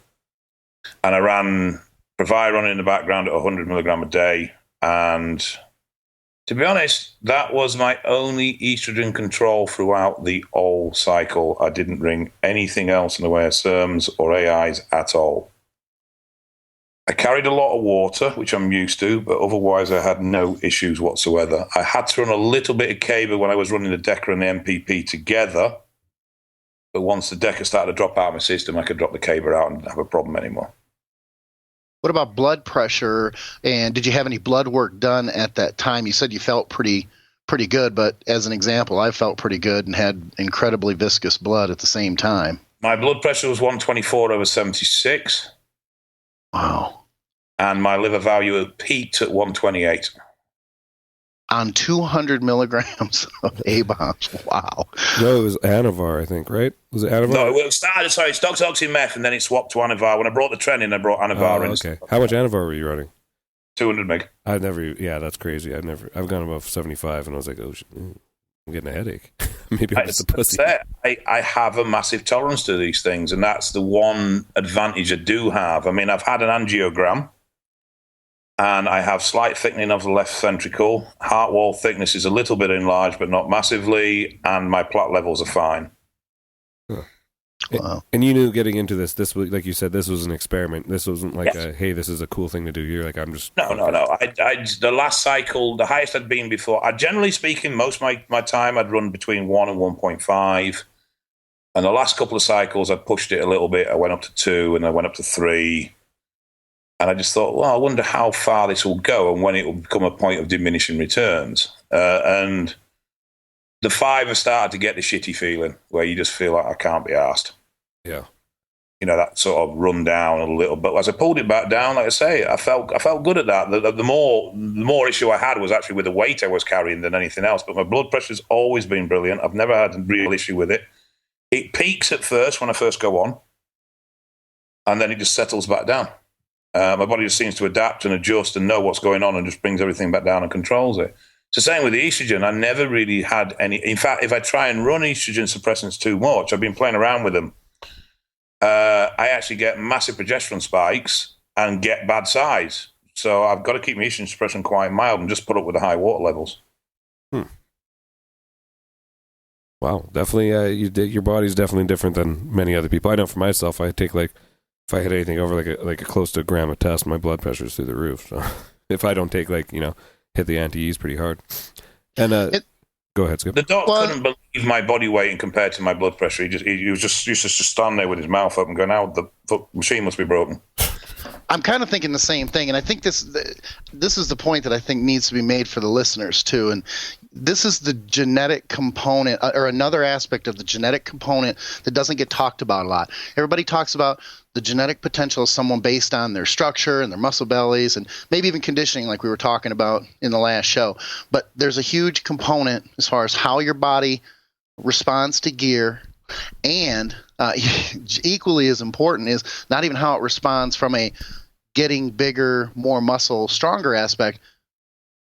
I ran Proviron in the background at 100 milligram a day. And to be honest, that was my only estrogen control throughout the whole cycle. I didn't bring anything else in the way of SERMs or AIs at all. I carried a lot of water, which I'm used to, but otherwise I had no issues whatsoever. I had to run a little bit of Caber when I was running the Deca and the MPP together, but once the Deca started to drop out of my system, I could drop the Caber out and not have a problem anymore. What about blood pressure, and did you have any blood work done at that time? You said you felt pretty good, but as an example, I felt pretty good and had incredibly viscous blood at the same time. My blood pressure was 124/76. Wow. And my liver value peaked at 128. On 200 milligrams of A-bombs. Wow. No, it was Anavar, I think, right? Was it Anavar? No, it started, sorry, it's oxymeth, and then it swapped to Anavar. When I brought the tren in, I brought Anavar in. Okay. How much Anavar were you running? 200 meg. That's crazy. I've gone above 75, and I was like, oh, shit, I'm getting a headache. Maybe I'm just a pussy. I have a massive tolerance to these things, and that's the one advantage I do have. I mean, I've had an angiogram, and I have slight thickening of the left ventricle. Heart wall thickness is a little bit enlarged, but not massively, and my plaque levels are fine. Huh. Wow. And you knew getting into this was, like you said, this was an experiment. This wasn't like hey, this is a cool thing to do. You're like, I'm just... No. The last cycle, the highest I'd been before, generally speaking, most of my time I'd run between 1 and 1.5. And the last couple of cycles, I pushed it a little bit. I went up to 2, and I went up to 3. And I just thought, well, I wonder how far this will go and when it will become a point of diminishing returns. And the 5 have started to get the shitty feeling where you just feel like I can't be arsed. Yeah. that sort of run down a little. But as I pulled it back down, like I say, I felt good at that. The more issue I had was actually with the weight I was carrying than anything else. But my blood pressure's always been brilliant. I've never had a real issue with it. It peaks at first when I first go on, and then it just settles back down. My body just seems to adapt and adjust and know what's going on and just brings everything back down and controls it. It's the same with the estrogen. I never really had any. In fact, if I try and run estrogen suppressants too much, I've been playing around with them. I actually get massive progesterone spikes and get bad size. So I've got to keep my estrogen suppression quite mild and just put up with the high water levels. Wow, definitely. Your body's definitely different than many other people. I know for myself, I take if I hit anything over like a close to a gram a test, my blood pressure's through the roof. So if I don't take hit the anti-E's pretty hard. And go ahead, Skip. The doc couldn't believe my body weight and compared to my blood pressure. He was just used to stand there with his mouth open, going, "Now the machine must be broken." I'm kind of thinking the same thing, and I think this is the point that I think needs to be made for the listeners too. And this is the genetic component, or another aspect of the genetic component that doesn't get talked about a lot. Everybody talks about the genetic potential of someone based on their structure and their muscle bellies, and maybe even conditioning, like we were talking about in the last show. But there's a huge component as far as how your body responds to gear, and equally as important is not even how it responds from a getting bigger, more muscle, stronger aspect,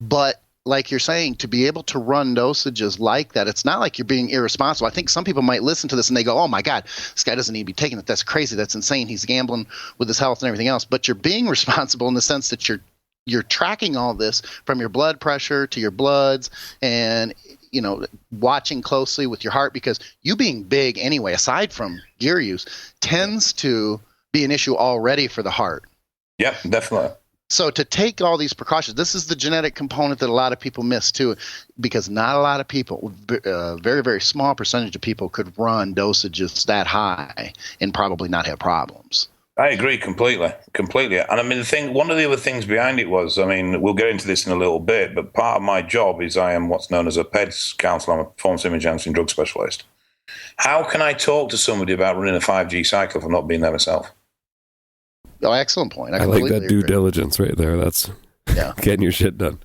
but like you're saying, to be able to run dosages like that, it's not like you're being irresponsible. I think some people might listen to this and they go, "Oh my God, this guy doesn't need to be taking it. That's crazy. That's insane. He's gambling with his health and everything else." But you're being responsible in the sense that you're tracking all this from your blood pressure to your bloods, and watching closely with your heart, because you being big anyway, aside from gear use, tends to be an issue already for the heart. Yeah, definitely. So to take all these precautions, this is the genetic component that a lot of people miss too, because not a lot of people, very, very small percentage of people could run dosages that high and probably not have problems. I agree completely. And I mean, one of the other things behind it was, we'll get into this in a little bit, but part of my job is I am what's known as a PED counselor. I'm a performance image enhancing drug specialist. How can I talk to somebody about running a 5G cycle if I'm not being there myself? Oh, excellent point. I like that due diligence right there. That's getting your shit done.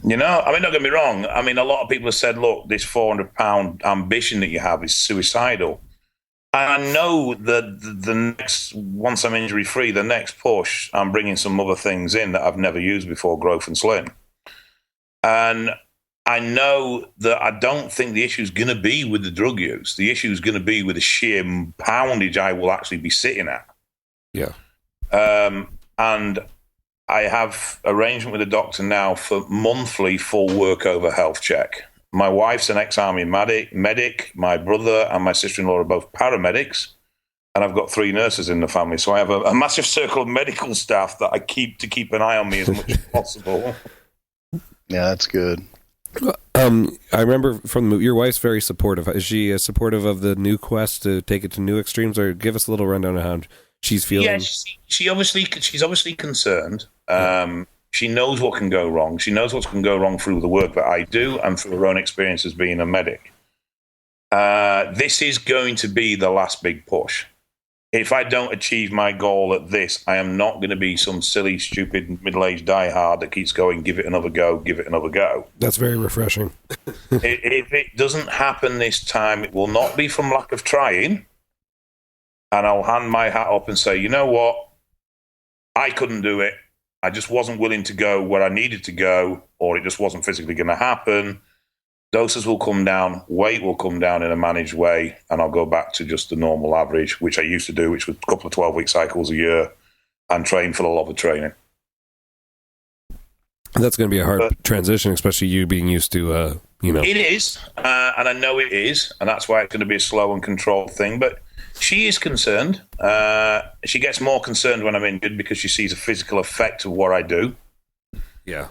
Don't get me wrong. A lot of people have said, look, this 400-pound ambition that you have is suicidal. And I know that the next, once I'm injury free, the next push, I'm bringing some other things in that I've never used before, growth and slim. And I know that I don't think the issue is going to be with the drug use. The issue is going to be with the sheer poundage I will actually be sitting at. Yeah. And I have arrangement with a doctor now for monthly full workover health check. My wife's an ex-army medic. My brother and my sister-in-law are both paramedics. And I've got 3 nurses in the family. So I have a massive circle of medical staff that I keep an eye on me as much as possible. Yeah, that's good. I remember from your wife's very supportive. Is she supportive of the new quest to take it to new extremes, or give us a little rundown of how she's feeling? Yeah, she's obviously concerned. She knows what can go wrong. She knows what can go wrong through the work that I do and through her own experience as being a medic. This is going to be the last big push. If I don't achieve my goal at this, I am not going to be some silly, stupid, middle-aged diehard that keeps going, give it another go, give it another go. That's very refreshing. If it doesn't happen this time, it will not be from lack of trying. And I'll hand my hat up and say, you know what? I couldn't do it. I just wasn't willing to go where I needed to go, or it just wasn't physically going to happen. Doses will come down, weight will come down in a managed way, and I'll go back to just the normal average, which I used to do, which was a couple of 12-week cycles a year, and train for the love of training. That's going to be a hard transition, especially you being used to, It is, and I know it is, and that's why it's going to be a slow and controlled thing, but she is concerned. She gets more concerned when I'm injured because she sees a physical effect of what I do. Yeah.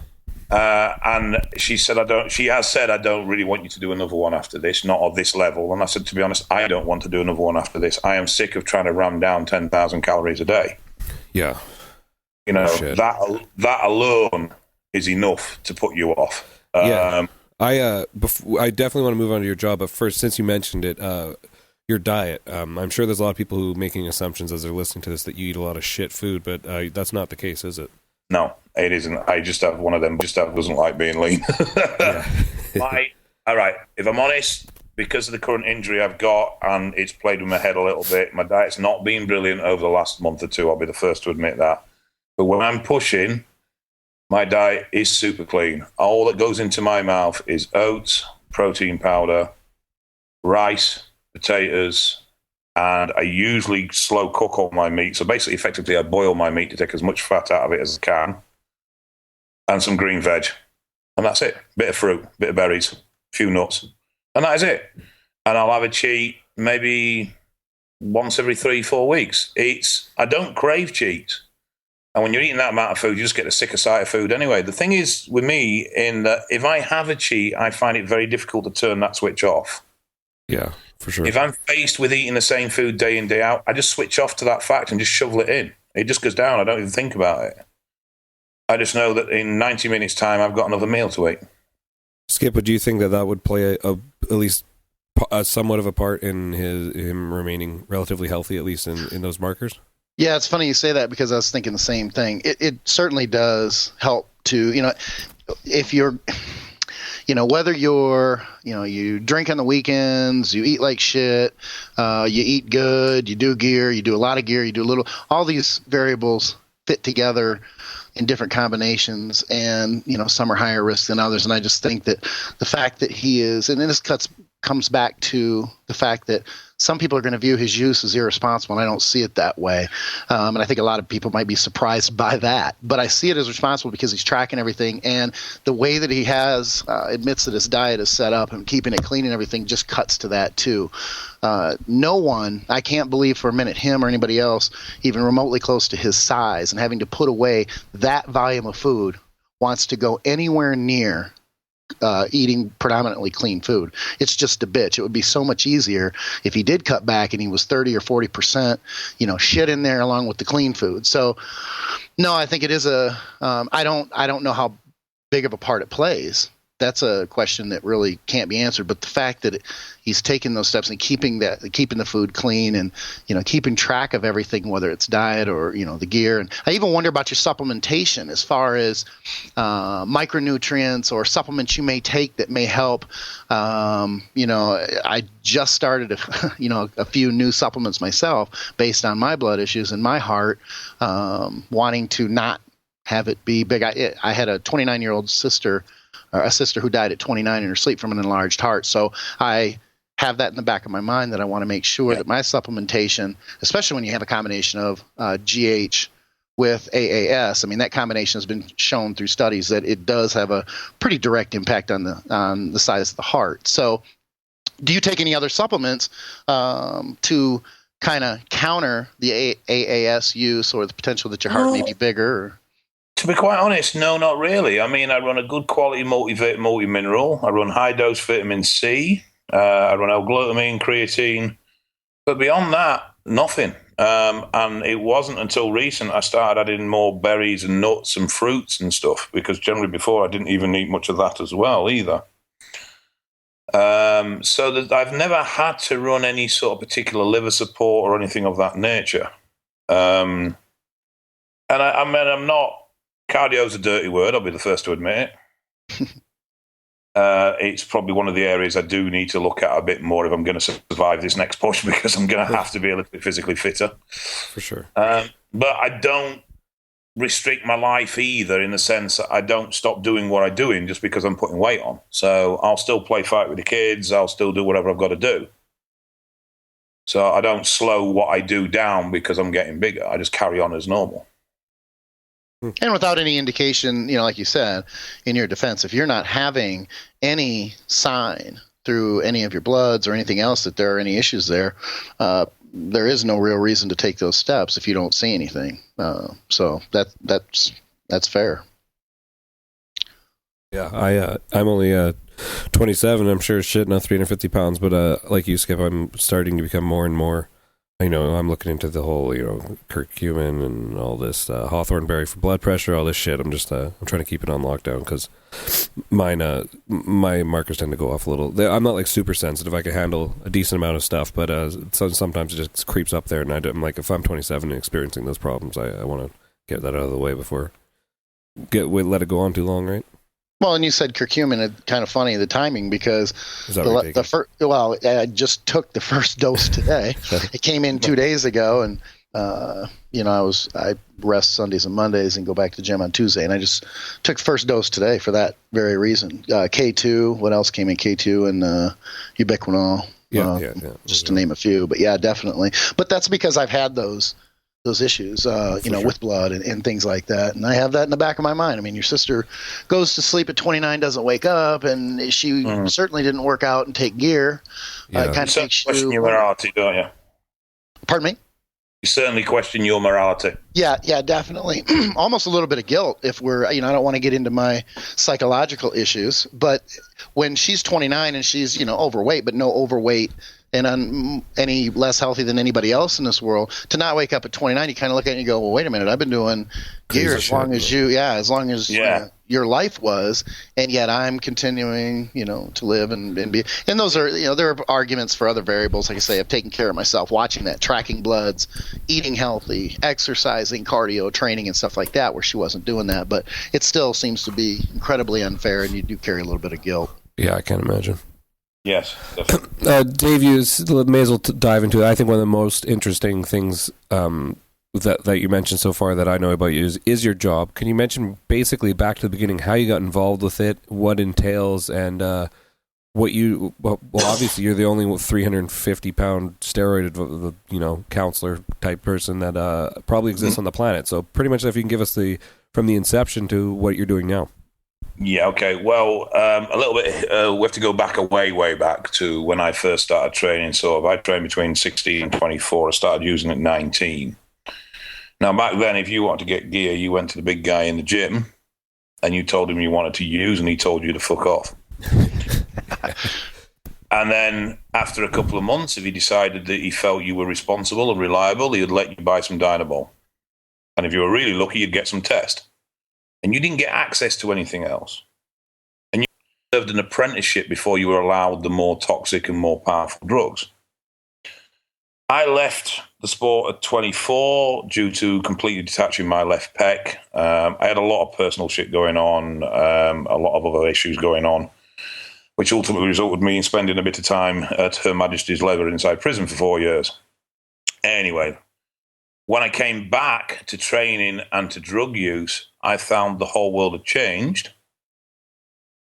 And she has said, I don't really want you to do another one after this, not at this level. And I said, to be honest, I don't want to do another one after this. I am sick of trying to ram down 10,000 calories a day. Yeah. That alone is enough to put you off. Yeah. I definitely want to move on to your job, but first, since you mentioned it, your diet. I'm sure there's a lot of people who are making assumptions as they're listening to this that you eat a lot of shit food, but that's not the case, is it? No, it isn't. I just have one of them. Doesn't like being lean. All right. If I'm honest, because of the current injury I've got, and it's played with my head a little bit, my diet's not been brilliant over the last month or two. I'll be the first to admit that. But when I'm pushing, my diet is super clean. All that goes into my mouth is oats, protein powder, rice, potatoes, and I usually slow cook all my meat. So basically, effectively, I boil my meat to take as much fat out of it as I can, and some green veg. And that's it. Bit of fruit, bit of berries, a few nuts. And that is it. And I'll have a cheat maybe once every 3-4 weeks. I don't crave cheats. And when you're eating that amount of food, you just get a sicker sight of food anyway. The thing is with me, in that if I have a cheat, I find it very difficult to turn that switch off. Yeah, for sure. If I'm faced with eating the same food day in, day out, I just switch off to that fact and just shovel it in. It just goes down. I don't even think about it. I just know that in 90 minutes' time, I've got another meal to eat. Skip, do you think that would play at least somewhat of a part in him remaining relatively healthy, at least in those markers? Yeah, it's funny you say that because I was thinking the same thing. It certainly does help to, if you're, whether you're, you drink on the weekends, you eat like shit, you eat good, you do gear, you do a lot of gear, you do a little, all these variables fit together in different combinations, and some are higher risk than others. And I just think that the fact that he is, and then this comes back to the fact that some people are going to view his use as irresponsible, and I don't see it that way. And I think a lot of people might be surprised by that. But I see it as responsible because he's tracking everything, and the way that he has admits that his diet is set up and keeping it clean and everything just cuts to that too. No one, I can't believe for a minute, him or anybody else, even remotely close to his size and having to put away that volume of food, wants to go anywhere near eating predominantly clean food. It's just a bitch. It would be so much easier if he did cut back and he was 30 or 40%, shit in there along with the clean food. So, no, I think it is I don't know how big of a part it plays. That's a question that really can't be answered. But the fact that he's taking those steps and keeping the food clean and, keeping track of everything, whether it's diet or, the gear. And I even wonder about your supplementation as far as micronutrients or supplements you may take that may help. I just started, a few new supplements myself based on my blood issues and my heart, wanting to not have it be big. I had a 29-year-old sister, or a sister who died at 29 in her sleep from an enlarged heart. So I have that in the back of my mind that I want to make sure that my supplementation, especially when you have a combination of GH with AAS, that combination has been shown through studies that it does have a pretty direct impact on the size of the heart. So do you take any other supplements to kind of counter the AAS use or the potential that your heart may be bigger? Or? To be quite honest, no, not really. I run a good quality multivitamin, multi-mineral. I run high-dose vitamin C. I run L-glutamine, creatine. But beyond that, nothing. And it wasn't until recent I started adding more berries and nuts and fruits and stuff, because generally before I didn't even eat much of that as well either. So that I've never had to run any sort of particular liver support or anything of that nature. And I'm not... Cardio's a dirty word, I'll be the first to admit it. It's probably one of the areas I do need to look at a bit more if I'm going to survive this next push, because I'm going to have to be a little bit physically fitter. For sure. But I don't restrict my life either, in the sense that I don't stop doing what I'm doing just because I'm putting weight on. So I'll still play fight with the kids, I'll still do whatever I've got to do. So I don't slow what I do down because I'm getting bigger. I just carry on as normal. And without any indication, like you said, in your defense, if you're not having any sign through any of your bloods or anything else that there are any issues there, there is no real reason to take those steps if you don't see anything. So that's fair. Yeah, I'm only 27. I'm sure as shit, not 350 pounds, but like you, Skip, I'm starting to become more and more I'm looking into the whole, curcumin and all this hawthorn berry for blood pressure, all this shit. I'm just, I'm trying to keep it on lockdown because my markers tend to go off a little. I'm not like super sensitive. I can handle a decent amount of stuff, but sometimes it just creeps up there. And I'm like, if I'm 27 and experiencing those problems, I want to get that out of the way before let it go on too long, right? Well, and you said curcumin. It's kind of funny, the timing, because I just took the first dose today. It came in 2 days ago, and I rest Sundays and Mondays and go back to the gym on Tuesday, and I just took the first dose today for that very reason. K2, what else came in? K2 and ubiquinol, just to name a few. But yeah, definitely. But that's because I've had those issues, with blood and things like that. And I have that in the back of my mind. I mean, your sister goes to sleep at 29, doesn't wake up, and she certainly didn't work out and take gear. Kind of question your morality, don't you? Pardon me? You certainly question your morality. Yeah, definitely. Almost a little bit of guilt if we're, I don't want to get into my psychological issues, but when she's 29 and she's, overweight, but no overweight and any less healthy than anybody else in this world, to not wake up at 29, you kind of look at it and you go, well, wait a minute, I've been doing gear as long as your life was, and yet I'm continuing, to live and be. And those are, there are arguments for other variables, like I say, of taking care of myself, watching that, tracking bloods, eating healthy, exercising, cardio, training, and stuff like that, where she wasn't doing that. But it still seems to be incredibly unfair, and you do carry a little bit of guilt. Yeah, I can't imagine. Yes. Dave, you may as well dive into it. I think one of the most interesting things that you mentioned so far that I know about you is your job. Can you mention basically back to the beginning how you got involved with it, what entails, and what you? Well, obviously you're the only 350-pound steroid, counselor type person that probably exists on the planet. So pretty much, if you can give us from the inception to what you're doing now. Yeah, okay. Well, a little bit, we have to go back way back to when I first started training. So I trained between 16 and 24. I started using it at 19. Now, back then, if you wanted to get gear, you went to the big guy in the gym and you told him you wanted to use, and he told you to fuck off. And then after a couple of months, if he decided that he felt you were responsible and reliable, he would let you buy some Dynabol. And if you were really lucky, you'd get some test. And you didn't get access to anything else. And you served an apprenticeship before you were allowed the more toxic and more powerful drugs. I left the sport at 24 due to completely detaching my left pec. I had a lot of personal shit going on, a lot of other issues going on, which ultimately resulted in me spending a bit of time at Her Majesty's Leather inside prison for 4 years. Anyway, when I came back to training and to drug use, I found the whole world had changed.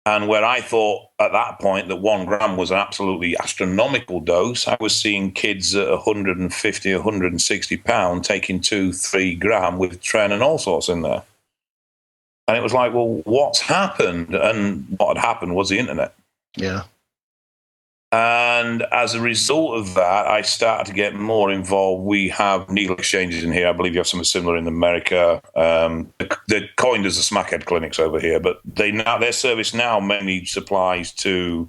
And where I thought at that point that 1 gram was an absolutely astronomical dose, I was seeing kids at 150, 160 pounds taking 2-3 gram with tren and all sorts in there. And it was like, well, what's happened? And what had happened was the internet. Yeah. And as a result of that, I started to get more involved. We have needle exchanges in here. I believe you have something similar in America. They're coined as the smackhead clinics over here, but their service now mainly supplies to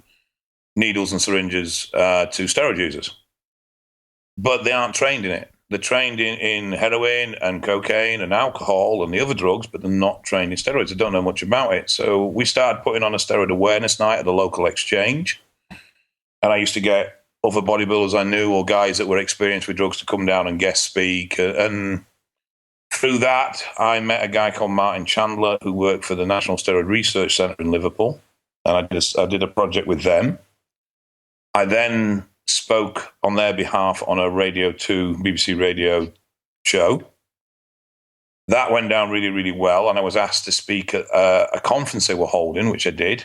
needles and syringes to steroid users. But they aren't trained in it. They're trained in heroin and cocaine and alcohol and the other drugs, but they're not trained in steroids. They don't know much about it. So we started putting on a steroid awareness night at the local exchange. And I used to get other bodybuilders I knew or guys that were experienced with drugs to come down and guest speak. And through that, I met a guy called Martin Chandler who worked for the National Steroid Research Centre in Liverpool. And I did a project with them. I then spoke on their behalf on a Radio 2 BBC radio show. That went down really, really well. And I was asked to speak at a conference they were holding, which I did.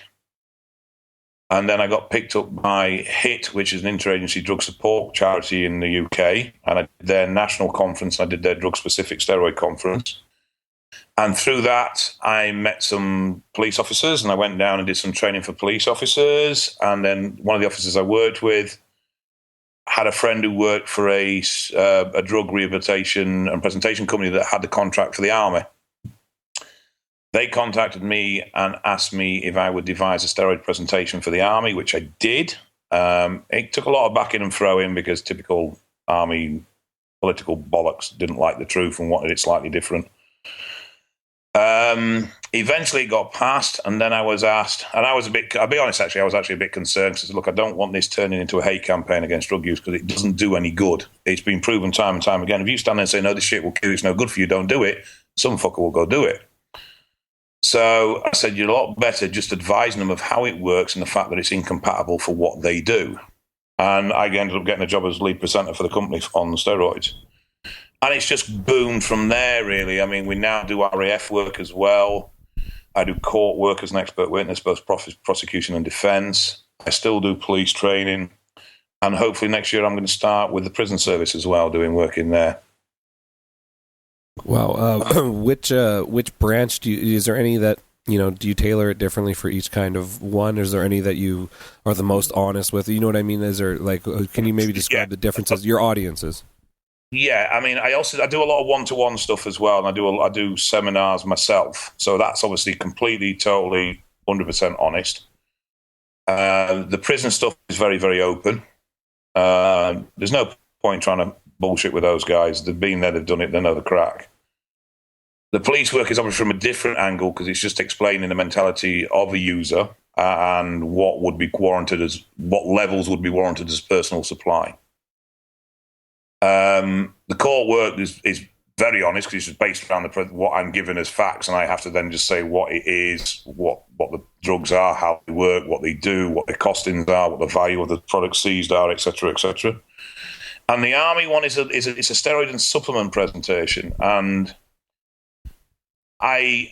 And then I got picked up by HIT, which is an interagency drug support charity in the UK. And I did their national conference. I did their drug-specific steroid conference. And through that, I met some police officers, and I went down and did some training for police officers. And then one of the officers I worked with had a friend who worked for a drug rehabilitation and presentation company that had the contract for the army. They contacted me and asked me if I would devise a steroid presentation for the Army, which I did. It took a lot of backing and throwing because typical Army political bollocks didn't like the truth and wanted it slightly different. Eventually it got passed, and then I was asked, and I was I'll be honest, actually, I was actually a bit concerned because, look, I don't want this turning into a hate campaign against drug use because it doesn't do any good. It's been proven time and time again. If you stand there and say, no, this shit will kill you, it's no good for you, don't do it, some fucker will go do it. So I said, you're a lot better just advising them of how it works and the fact that it's incompatible for what they do. And I ended up getting a job as lead presenter for the company on steroids. And it's just boomed from there, really. I mean, we now do RAF work as well. I do court work as an expert witness, both prosecution and defence. I still do police training. And hopefully next year I'm going to start with the prison service as well, doing work in there. Wow. Which branch is there any that, do you tailor it differently for each kind of one? Is there any that you are the most honest with? You know what I mean? Is there, can you maybe describe the differences, your audiences? Yeah, I mean, I do a lot of one-to-one stuff as well, and I do seminars myself. So that's obviously completely, totally, 100% honest. The prison stuff is very, very open. There's no point trying to bullshit with those guys. They've been there, they've done it, they know the crack. The police work is obviously from a different angle because it's just explaining the mentality of a user and what levels would be warranted as personal supply. The court work is very honest because it's just based around what I'm given as facts, and I have to then just say what it is, what the drugs are, how they work, what they do, what the costings are, what the value of the products seized are, etc., etc. And the Army one is a steroid and supplement presentation, and I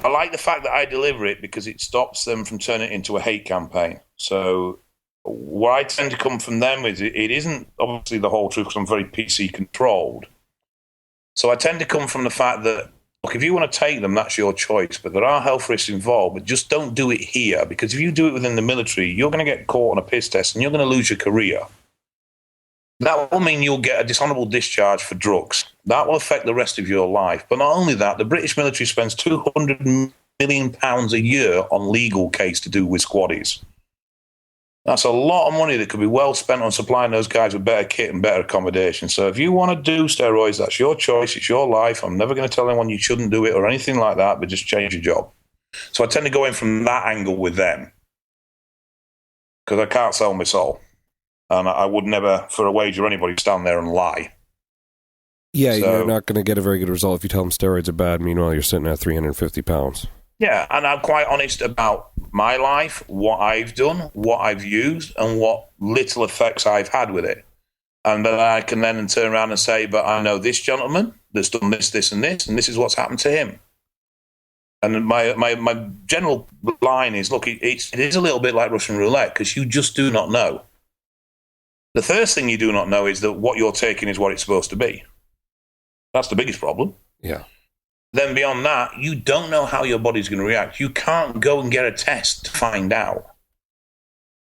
like the fact that I deliver it because it stops them from turning it into a hate campaign. So where I tend to come from them is it isn't obviously the whole truth because I'm very PC controlled. So I tend to come from the fact that, look, if you want to take them, that's your choice, but there are health risks involved, but just don't do it here because if you do it within the military, you're going to get caught on a piss test and you're going to lose your career. That will mean you'll get a dishonourable discharge for drugs. That will affect the rest of your life. But not only that, the British military spends £200 million a year on legal case to do with squaddies. That's a lot of money that could be well spent on supplying those guys with better kit and better accommodation. So if you want to do steroids, that's your choice. It's your life. I'm never going to tell anyone you shouldn't do it or anything like that, but just change your job. So I tend to go in from that angle with them because I can't sell my soul. And I would never, for a wager, anybody stand there and lie. Yeah, so, you're not going to get a very good result if you tell them steroids are bad. Meanwhile, you're sitting at 350 pounds. Yeah, and I'm quite honest about my life, what I've done, what I've used, and what little effects I've had with it. And then I can then turn around and say, but I know this gentleman that's done this, this, and this is what's happened to him. And my general line is, look, it is a little bit like Russian roulette because you just do not know. The first thing you do not know is that what you're taking is what it's supposed to be. That's the biggest problem. Yeah. Then beyond that, you don't know how your body's going to react. You can't go and get a test to find out.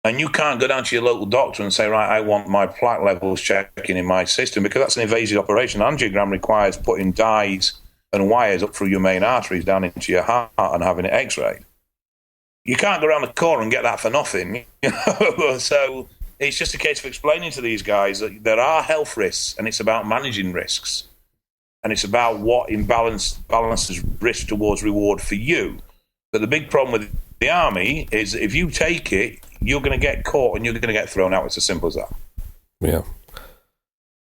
And you can't go down to your local doctor and say, right, I want my plaque levels checking in my system because that's an invasive operation. Angiogram requires putting dyes and wires up through your main arteries down into your heart and having it x-rayed. You can't go around the corner and get that for nothing. So it's just a case of explaining to these guys that there are health risks and it's about managing risks. And it's about what balances risk towards reward for you. But the big problem with the Army is if you take it, you're going to get caught and you're going to get thrown out. It's as simple as that. Yeah.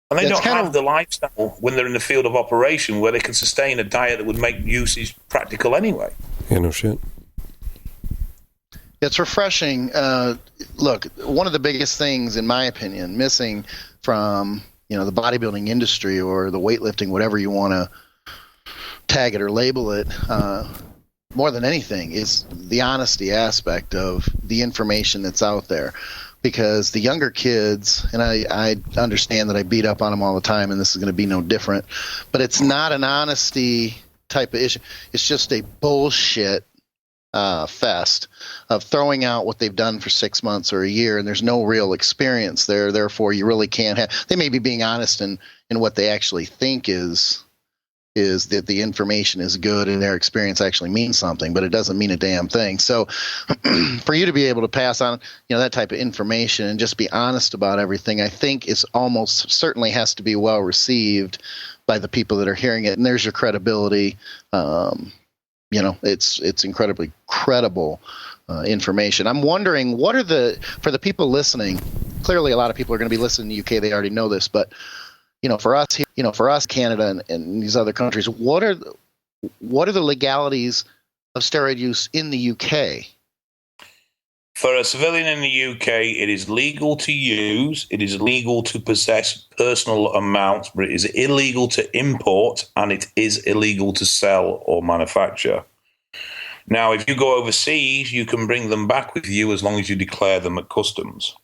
And they don't have the lifestyle when they're in the field of operation where they can sustain a diet that would make usage practical anyway. Yeah, no shit. It's refreshing. Look, one of the biggest things, in my opinion, missing from the bodybuilding industry or the weightlifting, whatever you want to tag it or label it, more than anything, is the honesty aspect of the information that's out there. Because the younger kids, and I understand that I beat up on them all the time, and this is going to be no different, but it's not an honesty type of issue. It's just a bullshit fest of throwing out what they've done for 6 months or a year, and there's no real experience there. Therefore, you really can't have. They may be being honest in what they actually think is is that the information is good and their experience actually means something, but it doesn't mean a damn thing. So for you to be able to pass on, that type of information and just be honest about everything, I think is almost certainly has to be well received by the people that are hearing it. And there's your credibility. It's incredibly credible information. I'm wondering, for the people listening, clearly a lot of people are going to be listening in the UK. They already know this, but for us here, for us, Canada and these other countries, what are the legalities of steroid use in the UK? For a civilian in the UK, it is legal to use, it is legal to possess personal amounts, but it is illegal to import, and it is illegal to sell or manufacture. Now, if you go overseas, you can bring them back with you as long as you declare them at customs.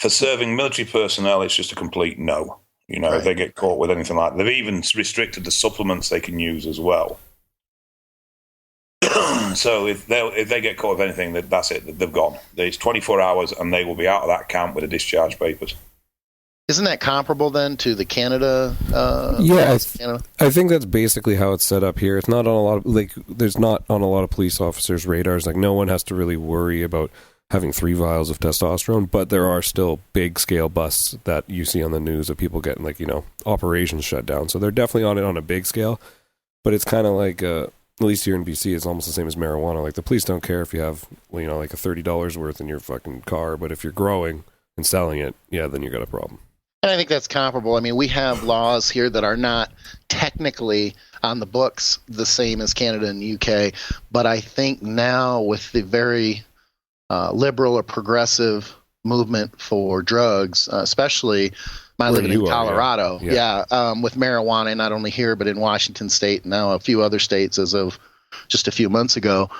For serving military personnel, it's just a complete no. Right. If they get caught with anything like that. They've even restricted the supplements they can use as well. So if they get caught with anything, that's it. They've gone. It's 24 hours, and they will be out of that camp with the discharge papers. Isn't that comparable then to the Canada? I think that's basically how it's set up here. It's not on a lot of there's not on a lot of police officers' radars. Like, no one has to really worry about having 3 vials of testosterone, but there are still big scale busts that you see on the news of people getting operations shut down. So they're definitely on it on a big scale, but it's kind of like at least here in BC, it's almost the same as marijuana. Like, the police don't care if you have like a $30 worth in your fucking car, but if you're growing and selling it, then you got a problem. And I think that's comparable. I mean, we have laws here that are not technically on the books the same as Canada and the UK, but I think now with the very liberal or progressive movement for drugs, especially living in Colorado, with marijuana, not only here but in Washington State and now a few other states as of just a few months ago,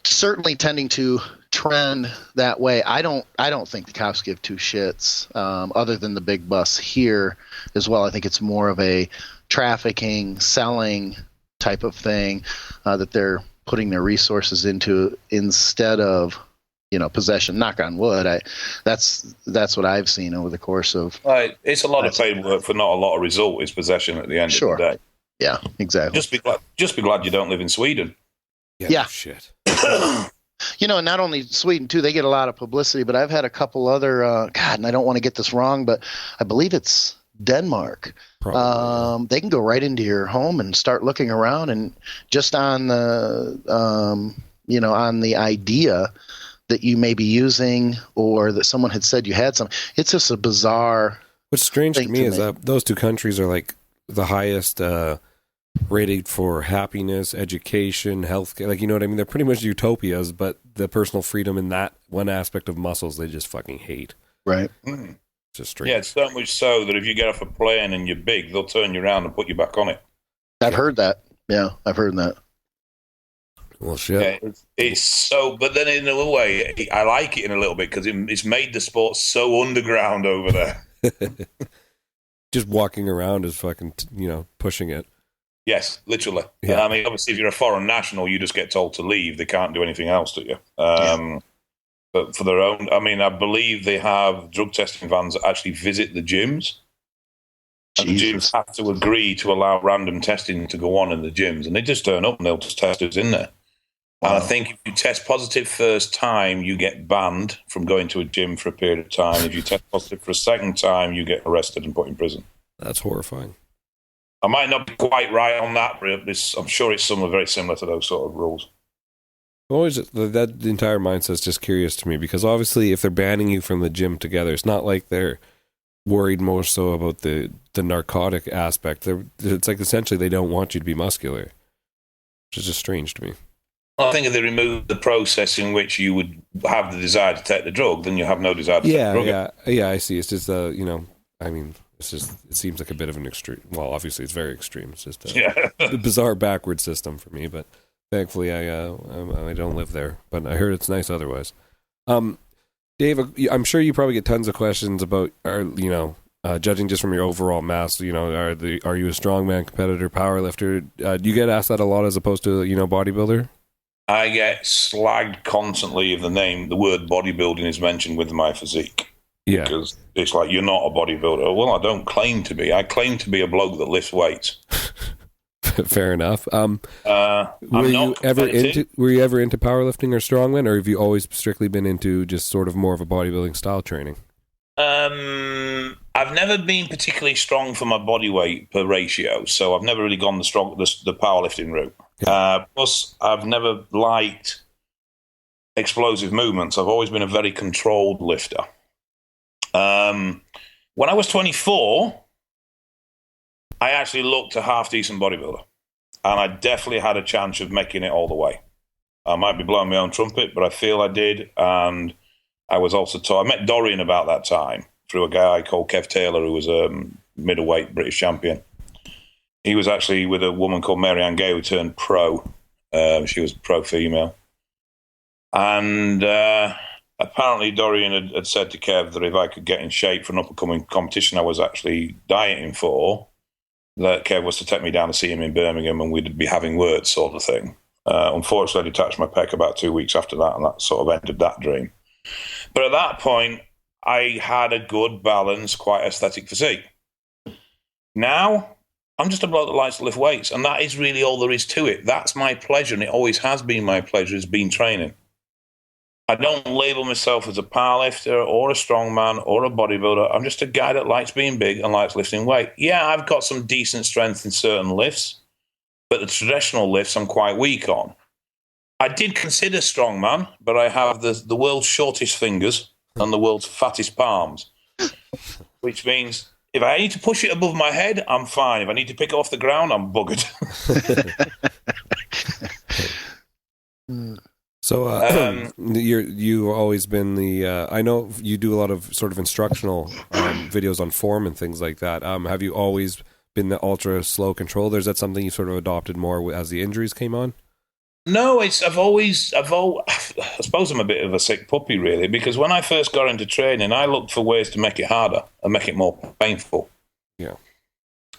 certainly tending to trend that way. I don't think the cops give 2 shits other than the big busts here as well. I think it's more of a trafficking, selling type of thing that they're putting their resources into instead of possession. Knock on wood. That's what I've seen over the course of. It's a lot of paid work for not a lot of result. Is possession at the end of the day. Yeah, exactly. Just be glad you don't live in Sweden. Yeah. Shit. And not only Sweden too, they get a lot of publicity. But I've had a couple other. And I don't want to get this wrong, but I believe it's Denmark. They can go right into your home and start looking around, and just on the on the idea that you may be using or that someone had said you had some. It's just a bizarre. What's strange to me is that those 2 countries are like the highest rated for happiness, education, healthcare. Like, you know what I mean? They're pretty much utopias, but the personal freedom in that one aspect of muscles, they just fucking hate. Right. It's just strange. Yeah, it's so much so that if you get off a plane and you're big, they'll turn you around and put you back on it. I've heard that. Yeah, I've heard that. Well, shit. Yeah, it's so, but then in a way, I like it in a little bit because it's made the sport so underground over there. Just walking around is fucking, pushing it. Yes, literally. Yeah. I mean, obviously, if you're a foreign national, you just get told to leave. They can't do anything else to you. But for their own, I mean, I believe they have drug testing vans that actually visit the gyms. And the gyms have to agree to allow random testing to go on in the gyms. And they just turn up and they'll just test who's in there. And I think if you test positive first time, you get banned from going to a gym for a period of time. If you test positive for a second time, you get arrested and put in prison. That's horrifying. I might not be quite right on that, but I'm sure it's somewhere very similar to those sort of rules. Always, that entire mindset's just curious to me, because obviously if they're banning you from the gym together, it's not like they're worried more so about the narcotic aspect. It's like essentially they don't want you to be muscular, which is just strange to me. I think if they remove the process in which you would have the desire to take the drug, then you have no desire to take the drug. Yeah, I see. It's just, I mean, it seems like a bit of an extreme. Well, obviously it's very extreme. It's just a bizarre backward system for me, but thankfully I don't live there. But I heard it's nice otherwise. Dave, I'm sure you probably get tons of questions about, judging just from your overall mass, are you a strongman, competitor, powerlifter? Do you get asked that a lot as opposed to, bodybuilder? I get slagged constantly if the word bodybuilding is mentioned with my physique. Yeah. Because it's like, you're not a bodybuilder. Well, I don't claim to be. I claim to be a bloke that lifts weights. Fair enough. Were you ever into powerlifting or strongman, or have you always strictly been into just sort of more of a bodybuilding style training? I've never been particularly strong for my body weight per ratio, so I've never really gone the powerlifting route. Yeah. Plus, I've never liked explosive movements. I've always been a very controlled lifter. When I was 24, I actually looked a half-decent bodybuilder, and I definitely had a chance of making it all the way. I might be blowing my own trumpet, but I feel I did, and I was also told. I met Dorian about that time through a guy called Kev Taylor, who was a middleweight British champion. He was actually with a woman called Mary Ann Gay, who turned pro. She was pro female. And apparently Dorian had said to Kev that if I could get in shape for an up-and-coming competition I was actually dieting for, that Kev was to take me down to see him in Birmingham and we'd be having words, sort of thing. Unfortunately, I detached my pec about 2 weeks after that, and that sort of ended that dream. But at that point, I had a good, balanced, quite aesthetic physique. Now, I'm just a bloke that likes to lift weights, and that is really all there is to it. That's my pleasure, and it always has been my pleasure, has been training. I don't label myself as a powerlifter or a strongman or a bodybuilder. I'm just a guy that likes being big and likes lifting weight. Yeah, I've got some decent strength in certain lifts, but the traditional lifts I'm quite weak on. I did consider strongman, but I have the world's shortest fingers and the world's fattest palms, which means if I need to push it above my head, I'm fine. If I need to pick it off the ground, I'm buggered. So you've always been the. I know you do a lot of sort of instructional videos on form and things like that. Have you always been the ultra slow controller? Is that something you sort of adopted more as the injuries came on? No, I suppose I'm a bit of a sick puppy, really, because when I first got into training, I looked for ways to make it harder and make it more painful. Yeah.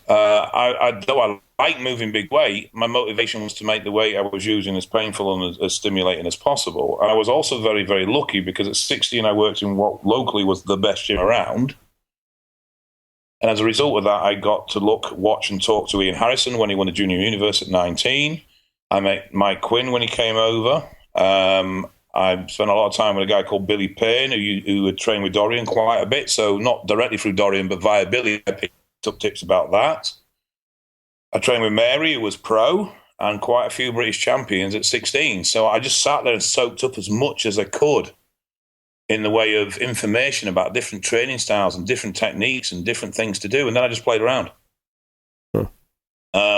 Though I like moving big weight, my motivation was to make the weight I was using as painful and as stimulating as possible. I was also very, very lucky because at 16 I worked in what locally was the best gym around. And as a result of that, I got to watch and talk to Ian Harrison when he won the Junior Universe at 19. I met Mike Quinn when he came over. I spent a lot of time with a guy called Billy Payne, who had trained with Dorian quite a bit. So not directly through Dorian, but via Billy, I picked up tips about that. I trained with Mary, who was pro, and quite a few British champions at 16. So I just sat there and soaked up as much as I could in the way of information about different training styles and different techniques and different things to do. And then I just played around.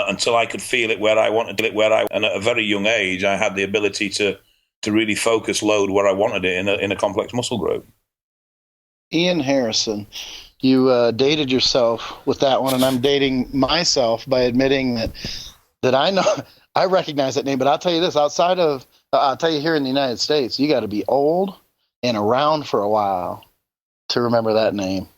Until I could feel it where I wanted it, and at a very young age, I had the ability to really focus load where I wanted it in a complex muscle group. Ian Harrison, you dated yourself with that one, and I'm dating myself by admitting that I know I recognize that name. But I'll tell you this: I'll tell you here in the United States, you got to be old and around for a while to remember that name.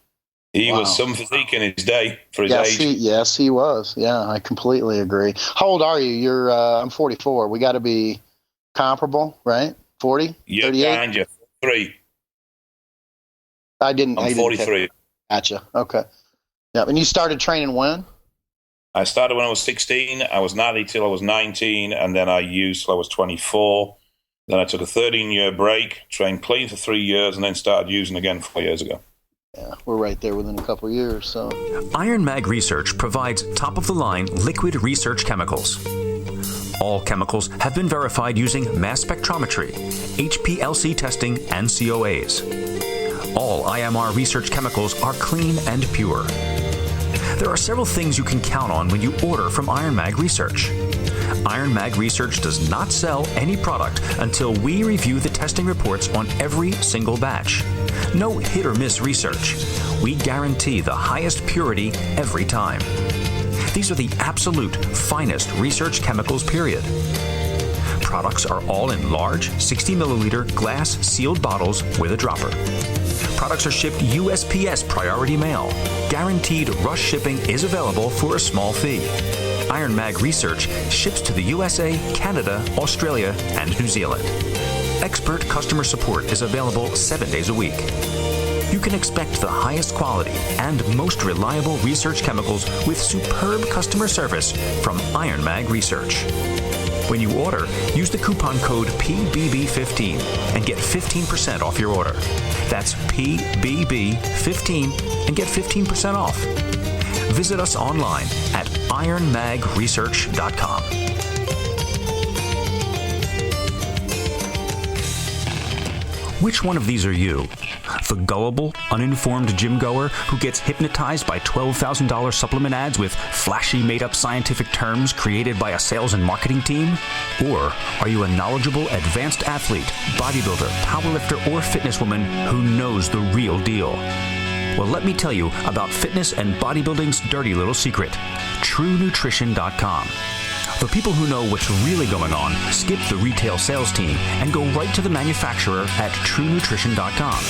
He was some physique in his day for his age. Yes, he was. Yeah, I completely agree. How old are you? I'm 44. We got to be comparable, right? 40? You're 3. I'm 43. Gotcha. Okay. Yeah, and you started training when? I started when I was 16. I was natty till I was 19, and then I used till I was 24. Then I took a 13-year break, trained clean for 3 years, and then started using again 4 years ago. Yeah, we're right there within a couple of years. So, Iron Mag Research provides top-of-the-line liquid research chemicals. All chemicals have been verified using mass spectrometry, HPLC testing, and COAs. All IMR research chemicals are clean and pure. There are several things you can count on when you order from Iron Mag Research. Iron Mag Research does not sell any product until we review the testing reports on every single batch. No hit or miss research. We guarantee the highest purity every time. These are the absolute finest research chemicals, period. Products are all in large 60 milliliter glass sealed bottles with a dropper. Products are shipped USPS priority mail. Guaranteed rush shipping is available for a small fee. Iron Mag Research ships to the USA, Canada, Australia, and New Zealand. Expert customer support is available 7 days a week. you can expect the highest quality and most reliable research chemicals with superb customer service from Iron Mag Research. When you order, use the coupon code PBB15 and get 15% off your order. That's PBB15 and get 15% off. Visit us online at ironmagresearch.com. Which one of these are you? The gullible, uninformed gym goer who gets hypnotized by $12,000 supplement ads with flashy made-up scientific terms created by a sales and marketing team? Or are you a knowledgeable, advanced athlete, bodybuilder, powerlifter, or fitness woman who knows the real deal? Well, let me tell you about fitness and bodybuilding's dirty little secret, TrueNutrition.com. The people who know what's really going on skip the retail sales team and go right to the manufacturer at TrueNutrition.com.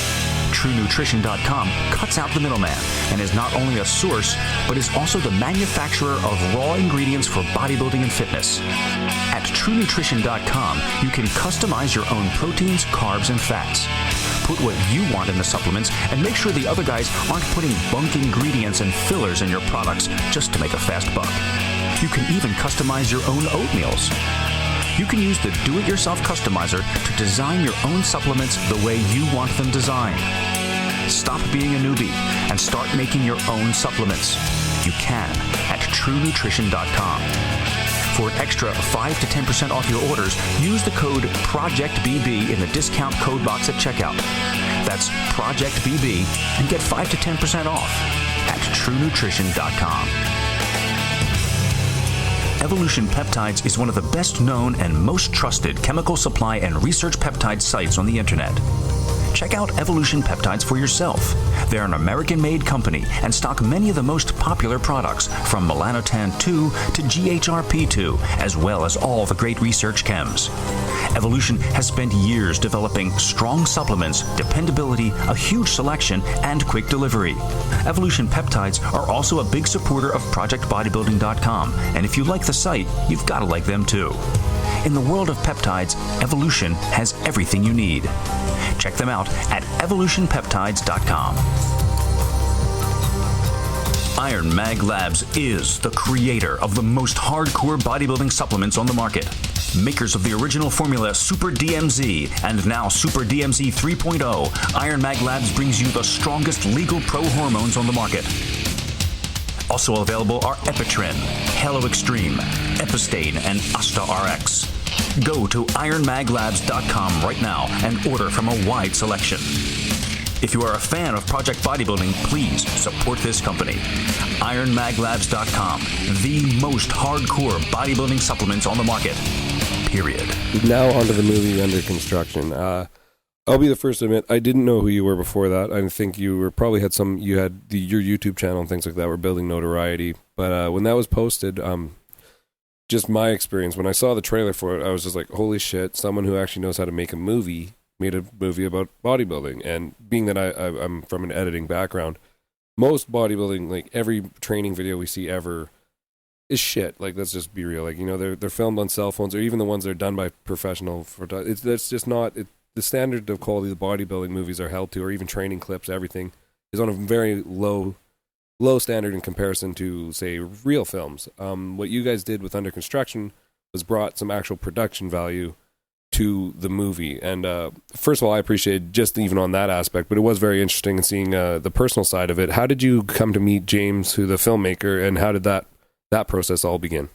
TrueNutrition.com cuts out the middleman and is not only a source, but is also the manufacturer of raw ingredients for bodybuilding and fitness. At TrueNutrition.com, you can customize your own proteins, carbs, and fats. Put what you want in the supplements and make sure the other guys aren't putting bunk ingredients and fillers in your products just to make a fast buck. You can even customize your own oatmeals. You can use the do-it-yourself customizer to design your own supplements the way you want them designed. Stop being a newbie and start making your own supplements. You can at TrueNutrition.com. For an extra 5 to 10% off your orders, use the code PROJECTBB in the discount code box at checkout. That's PROJECTBB and get 5 to 10% off at TrueNutrition.com. Evolution Peptides is one of the best known and most trusted chemical supply and research peptide sites on the internet. Check out Evolution Peptides for yourself. They're an American-made company and stock many of the most popular products, from melanotan 2 to GHRP2, as well as all the great research chems. Evolution has spent years developing strong supplements, dependability, a huge selection, and quick delivery. Evolution Peptides are also a big supporter of Projectbodybuilding.com, and if you like the site, you've got to like them too. In the world of peptides, Evolution has everything you need. Check them out at evolutionpeptides.com. Iron Mag Labs is the creator of the most hardcore bodybuilding supplements on the market. Makers of the original formula Super DMZ and now Super DMZ 3.0, Iron Mag Labs brings you the strongest legal pro hormones on the market. Also available are Epitrin, Halo Extreme, Epistane, and Asta RX. Go to ironmaglabs.com right now and order from a wide selection. If you are a fan of Project Bodybuilding, please support this company. ironmaglabs.com, the most hardcore bodybuilding supplements on the market. Period. Now onto the movie Under Construction. I'll be the first to admit, I didn't know who you were before that. I think you were probably had your YouTube channel and things like that were building notoriety. But when that was posted, just my experience, when I saw the trailer for it, I was just like, holy shit, someone who actually knows how to make a movie made a movie about bodybuilding. And being that I'm from an editing background, most bodybuilding, like every training video we see ever is shit. Like, let's just be real. Like, you know, they're filmed on cell phones, or even the ones that are done by professional. It's just not... The standard of quality the bodybuilding movies are held to, or even training clips, everything, is on a very low standard in comparison to, say, real films. What you guys did with Under Construction was brought some actual production value to the movie. And first of all, I appreciate just even on that aspect, but it was very interesting in seeing the personal side of it. How did you come to meet James, who the filmmaker, and how did that process all begin?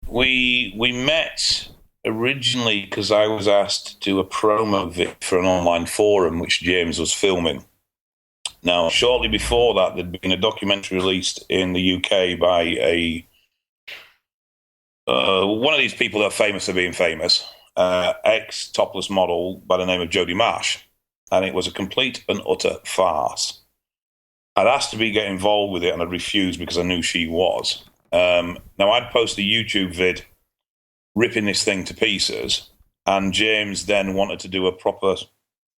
We met originally because I was asked to do a promo vid for an online forum which James was filming. Now, shortly before that, there'd been a documentary released in the UK by one of these people that are famous for being famous, ex-topless model by the name of Jodie Marsh, and it was a complete and utter farce. I'd asked to get involved with it, and I'd refused because I knew she was. Now, I'd posted a YouTube vid ripping this thing to pieces, and James then wanted to do a proper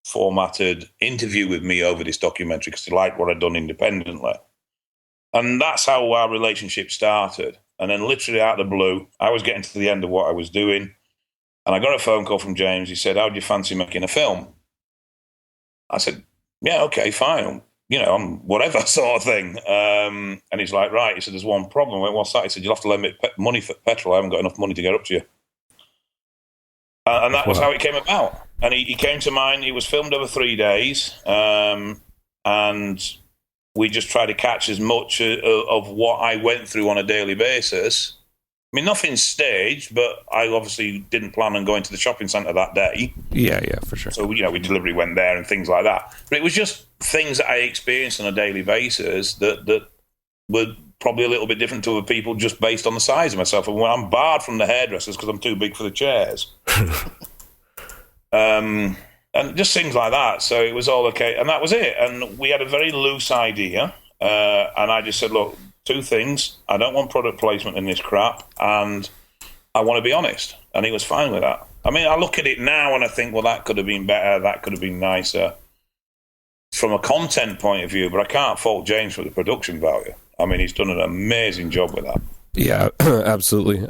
formatted interview with me over this documentary because he liked what I'd done independently. And that's how our relationship started. And then literally out of the blue, I was getting to the end of what I was doing, and I got a phone call from James. He said, "How do you fancy making a film?" I said, "Yeah, okay, fine. I'm whatever sort of thing. And he's like, right. He said, there's one problem. I went, what's that? He said, you'll have to lend me money for petrol. I haven't got enough money to get up to you. And that was how it came about. And he came to mine. He was filmed over 3 days. And we just tried to catch as much of what I went through on a daily basis. I mean, nothing's staged, but I obviously didn't plan on going to the shopping centre that day. Yeah, for sure. So, we deliberately went there and things like that. But it was just things that I experienced on a daily basis that were probably a little bit different to other people just based on the size of myself. And when I'm barred from the hairdressers because I'm too big for the chairs. And just things like that. So it was all okay. And that was it. And we had a very loose idea. And I just said, look, 2 things. I don't want product placement in this crap, and I want to be honest. And he was fine with that. I mean, I look at it now and I think, well, that could have been better. That could have been nicer from a content point of view, but I can't fault James for the production value. I mean, he's done an amazing job with that. Yeah, absolutely.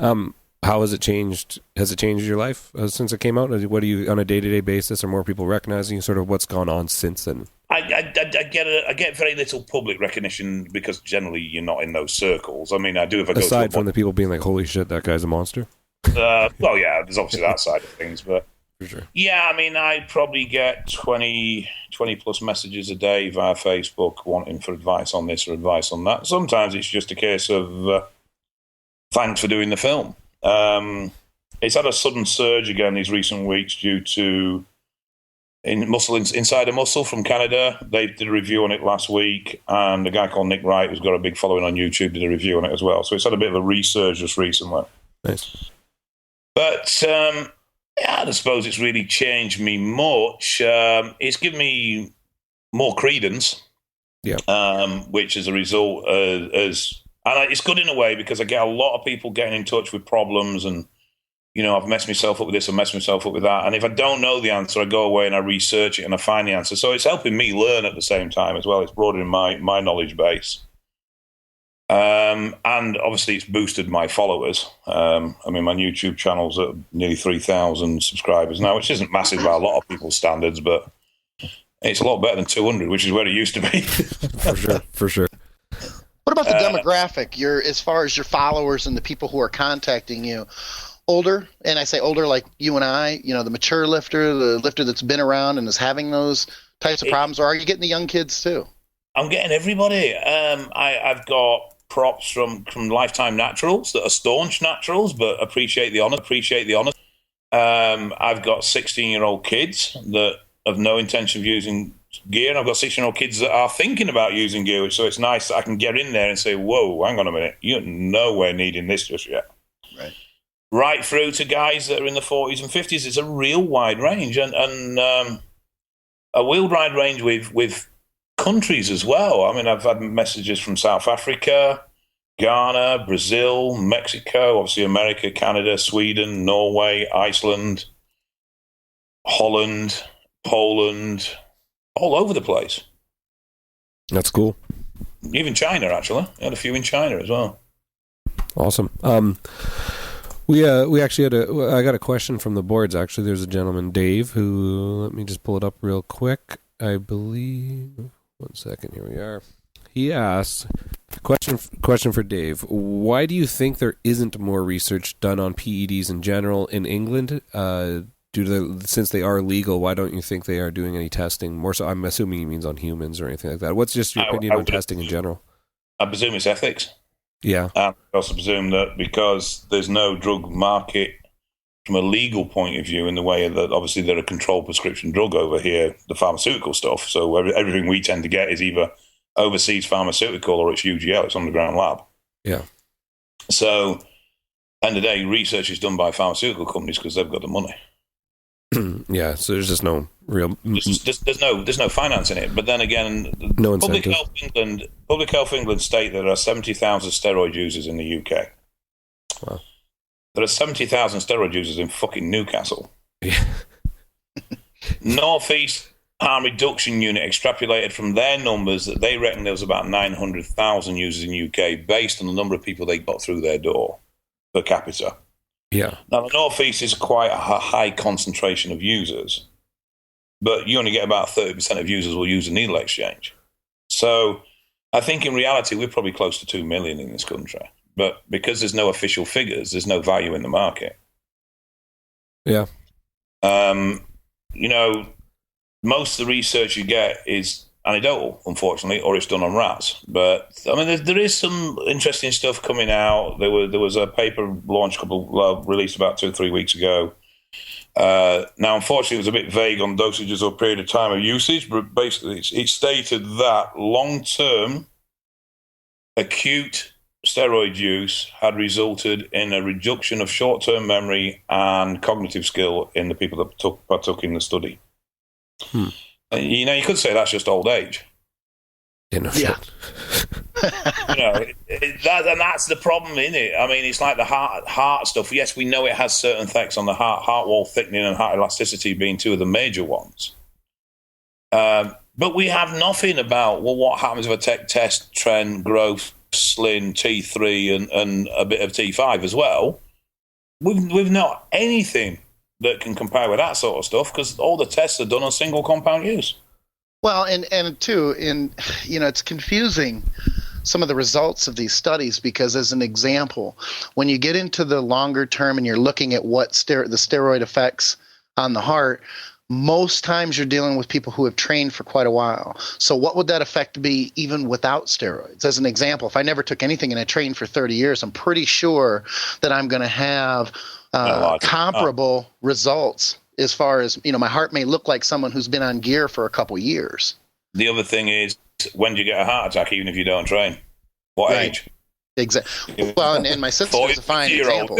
How has it changed? Has it changed your life since it came out? What do you, on a day-to-day basis, are more people recognizing you? Sort of what's gone on since then? I get very little public recognition because generally you're not in those circles. I mean, I do if I go aside from the people being like, "Holy shit, that guy's a monster." Well, yeah, there's obviously that side of things, but for sure. Yeah, I mean, I probably get 20 plus messages a day via Facebook wanting for advice on this or advice on that. Sometimes it's just a case of thanks for doing the film. It's had a sudden surge again these recent weeks due to Insider Muscle from Canada. They did a review on it last week, and a guy called Nick Wright, who's got a big following on YouTube, did a review on it as well. So it's had a bit of a resurgence recently. Nice. But yeah, I don't suppose it's really changed me much. It's given me more credence, which as a result and it's good in a way because I get a lot of people getting in touch with problems and, I've messed myself up with this, I've messed myself up with that. And if I don't know the answer, I go away and I research it and I find the answer. So it's helping me learn at the same time as well. It's broadening my knowledge base. And obviously it's boosted my followers. I mean, my YouTube channel's at nearly 3,000 subscribers now, which isn't massive by a lot of people's standards, but it's a lot better than 200, which is where it used to be. For sure. What about the demographic? As far as your followers and the people who are contacting you, older, and I say older like you and I, the mature lifter, the lifter that's been around and is having those types of problems, or are you getting the young kids too? I'm getting everybody. I've got props from Lifetime Naturals that are staunch naturals but appreciate the honor. I've got 16-year-old kids that have no intention of using gear, and I've got 16-year-old kids that are thinking about using gear, so it's nice that I can get in there and say, whoa, hang on a minute, you're nowhere needing this just yet. Right through to guys that are in the 40s and 50s. It's a real wide range, and a real wide range with countries as well. I mean, I've had messages from South Africa, Ghana, Brazil, Mexico, obviously America, Canada, Sweden, Norway, Iceland, Holland, Poland, all over the place. That's cool. Even China, actually. I had a few in China as well. Awesome. We actually I got a question from the boards, actually. There's a gentleman, Dave, who, let me just pull it up real quick. I believe, one second, here we are. He asks, question for Dave. Why do you think there isn't more research done on PEDs in general in England? Since they are legal, why don't you think they are doing any testing? More so, I'm assuming he means on humans or anything like that. What's just your opinion on testing in general? I presume it's ethics. Yeah. I also presume that because there's no drug market from a legal point of view in the way that obviously they're a controlled prescription drug over here, the pharmaceutical stuff. So everything we tend to get is either overseas pharmaceutical or it's UGL, it's underground lab. Yeah. So, end of the day, research is done by pharmaceutical companies because they've got the money. Yeah, so there's just no real. There's no finance in it. But then again, no Public Health England state that there are 70,000 steroid users in the UK. Wow. There are 70,000 steroid users in fucking Newcastle. Yeah. Northeast Harm Reduction Unit extrapolated from their numbers that they reckon there was about 900,000 users in UK based on the number of people they got through their door per capita. Yeah. Now, the Northeast is quite a high concentration of users, but you only get about 30% of users will use a needle exchange. So I think in reality, we're probably close to 2 million in this country. But because there's no official figures, there's no value in the market. Yeah. Most of the research you get is anecdotal, unfortunately, or it's done on rats. But I mean, there is some interesting stuff coming out. There was a paper launched released about 2 or 3 weeks ago. Now, unfortunately, it was a bit vague on dosages or period of time of usage, but basically, it stated that long-term acute steroid use had resulted in a reduction of short-term memory and cognitive skill in the people that partook in the study. You could say that's just old age. Yeah. And that's the problem, isn't it? I mean, it's like the heart stuff. Yes, we know it has certain effects on the heart wall thickening and heart elasticity being two of the major ones. But we have nothing about, what happens if I take test, trend, growth, SLIN, T3, and a bit of T5 as well. We've not anything that can compare with that sort of stuff because all the tests are done on single compound use. Well, and too, it's confusing some of the results of these studies because, as an example, when you get into the longer term and you're looking at what the steroid effects on the heart, most times you're dealing with people who have trained for quite a while. So what would that effect be even without steroids? As an example, if I never took anything and I trained for 30 years, I'm pretty sure that I'm going to have comparable results as far as, my heart may look like someone who's been on gear for a couple years. The other thing is, when do you get a heart attack even if you don't train? What age? Exactly. Well, and my sister is a fine example.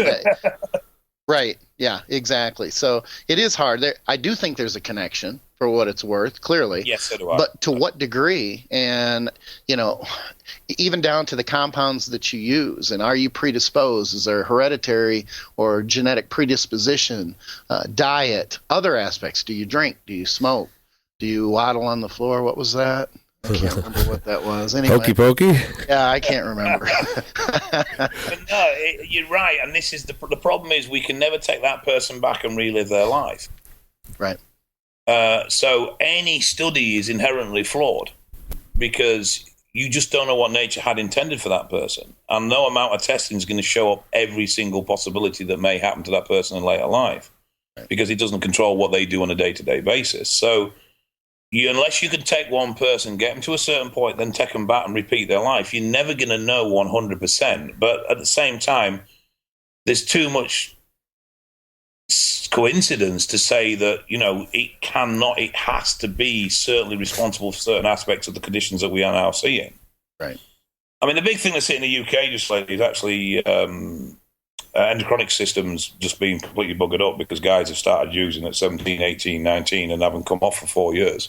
Right. Yeah, exactly. So it is hard. I do think there's a connection for what it's worth, clearly. Yes, so do I. But to what degree? And, even down to the compounds that you use. And are you predisposed? Is there hereditary or genetic predisposition, diet, other aspects? Do you drink? Do you smoke? Do you waddle on the floor? What was that? I can't remember what that was. Anyway, Hokey pokey? Yeah, I can't remember. But no, you're right. And this is the problem is we can never take that person back and relive their life. Right. So any study is inherently flawed because you just don't know what nature had intended for that person. And no amount of testing is going to show up every single possibility that may happen to that person in later life because it doesn't control what they do on a day-to-day basis. So unless you can take one person, get them to a certain point, then take them back and repeat their life, you're never going to know 100%. But at the same time, there's too much coincidence to say that, it has to be certainly responsible for certain aspects of the conditions that we are now seeing. Right. I mean, the big thing that's hit in the UK just lately is actually endocrinic systems just being completely buggered up because guys have started using at 17, 18, 19 and haven't come off for 4 years.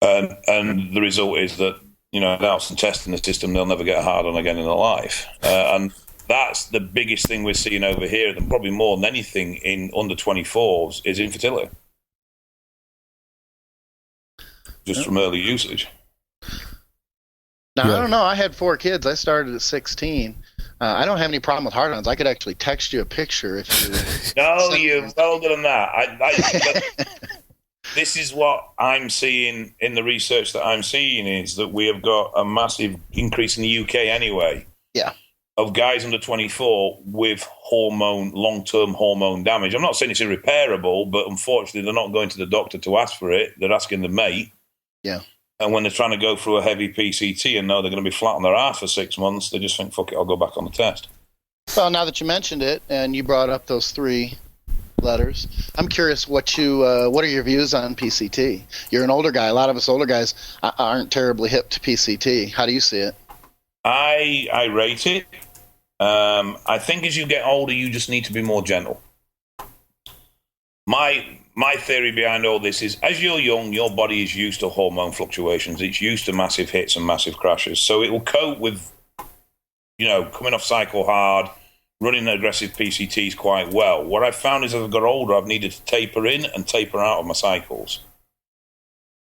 And the result is that, without some tests in the system, they'll never get a hard on again in their life. And that's the biggest thing we're seeing over here, and probably more than anything in under 24s, is infertility. Just from early usage. Now, I don't know. I had 4 kids. I started at 16. I don't have any problem with hard-ons. I could actually text you a picture if you... No, you're older than that. This is what I'm seeing in the research that I'm seeing is that we have got a massive increase in the UK anyway. Yeah. Of guys under 24 with long-term hormone damage. I'm not saying it's irreparable, but unfortunately they're not going to the doctor to ask for it. They're asking the mate. Yeah. And when they're trying to go through a heavy PCT and know they're going to be flat on their ass for 6 months, they just think, fuck it, I'll go back on the test. Well, now that you mentioned it and you brought up those 3 letters, I'm curious what are your views on PCT? You're an older guy. A lot of us older guys aren't terribly hip to PCT. How do you see it? I rate it. I think as you get older, you just need to be more gentle. My theory behind all this is, as you're young, your body is used to hormone fluctuations. It's used to massive hits and massive crashes. So it will cope with, coming off cycle hard, running aggressive PCTs quite well. What I've found is as I've got older, I've needed to taper in and taper out of my cycles.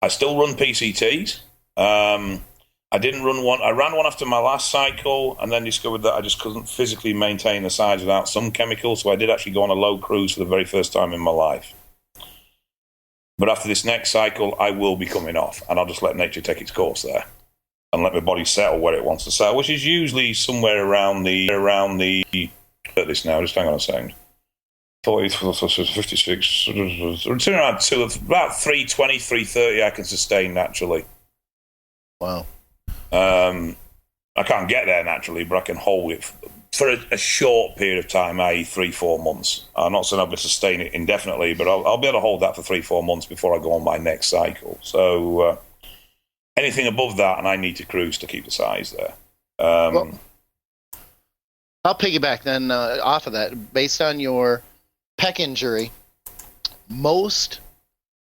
I still run PCTs. I didn't run one. I ran one after my last cycle and then discovered that I just couldn't physically maintain the size without some chemicals. So I did actually go on a low cruise for the very first time in my life. But after this next cycle, I will be coming off, and I'll just let nature take its course there, and let my body settle where it wants to settle, which is usually somewhere around the. At this now, just hang on a second. 56, around about 320, 330 I can sustain naturally. Wow. I can't get there naturally, but I can hold it for a short period of time, i.e. 3-4 months. I'm not saying I'll be able to sustain it indefinitely, but I'll be able to hold that for 3-4 months before I go on my next cycle. So anything above that, and I need to cruise to keep the size there. Well, I'll piggyback then off of that. Based on your pec injury, most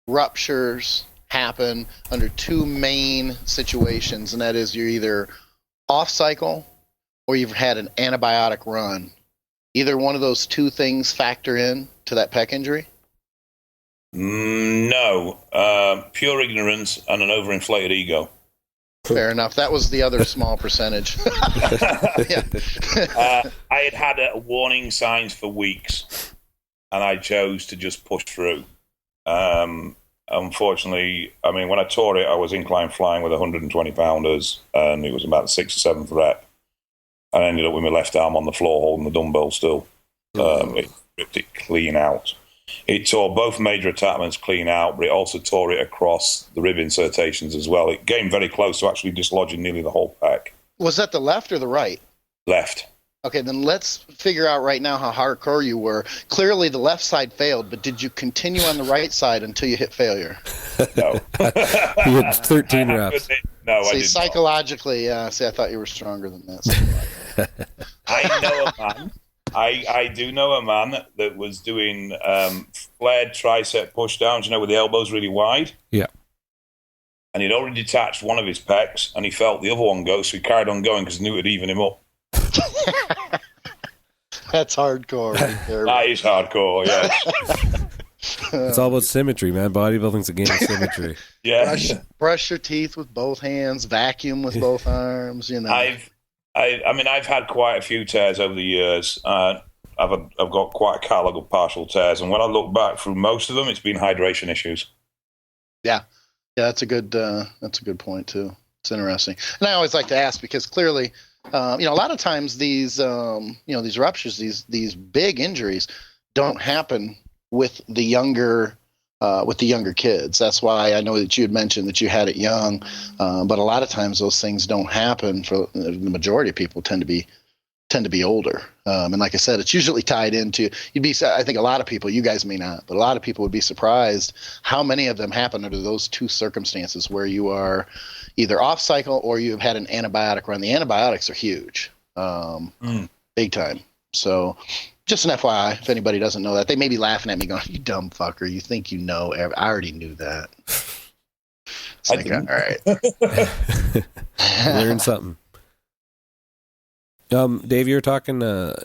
ruptures happen under two main situations, and that is you're either off cycle or you've had an antibiotic run. Either one of those two things factor in to that pec injury? No. Pure ignorance and an overinflated ego. Fair enough. That was the other small percentage. Yeah. I had warning signs for weeks, and I chose to just push through. Unfortunately, I mean, when I tore it, I was incline flying with 120-pounders, and it was about the 6th or 7th rep. I ended up with my left arm on the floor holding the dumbbell still. It ripped it clean out. It tore both major attachments clean out, but it also tore it across the rib insertions as well. It came very close to actually dislodging nearly the whole pec. Was that the left or the right? Left. Okay, then let's figure out right now how hardcore you were. Clearly the left side failed, but did you continue on the right side until you hit failure? No. You had 13 reps. No, See, I did psychologically, I thought you were stronger than that. I know a man. I do know a man that was doing flared tricep pushdowns, with the elbows really wide. Yeah. And he'd already detached one of his pecs, and he felt the other one go, so he carried on going because he knew it'd even him up. That's hardcore right there. That is hardcore, yeah. It's all about symmetry, man. Bodybuilding's a game of symmetry. Yeah. Brush your teeth with both hands, vacuum with both arms, I've had quite a few tears over the years. I've got quite a catalogue of partial tears, and when I look back through most of them, it's been hydration issues. Yeah, that's a good point too. It's interesting, and I always like to ask because clearly, a lot of times these these ruptures, these big injuries, don't happen with the younger kids. That's why I know that you had mentioned that you had it young, but a lot of times those things don't happen. For the majority of people, tend to be older, and like I said, it's usually tied into. I think a lot of people, you guys may not, but a lot of people would be surprised how many of them happen under those two circumstances where you are either off cycle or you've had an antibiotic run. The antibiotics are huge, big time. So. Just an FYI, if anybody doesn't know that, they may be laughing at me going, "You dumb fucker! You think you know? I already knew that." It's like, all right, learn something. Dave, you're talking.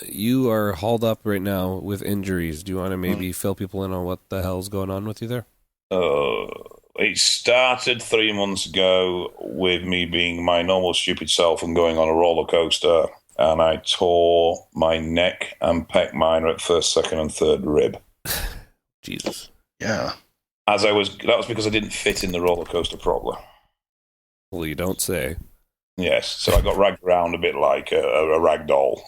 You are hauled up right now with injuries. Do you want to maybe fill people in on what the hell's going on with you there? It started 3 months ago with me being my normal stupid self and going on a roller coaster. And I tore my neck and pec minor at first, second, and third rib. Jesus. Yeah. That was because I didn't fit in the roller coaster properly. Well, you don't say. Yes, so I got ragged around a bit like a rag doll.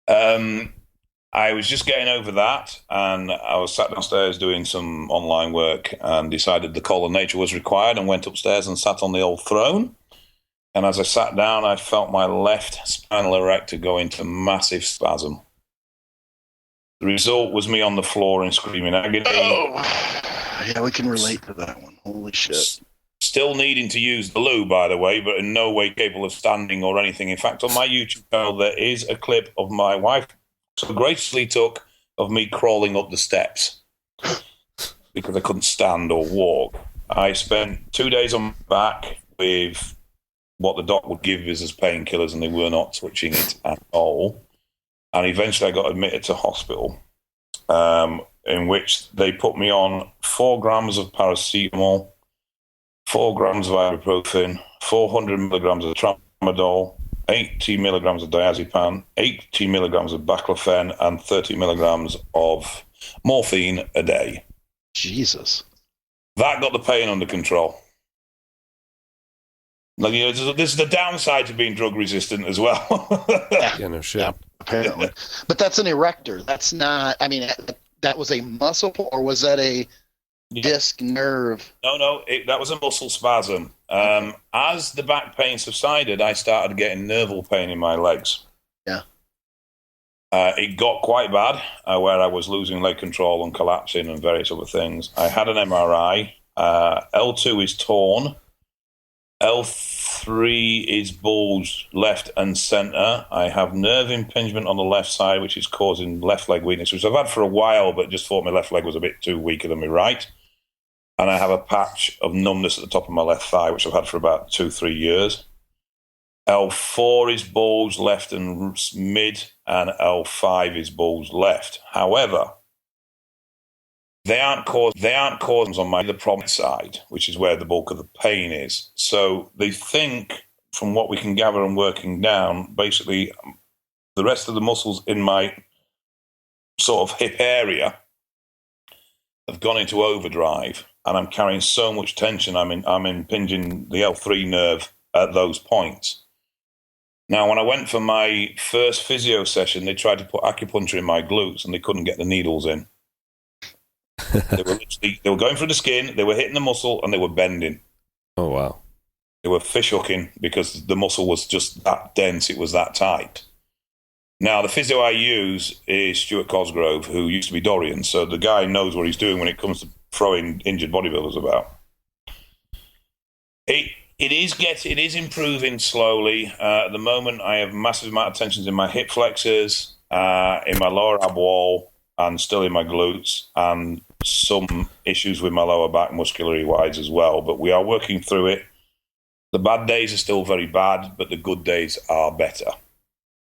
I was just getting over that, and I was sat downstairs doing some online work and decided the call of nature was required and went upstairs and sat on the old throne. And as I sat down, I felt my left spinal erector go into massive spasm. The result was me on the floor in screaming agony. Oh, yeah, we can relate to that one. Holy shit. Still needing to use the loo, by the way, but in no way capable of standing or anything. In fact, on my YouTube channel, there is a clip of my wife so graciously took of me crawling up the steps because I couldn't stand or walk. I spent 2 days on my back with what the doc would give us as painkillers, and they were not touching it at all. And eventually I got admitted to hospital, in which they put me on 4 grams of paracetamol, 4 grams of ibuprofen, 400 milligrams of tramadol, 80 milligrams of diazepam, 80 milligrams of baclofen, and 30 milligrams of morphine a day. Jesus. That got the pain under control. Like, this is the downside to being drug resistant as well. Yeah, no shit. Yeah, apparently. But that's an erector. That's not, I mean, that was a muscle, or was that a disc nerve? No, that was a muscle spasm. As the back pain subsided, I started getting nerval pain in my legs. Yeah. It got quite bad, where I was losing leg control and collapsing and various other things. I had an MRI. L2 is torn. L3 is bulged left and center. I have nerve impingement on the left side, which is causing left leg weakness, which I've had for a while, but just thought my left leg was a bit too weaker than my right. And I have a patch of numbness at the top of my left thigh, which I've had for about 2-3 years. L4 is bulged left and mid, and L5 is bulged left. However, they aren't causing on the problem side, which is where the bulk of the pain is. So they think, from what we can gather and working down, basically the rest of the muscles in my sort of hip area have gone into overdrive, and I'm carrying so much tension. I'm impinging the L3 nerve at those points. Now, when I went for my first physio session, they tried to put acupuncture in my glutes, and they couldn't get the needles in. They were going through the skin, they were hitting the muscle, and they were bending. Oh, wow. They were fish hooking because the muscle was just that dense, it was that tight. Now, the physio I use is Stuart Cosgrove, who used to be Dorian, so the guy knows what he's doing when it comes to throwing injured bodybuilders about. It is improving slowly. At the moment, I have massive amount of tensions in my hip flexors, in my lower ab wall, and still in my glutes, and some issues with my lower back muscularly wise as well. But we are working through it. The bad days are still very bad, but the good days are better.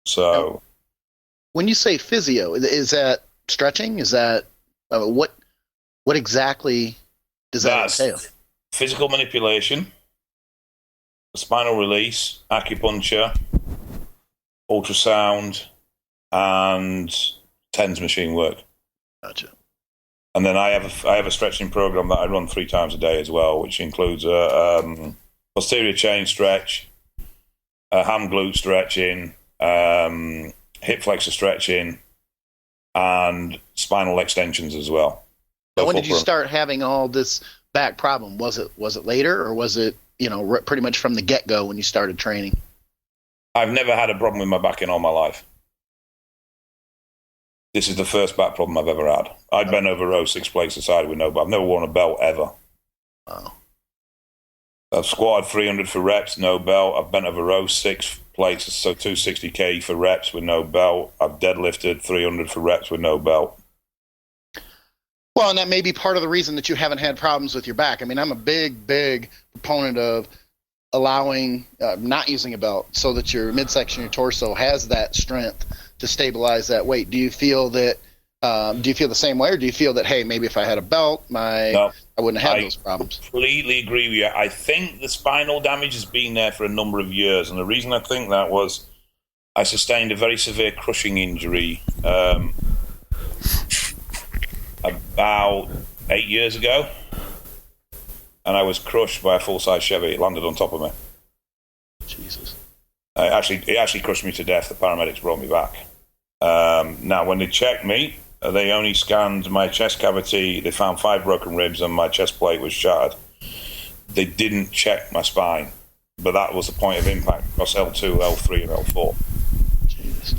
So, when you say physio, is that stretching? Is that what exactly does that entail? Physical manipulation, spinal release, acupuncture, ultrasound, and TENS machine work. Gotcha. And then I have a stretching program that I run 3 times a day as well, which includes a posterior chain stretch, a ham glute stretching, hip flexor stretching, and spinal extensions as well. So when did you start having all this back problem? Was it later, or was it pretty much from the get-go when you started training? I've never had a problem with my back in all my life. This is the first back problem I've ever had. I'd bent over row 6 plates aside with no belt. I've never worn a belt ever. Wow. I've squatted 300 for reps, no belt. I've bent over row 6 plates, so 260k for reps with no belt. I've deadlifted 300 for reps with no belt. Well, and that may be part of the reason that you haven't had problems with your back. I mean, I'm a big proponent of allowing, not using a belt so that your midsection, your torso has that strength to stabilize that weight. Do you feel that, do you feel the same way, or do you feel that, hey, maybe if I had a belt, I wouldn't have those problems? I completely agree with you. I think the spinal damage has been there for a number of years, and the reason I think that was I sustained a very severe crushing injury about 8 years ago, and I was crushed by a full-size Chevy. It landed on top of me. Jesus. It actually crushed me to death. The paramedics brought me back. Now, when they checked me, they only scanned my chest cavity. They found 5 broken ribs and my chest plate was shattered. They didn't check my spine, but that was the point of impact across L2, L3, and L4. Jeez.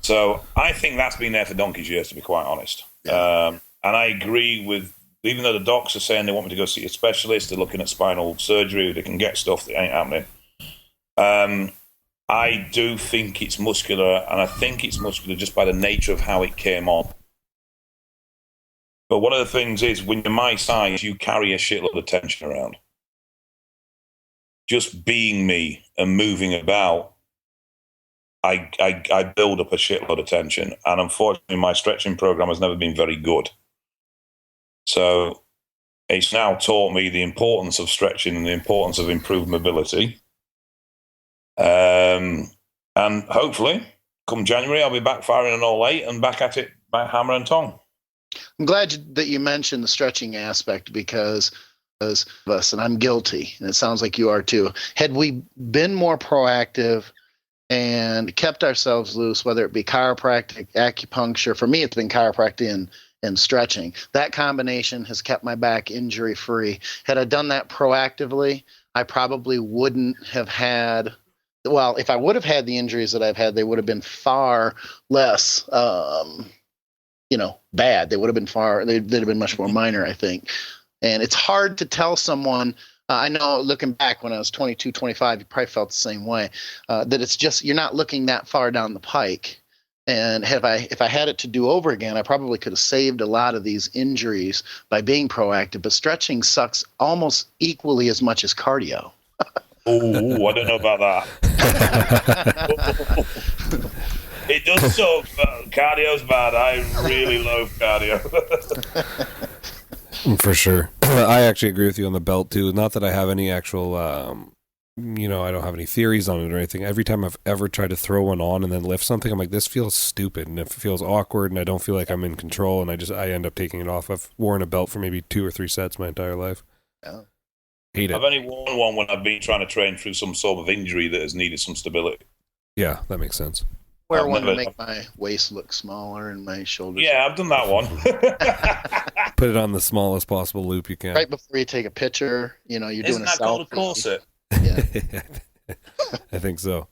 So I think that's been there for donkey's years, to be quite honest. Yeah. And I agree with, even though the docs are saying they want me to go see a specialist, they're looking at spinal surgery, they can get stuff that ain't happening. I do think it's muscular, and I think it's muscular just by the nature of how it came on. But one of the things is, when you're my size, you carry a shitload of tension around. Just being me and moving about, I build up a shitload of tension. And unfortunately, my stretching program has never been very good. So it's now taught me the importance of stretching and the importance of improved mobility. And hopefully, come January, I'll be back firing on all 8 and back at it by hammer and tong. I'm glad that you mentioned the stretching aspect because of us, and I'm guilty, and it sounds like you are too. Had we been more proactive and kept ourselves loose, whether it be chiropractic, acupuncture, for me it's been chiropractic and stretching. That combination has kept my back injury free. Had I done that proactively, I probably wouldn't have had, well, if I would have had the injuries that I've had, they would have been far less, bad. They would have been they'd have been much more minor, I think. And it's hard to tell someone, I know looking back when I was 22, 25, you probably felt the same way, that it's just, you're not looking that far down the pike. And if I had it to do over again, I probably could have saved a lot of these injuries by being proactive. But stretching sucks almost equally as much as cardio. Oh, I don't know about that. It does suck, but cardio's bad. I really love cardio. For sure. I actually agree with you on the belt too. Not that I have any actual, I don't have any theories on it or anything. Every time I've ever tried to throw one on and then lift something, I'm like, this feels stupid and it feels awkward and I don't feel like I'm in control and I end up taking it off. I've worn a belt for maybe 2 or 3 sets my entire life. Yeah. Hate it. I've only worn one when I've been trying to train through some sort of injury that has needed some stability. Yeah, that makes sense. Wear one to make my waist look smaller and my shoulders. Yeah, I've done that one. Put it on the smallest possible loop you can. Right before you take a picture, you're doing a selfie. Isn't that called a corset? Yeah. I think so.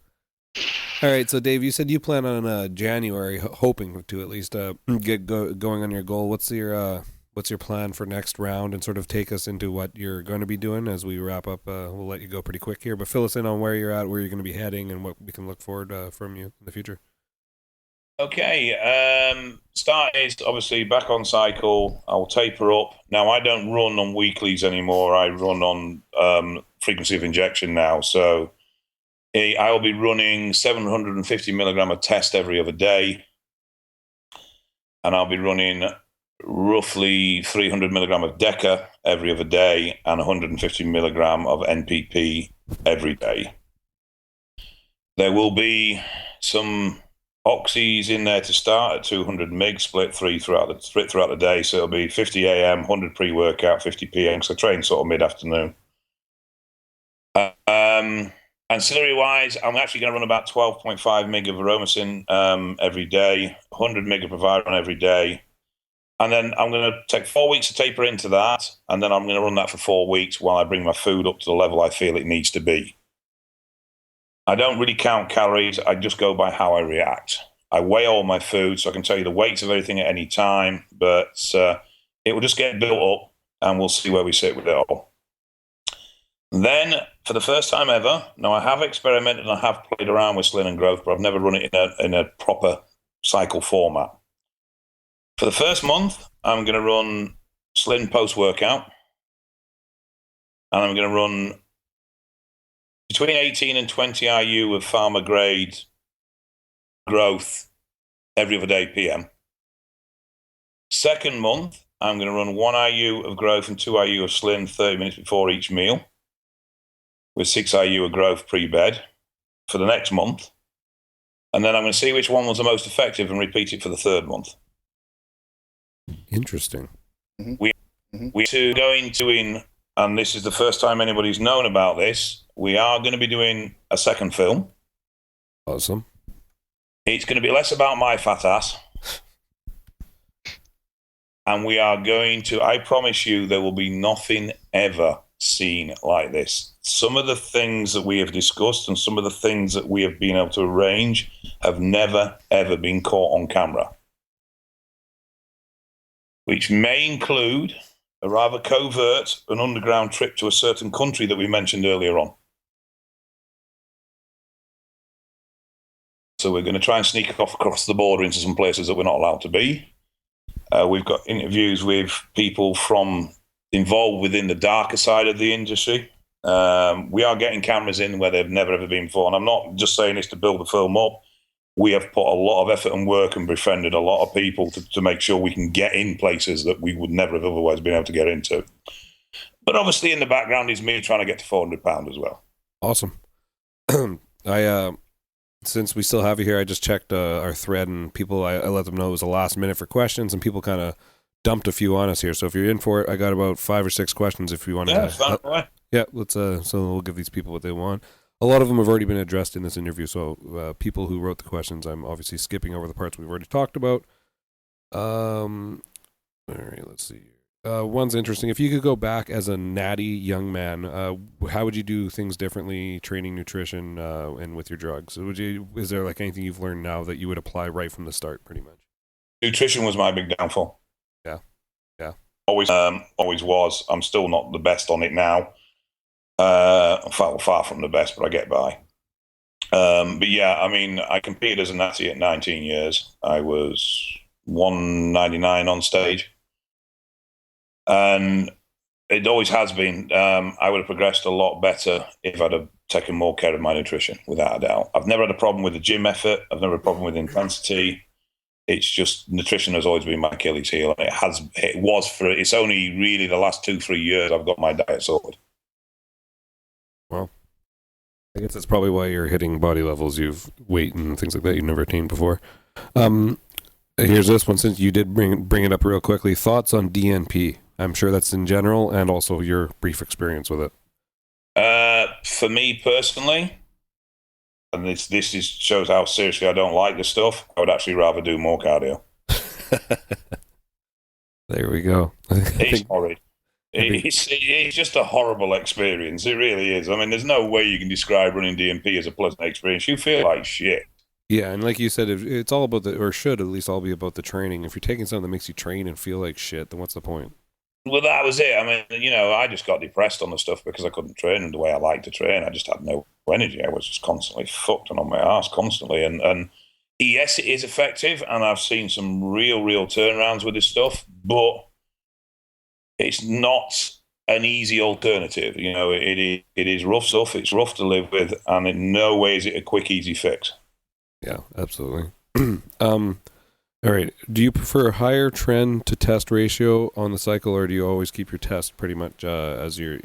All right, so Dave, you said you plan on January, hoping to at least get going on your goal. What's your plan for next round, and sort of take us into what you're going to be doing as we wrap up? We'll let you go pretty quick here, but fill us in on where you're at, where you're going to be heading, and what we can look forward from you in the future. Okay, start is obviously back on cycle. I'll taper up. Now, I don't run on weeklies anymore. I run on frequency of injection now. So I'll be running 750 milligram of test every other day. And I'll be running roughly 300 milligram of DECA every other day and 150 milligram of NPP every day. There will be some oxys in there to start at 200 mg, split throughout the day. So it'll be 50 a.m., 100 pre-workout, 50 p.m. So I train sort of mid-afternoon. Ancillary-wise, I'm actually going to run about 12.5 mg of Aromacin every day, 100 mg of Proviron every day. And then I'm going to take 4 weeks to taper into that, and then I'm going to run that for 4 weeks while I bring my food up to the level I feel it needs to be. I don't really count calories. I just go by how I react. I weigh all my food, so I can tell you the weights of everything at any time, but it will just get built up, and we'll see where we sit with it all. Then, for the first time ever, now I have experimented and I have played around with Slim and Growth, but I've never run it in a proper cycle format. For the first month, I'm going to run Slim post-workout, and I'm going to run between 18 and 20 IU of pharma-grade Growth every other day PM. Second month, I'm going to run 1 IU of Growth and 2 IU of Slim 30 minutes before each meal, with 6 IU of Growth pre-bed for the next month. And then I'm going to see which one was the most effective and repeat it for the third month. Interesting. We're going to, and this is the first time anybody's known about this, we are going to be doing a second film. Awesome. It's going to be less about my fat ass. And we are going to, I promise you, there will be nothing ever seen like this. Some of the things that we have discussed and some of the things that we have been able to arrange have never, ever been caught on camera. Which may include a rather covert and underground trip to a certain country that we mentioned earlier on. So we're going to try and sneak off across the border into some places that we're not allowed to be. We've got interviews with people involved within the darker side of the industry. We are getting cameras in where they've never ever been before. And I'm not just saying this to build the film up. We have put a lot of effort and work and befriended a lot of people to make sure we can get in places that we would never have otherwise been able to get into. But obviously in the background is me trying to get to 400 pounds as well. Awesome. Since we still have you here, I just checked our thread, and people, I let them know it was the last minute for questions, and people kind of dumped a few on us here. So if you're in for it, I got about 5 or 6 questions if you want to. Yeah, let's. So we'll give these people what they want. A lot of them have already been addressed in this interview. So people who wrote the questions, I'm obviously skipping over the parts we've already talked about. All right, let's see. One's interesting. If you could go back as a natty young man, how would you do things differently, training, nutrition, and with your drugs? Is there like anything you've learned now that you would apply right from the start, pretty much? Nutrition was my big downfall. Yeah. Always was. I'm still not the best on it now. Far from the best, but I get by. But yeah, I mean, I competed as a natty at 19 years. I was 199 on stage. And it always has been. I would have progressed a lot better if I'd have taken more care of my nutrition, without a doubt. I've never had a problem with the gym effort. I've never had a problem with intensity. It's just nutrition has always been my Achilles heel. And it's only really the last 2-3 years I've got my diet sorted. Well, I guess that's probably why you're hitting body levels weight and things like that you've never attained before. Here's this one, since you did bring it up real quickly. Thoughts on DNP? I'm sure that's in general, and also your brief experience with it. For me personally, and this shows how seriously I don't like this stuff, I would actually rather do more cardio. There we go. It's horrid. It's just a horrible experience. It really is. I mean, there's no way you can describe running DNP as a pleasant experience. You feel like shit. Yeah, and like you said, it's all about or should at least all be about the training. If you're taking something that makes you train and feel like shit, then what's the point? Well, that was it. I mean, I just got depressed on the stuff because I couldn't train the way I like to train. I just had no energy. I was just constantly fucked and on my ass constantly. And yes, it is effective, and I've seen some real turnarounds with this stuff, but it's not an easy alternative. It is rough stuff. It's rough to live with, and in no way is it a quick, easy fix. Yeah, absolutely. All right. Do you prefer a higher trend to test ratio on the cycle, or do you always keep your test pretty much as your...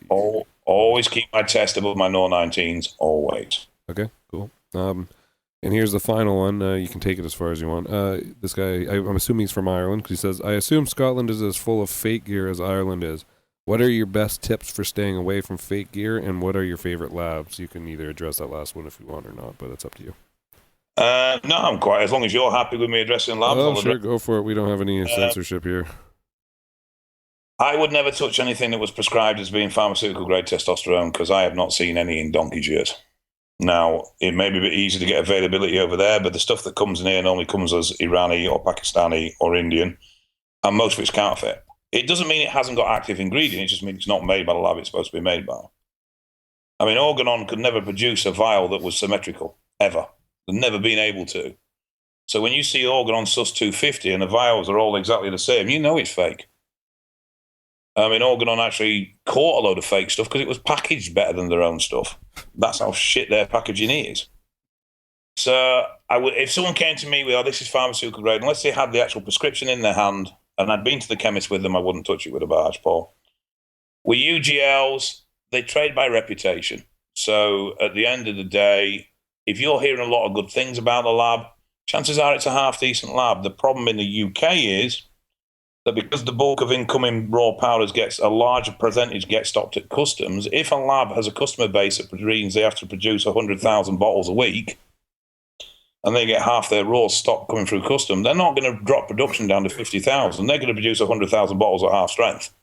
Always keep my test above my 19s, always. Okay, cool. And here's the final one. You can take it as far as you want. This guy, I'm assuming he's from Ireland, because he says, I assume Scotland is as full of fake gear as Ireland is. What are your best tips for staying away from fake gear, and what are your favorite labs? You can either address that last one if you want or not, but it's up to you. No, I'm quite. As long as you're happy with me addressing labs. Oh, sure, go for it. We don't have any censorship here. I would never touch anything that was prescribed as being pharmaceutical grade testosterone, because I have not seen any in donkey's years. Now, it may be a bit easy to get availability over there, but the stuff that comes in here normally comes as Irani or Pakistani or Indian, and most of it's counterfeit. It doesn't mean it hasn't got active ingredients. It just means it's not made by the lab it's supposed to be made by. I mean, Organon could never produce a vial that was symmetrical, ever. They've never been able to. So when you see Organon Sus 250 and the vials are all exactly the same, you know it's fake. I mean, Organon actually caught a load of fake stuff because it was packaged better than their own stuff. That's how shit their packaging is. So if someone came to me with, this is pharmaceutical grade, unless they had the actual prescription in their hand, and I'd been to the chemist with them, I wouldn't touch it with a barge pole. With UGLs, they trade by reputation. So at the end of the day, if you're hearing a lot of good things about the lab, chances are it's a half-decent lab. The problem in the UK is that because the bulk of incoming raw powders a larger percentage gets stopped at customs, if a lab has a customer base that means they have to produce 100,000 bottles a week, and they get half their raws stopped coming through custom, they're not going to drop production down to 50,000. They're going to produce 100,000 bottles at half strength.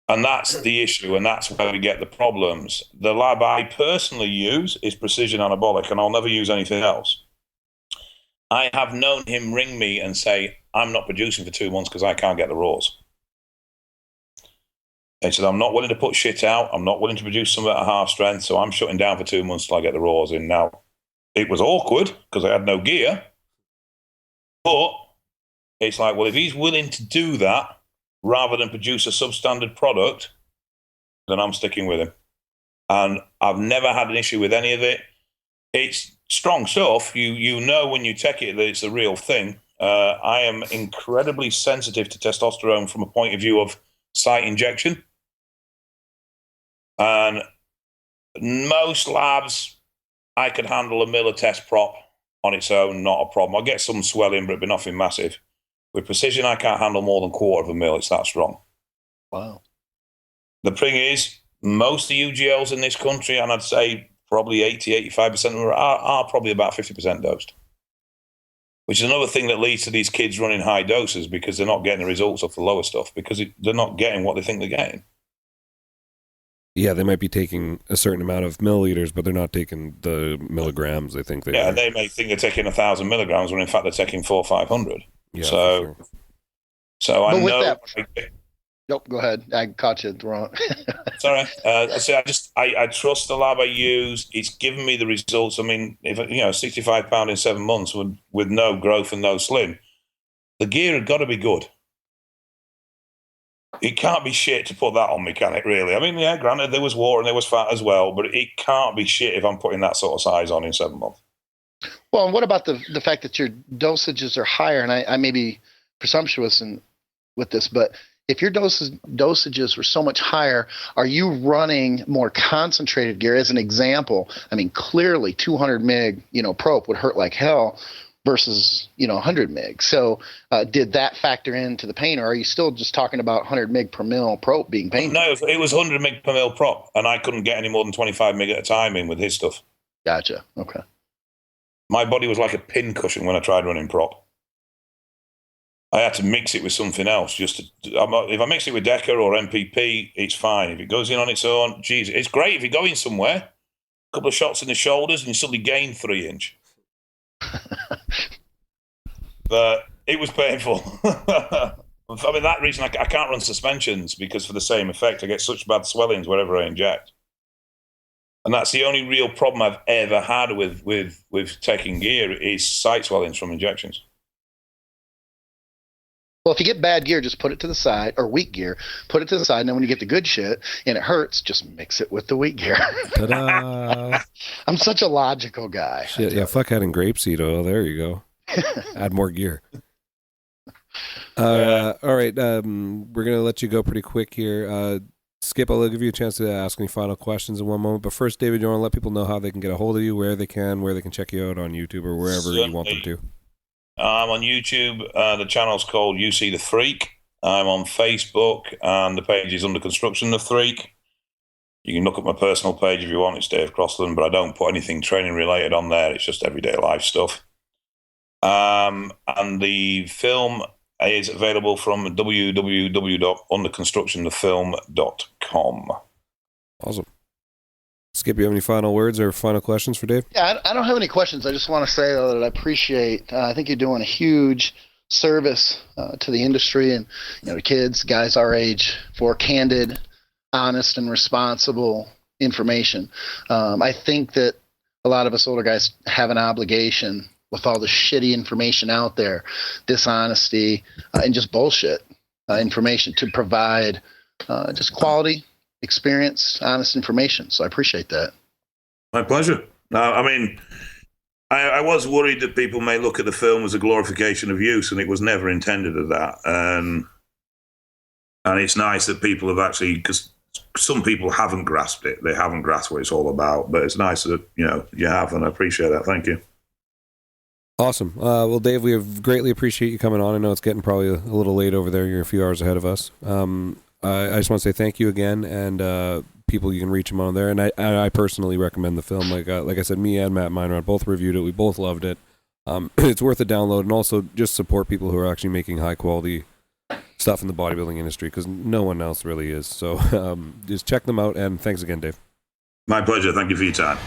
And that's the issue, and that's where we get the problems. The lab I personally use is Precision Anabolic, and I'll never use anything else. I have known him ring me and say, I'm not producing for 2 months because I can't get the raws. He said, I'm not willing to put shit out. I'm not willing to produce some at half strength, so I'm shutting down for 2 months till I get the raws in. Now, it was awkward because I had no gear, but it's like, well, if he's willing to do that, rather than produce a substandard product, then I'm sticking with him. And I've never had an issue with any of it. It's strong stuff. You know when you take it that it's the real thing. I am incredibly sensitive to testosterone from a point of view of site injection. And most labs, I could handle a Miller test prop on its own, not a problem. I'll get some swelling, but it'd be nothing massive. With precision, I can't handle more than 1/4 of a mil. It's that strong. Wow. The thing is, most of the UGLs in this country, and I'd say probably 80-85% of them are probably about 50% dosed. Which is another thing that leads to these kids running high doses because they're not getting the results of the lower stuff because they're not getting what they think they're getting. Yeah, they might be taking a certain amount of milliliters, but they're not taking the milligrams they think they are. Yeah, they may think they're taking 1,000 milligrams when in fact they're taking 400 or 500. Yeah, so I know. Nope, go ahead. I caught you wrong. Sorry. I trust the lab I use. It's given me the results. I mean, if 65 pound in 7 months with no growth and no slim, the gear had got to be good. It can't be shit to put that on me, can it, really? I mean, yeah, granted, there was water and there was fat as well, but it can't be shit if I'm putting that sort of size on in 7 months. Well, and what about the fact that your dosages are higher? And I may be presumptuous with this, but if your dosages were so much higher, are you running more concentrated gear? As an example, I mean, clearly 200 meg, prop would hurt like hell versus, 100 meg. So did that factor into the pain, or are you still just talking about 100 meg per mil prop being painful? No, it was 100 meg per mil prop, and I couldn't get any more than 25 meg at a time in with his stuff. Gotcha. Okay. My body was like a pin cushion when I tried running prop. I had to mix it with something else. If I mix it with Deca or MPP, it's fine. If it goes in on its own, geez, it's great if you're going somewhere. A couple of shots in the shoulders and you suddenly gain 3 inch. But it was painful. I mean, that reason I can't run suspensions because for the same effect, I get such bad swellings wherever I inject. And that's the only real problem I've ever had with taking gear is site swellings from injections. Well, if you get bad gear, just put it to the side, or weak gear, put it to the side, and then when you get the good shit and it hurts, just mix it with the weak gear. Ta-da! I'm such a logical guy. Shit, yeah, fuck adding grapeseed oil. There you go. Add more gear. All right, we're going to let you go pretty quick here. Skip, I'll give you a chance to ask any final questions in one moment. But first, David, you want to let people know how they can get a hold of you, where they can check you out on YouTube or wherever Certainly. You want them to. I'm on YouTube. The channel's called You See the Freak. I'm on Facebook, and the page is under construction, The Freak. You can look at my personal page if you want. It's Dave Crossland, but I don't put anything training related on there. It's just everyday life stuff. And the film is available from www.underconstructionthefilm.com. Awesome. Skip, you have any final words or final questions for Dave? Yeah, I don't have any questions. I just want to say, though, that I appreciate, I think you're doing a huge service to the industry and the kids, guys our age, for candid, honest, and responsible information. I think that a lot of us older guys have an obligation with all the shitty information out there, dishonesty, and just bullshit information to provide just quality, experienced, honest information. So I appreciate that. My pleasure. I mean, I was worried that people may look at the film as a glorification of use, and it was never intended as that. And it's nice that people have actually, because some people haven't grasped it. They haven't grasped what it's all about. But it's nice that, you have, and I appreciate that. Thank you. Awesome. Well, Dave, we greatly appreciate you coming on. I know it's getting probably a little late over there. You're a few hours ahead of us. I just want to say thank you again, and people, you can reach them on there. And I personally recommend the film. Like I said, me and Matt Meinrad both reviewed it. We both loved it. It's worth a download, and also just support people who are actually making high quality stuff in the bodybuilding industry, because no one else really is. So just check them out, and thanks again, Dave. My pleasure. Thank you for your time.